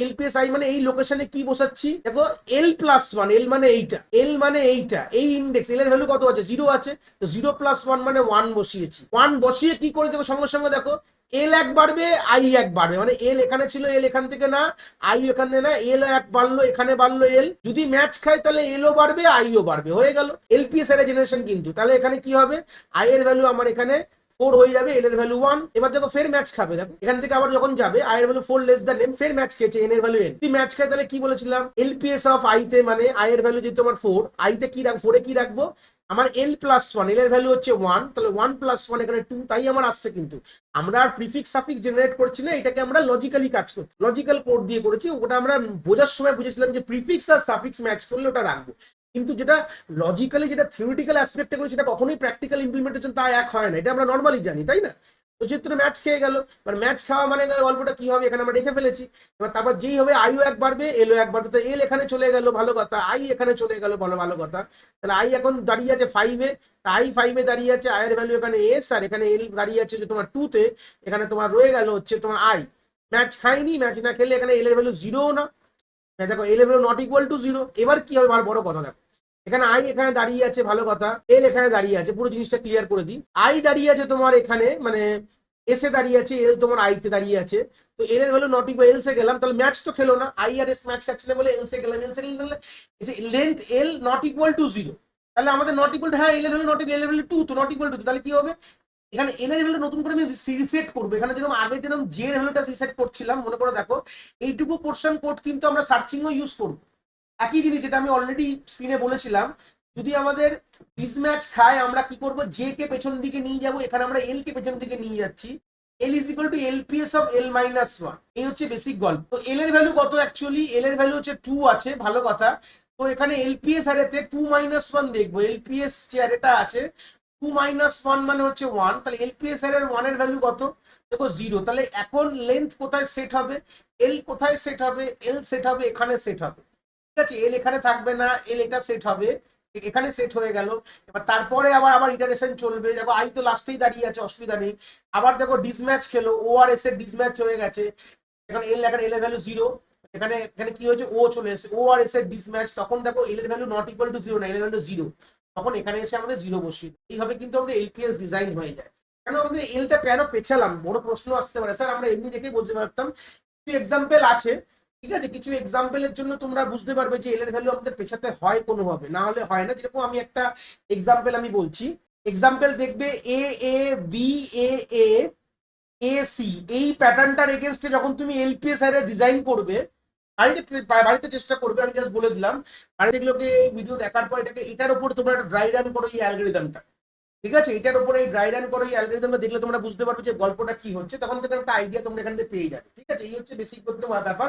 LPS I মানে এই লোকেশনে কি বসাচ্ছি, দেখো এল প্লাস 1, এল মানে এইটা, এল মানে এইটা, এই ইন্ডেক্স এল এর ভ্যালু কত আছে, 0 আছে, তো 0 প্লাস 1 মানে 1 বসিয়েছি, 1 বসিয়ে কি করে দেখো সঙ্গে সঙ্গে দেখো এল 1 বাড়বে, আই 1 বাড়বে, মানে এল এখানে ছিল, এল এখান থেকে না, আই এখানে না, এল 1 বাড়লো, এখানে বাড়লো এল, যদি ম্যাচ খায় তাহলে এলও বাড়বে, আইও বাড়বে, হয়ে গেল এলপিএস এর জেনারেশন। কিন্তু তাহলে এখানে কি হবে, আই এর ভ্যালু আমার এখানে 4 হয়ে যাবে, এল এর ভ্যালু 1, এবার দেখো ফের ম্যাচ খাবে, দেখো এখান থেকে আবার যখন যাবে আই এর ভ্যালু 4 লেস দ্যান এম, ফের ম্যাচ খেয়েছে, এন এর ভ্যালু এন, যদি ম্যাচ খায় তাহলে কি বলেছিলাম, এলপিএস অফ আই তে মানে আই এর ভ্যালু যেহেতু আমার 4, আই তে কি রাখবো, 4 এ কি রাখবো, আমার এল প্লাস ওয়ান, এল এর ভ্যালু হচ্ছে ওয়ান, তাহলে ওয়ান প্লাস ওয়ান এখানে টু, তাই আমার আসছে। কিন্তু আমরা আর প্রিফিক্স সাফিক্স জেনারেট করছি না, এটাকে আমরা লজিক্যালি কাজ করছি, লজিক্যাল কোড দিয়ে করেছি। ওটা আমরা বোঝার সময় বুঝেছিলাম যে প্রিফিক্স আর সাফিক্স ম্যাচ করলে ওটা রাখবো, কিন্তু যেটা লজিক্যালি যেটা থিওরিটিক্যাল অ্যাসপেক্টে করি সেটা কখনোই প্র্যাকটিক্যাল ইমপ্লিমেন্টেশন তা এক হয় না, এটা আমরা নর্মালি জানি, তাই না? তো সেক্ষেত্রে ম্যাচ খেয়ে গেল। এবার ম্যাচ খাওয়া মানে গল্পটা কি হবে এখানে আমরা দেখে ফেলেছি। এবার তারপর যেই হবে আইও এক বাড়বে, এলও এক বাড়বে, তো এল এখানে চলে গেল, ভালো কথা, আই এখানে চলে গেল, ভালো ভালো কথা। তাহলে আই এখন দাঁড়িয়ে আছে ফাইভে, আই ফাইভে দাঁড়িয়ে আছে, আই এর ভ্যালু এখানে এস, আর এখানে এল দাঁড়িয়ে আছে যে তোমার টুতে, এখানে তোমার রয়ে গেল হচ্ছে তোমার আই। ম্যাচ খাইনি, ম্যাচ না খেলে এখানে এল এর ভ্যালু জিরো না, দেখো এল এর value not equal to zero. এবার কি হবে বড় কথা, দেখো এখানে আই এখানে দাঁড়িয়ে আছে, ভালো কথা, এল এখানে দাঁড়িয়ে আছে, পুরো জিনিসটা ক্লিয়ার করে দিই। আই দাঁড়িয়ে আছে তোমার এখানে মানে এসে দাঁড়িয়ে আছে, এল তোমার আইতে দাঁড়িয়ে আছে, তো এল এর ভ্যালু নট ইকুয়াল, এল সে গেলাম, তাহলে ম্যাচ তো খেলো না, আই আর এস ম্যাচ খাচ্ছে না বলে এল সে গেলাম, এল সে গেলে length L not equal to zero, তাহলে আমাদের নট ইকুয়াল টু, হ্যাঁ এল এর ভ্যালু নট ইকুয়াল, এল এর ভ্যালু টু, তো নট ইকুয়াল টু, তাহলে কি হবে এখানে এল এর ভ্যালু নতুন করে আমি রিসেট করবো। এখানে যেরকম আগে যেরকম জে এর ভ্যালুটা রিসেট করছিলাম, মনে করে দেখো এইটুকু পোর্শন কোড কিন্তু আমরা সার্চিংও ইউজ করবো, একই জিনিস যেটা আমি অলরেডি স্ক্রিনে বলেছিলাম। যদি আমাদের মিসম্যাচ খায় আমরা কি করব, জে কে পেছন দিকে নিয়ে যাব, এখানে আমরা এল কে পেছন দিকে নিয়ে যাচ্ছি, এল is equal two LPS of L minus one, এই হচ্ছে বেসিক গল্প। তো এল এর ভ্যালু কত, অ্যাকচুয়ালি এল এর ভ্যালু হচ্ছে টু আছে, ভালো কথা। তো এখানে এলপিএস অ্যারেতে টু মাইনাস ওয়ান দেখবো, এলপিএস যে অ্যারেটা আছে টু মাইনাস ওয়ান মানে হচ্ছে ওয়ান, তাহলে এলপিএস অ্যারের ওয়ান এর ভ্যালু কত, দেখো জিরো। তাহলে এখন লেন্থ কোথায় সেট হবে, এল কোথায় সেট হবে, এল সেট হবে এখানে সেট হবে, ঠিক আছে, এল এখানে থাকবে না, এল এটা সেট হবে, এখানে সেট হয়ে গেল। এবার তারপরে আবার আবার ইটারেশন চলবে, দেখো আই তো লাস্টেই দাঁড়িয়ে আছে, অসুবিধা নেই। আবার দেখো ডিসম্যাচ খেলো, ও আর এস এর ডিসম্যাচ হয়ে গেছে, এখানে এল এর ভ্যালু জিরো, এখানে এখানে কি হয়েছে ও চলে এসেছে, ও আর এস এর ডিসম্যাচ, তখন দেখো এল এর value not equal to zero না, এল এর ভ্যালু জিরো, তখন এখানে এসে আমাদের জিরো বসিয়ে, এইভাবে কিন্তু আমাদের এলপিএস ডিজাইন হয়ে যায়। কেন আমাদের এলটা কেন পেছালাম, বড় প্রশ্ন আসতে পারে, স্যার আমরা এমনি দেখেই বলতে পারতাম, কিছু এক্সাম্পল আছে, ঠিক আছে, কিছু এক্সাম্পলের জন্য তোমরা বুঝতে পারবে যে এল এর ভ্যালু আমাদের পেছাতে হয় কোনোভাবে, না হলে হয় না। যেরকম আমি একটা এক্সাম্পল আমি বলছি, এক্সাম্পল দেখবে এ A B A A A C, এই প্যাটার্নটার এগেনস্টে যখন তুমি এলপিএস আরে ডিজাইন করবে, বাড়িতে চেষ্টা করবে, আমি জাস্ট বলে দিলাম, বাড়িতে এগুলোকে ভিডিও দেখার পর এটাকে এটার উপর তোমরা একটা ড্রাই রান করো এই অ্যালগরিদমটা, ঠিক আছে, এটার উপরে এই ড্রাই রান করে এই অ্যালগরিদমটা দেখলে তোমরা বুঝতে পারবে যে গল্পটা কি হচ্ছে, তখন থেকে একটা আইডিয়া তোমরা এখান থেকে পেয়ে যাবে, ঠিক আছে। এই হচ্ছে বেসিক করতে ব্যাপার।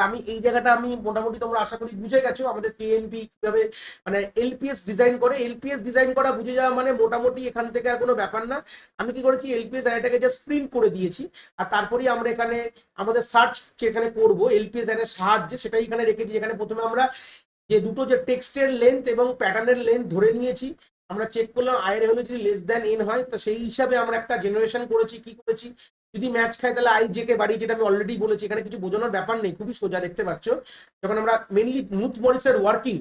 আমি এই জায়গাটা আমি মোটামুটি তোমরা আশা করি বুঝে গেছো আমাদের কেএমপি কিভাবে মানে এলপিএস ডিজাইন করে, এলপিএস ডিজাইন করা বুঝে যাওয়া মানে মোটামুটি এখান থেকে আর কোনো ব্যাপার না। আমি কি করেছি, এলপিএস অ্যারেটাকে জাস্ট প্রিন্ট করে দিয়েছি, আর তারপরেই আমরা এখানে আমাদের সার্চ যেখানে করবো এলপিএস অ্যারের সাহায্যে সেটাই এখানে রেখেছি। এখানে প্রথমে আমরা যে দুটো যে টেক্সটের লেন্থ এবং প্যাটার্নের লেন্থ ধরে নিয়েছি, আমরা চেক করলাম আই এর ভ্যালু যদি লেস দ্যান এন হয়, তো সেই হিসাবে আমরা একটা জেনারেশন করেছি, কি করেছি, যদি ম্যাচ খায় তাহলে আই জে কে বাড়ি, যেটা আমি অলরেডি বলেছি, এখানে কিছু বোঝানোর ব্যাপার নেই, খুবই সোজা, দেখতে পাচ্ছ। যখন আমরা মেনলি নুথ মরিসের ওয়ার্কিং,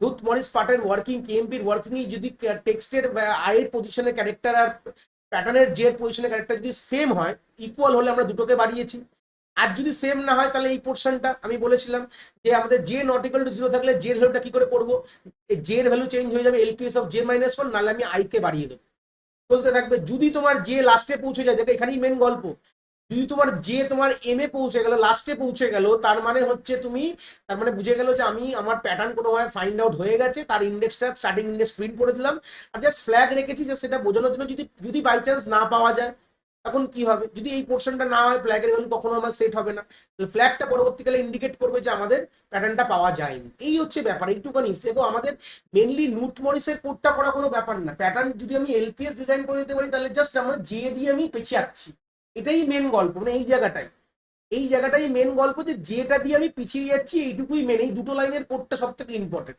নুথ মরিস পার্টের ওয়ার্কিং, কেএমপির ওয়ার্কিং যদি টেক্সটের আই এর পজিশনের ক্যারেক্টার আর প্যাটার্নের জে এর পজিশনের ক্যারেক্টার যদি সেম হয়, ইকুয়াল হলে আমরা দুটোকে বাড়িয়েছি। আর যদি সেম না হয় তাহলে এই পোর্শনটা আমি বলেছিলাম যে আমাদের J not equal to zero থাকলে জে এর ভ্যালুটা কি করে করবো, জে এর ভ্যালু চেঞ্জ হয়ে যাবে LPS of J minus one, নাহলে আমি আই কে বাড়িয়ে দেবো, চলতে থাকবে। যদি তোমার জে লাস্টে পৌঁছে যায়, দেখো এখানেই মেন গল্প, যদি তোমার জে তোমার এম এ পৌঁছে গেল, লাস্টে পৌঁছে গেল, তার মানে হচ্ছে তুমি, তার মানে বুঝে গেল যে আমি আমার প্যাটার্ন কোনোভাবে ফাইন্ড আউট হয়ে গেছে, তার ইন্ডেক্সটা স্টার্টিং ইন্ডেক্স প্রিন্ট করে দিলাম, আর জাস্ট ফ্ল্যাগ রেখেছি যে সেটা বোঝানোর জন্য যদি যদি বাই চান্স না পাওয়া যায় তখন কি হবে, যদি এই পোর্শনটা না হয় ফ্ল্যাগের ভ্যালু কখনো আমার সেট হবে না, ফ্ল্যাগটা পরবর্তীকালে ইন্ডিকেট করবে যে আমাদের প্যাটার্নটা পাওয়া যায়নি। এই হচ্ছে ব্যাপার, এইটুখানি। দেখো আমাদের মেনলি নুথ মরিসের কোডটা করা কোনো ব্যাপার না, প্যাটার্ন যদি আমি এলপিএস ডিজাইন করে দিতে পারি তাহলে জাস্ট আমরা জে দিয়ে আমি পেছিয়ে যাচ্ছি, এটাই মেন গল্প, মানে এই জায়গাটাই মেন গল্প, যে যেটা দিয়ে আমি পিছিয়ে যাচ্ছি এইটুকুই মেন, এই দুটো লাইনের কোডটা সব থেকে ইম্পর্টেন্ট।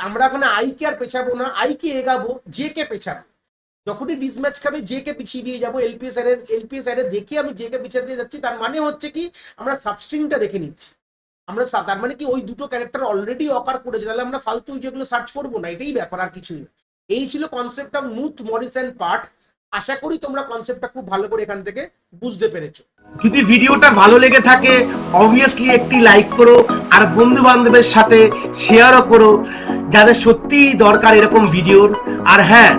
আমরা ওখানে আই কে আর পেছাবো না, আই কে এগাবো, জে কে পেছাবো, যখনই ডিসম্যাচ খাবে জে কে পিছিয়ে দিয়ে যাবো, এলপিএস এর দেখে আমি জে কে পিছিয়ে দিয়ে যাচ্ছি, তার মানে হচ্ছে কি আমরা সাবস্ট্রিংটা দেখে নিচ্ছি, আমরা তার মানে কি ওই দুটো ক্যারেক্টার অলরেডি অকার করেছে, তাহলে আমরা ফালতু যেগুলো সার্চ করবো না, এটাই ব্যাপার, আর কিছুই না। এই ছিল concept of Knuth Morris and Pratt. আশা করি তোমরা কনসেপ্টটা খুব ভালো করে এখান থেকে বুঝতে পেরেছো। যদি ভিডিওটা ভালো লেগে থাকে অবভিয়াসলি একটি লাইক করো, আর বন্ধু বান্ধবের সাথে শেয়ারও করো যাদের সত্যিই দরকার এরকম ভিডিওর। আর হ্যাঁ,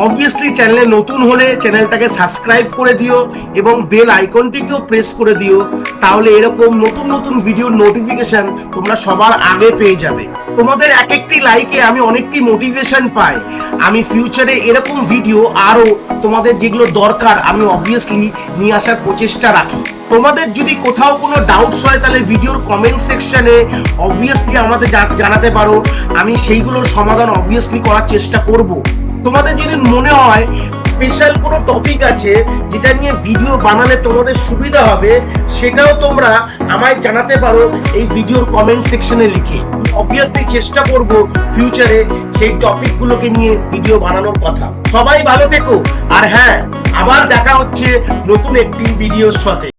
অবভিয়াসলি চ্যানেলে নতুন হলে চ্যানেলটাকে সাবস্ক্রাইব করে দিও এবং বেল আইকনটিকেও প্রেস করে দিও, তাহলে এরকম নতুন নতুন ভিডিওর নোটিফিকেশন তোমরা সবার আগে পেয়ে যাবে। তোমাদের এক একটি লাইকে আমি অনেকটি মোটিভেশন পাই। আমি ফিউচারে এরকম ভিডিও আরো তোমাদের যেগুলো দরকার আমি অবভিয়াসলি নিয়ে আসার প্রচেষ্টা রাখি। তোমাদের যদি কোথাও কোনো ডাউটস হয় তাহলে ভিডিওর কমেন্ট সেকশনে অবভিয়াসলি আমাদের জানাতে পারো, আমি সেইগুলোর সমাধান অবভিয়াসলি করার চেষ্টা করব। তোমাদের যদি মনে হয় স্পেশাল কোনো টপিক আছে যেটা নিয়ে ভিডিও বানালে তোমাদের সুবিধা হবে, সেটাও তোমরা আমায় জানাতে পারো এই ভিডিওর কমেন্ট সেকশনে লিখে। অবভিয়াসলি চেষ্টা করব ফিউচারে সেই টপিকগুলোকে নিয়ে ভিডিও বানানোর কথা। সবাই ভালো থেকো, আর হ্যাঁ, আবার দেখা হচ্ছে নতুন একটি ভিডিওর সাথে।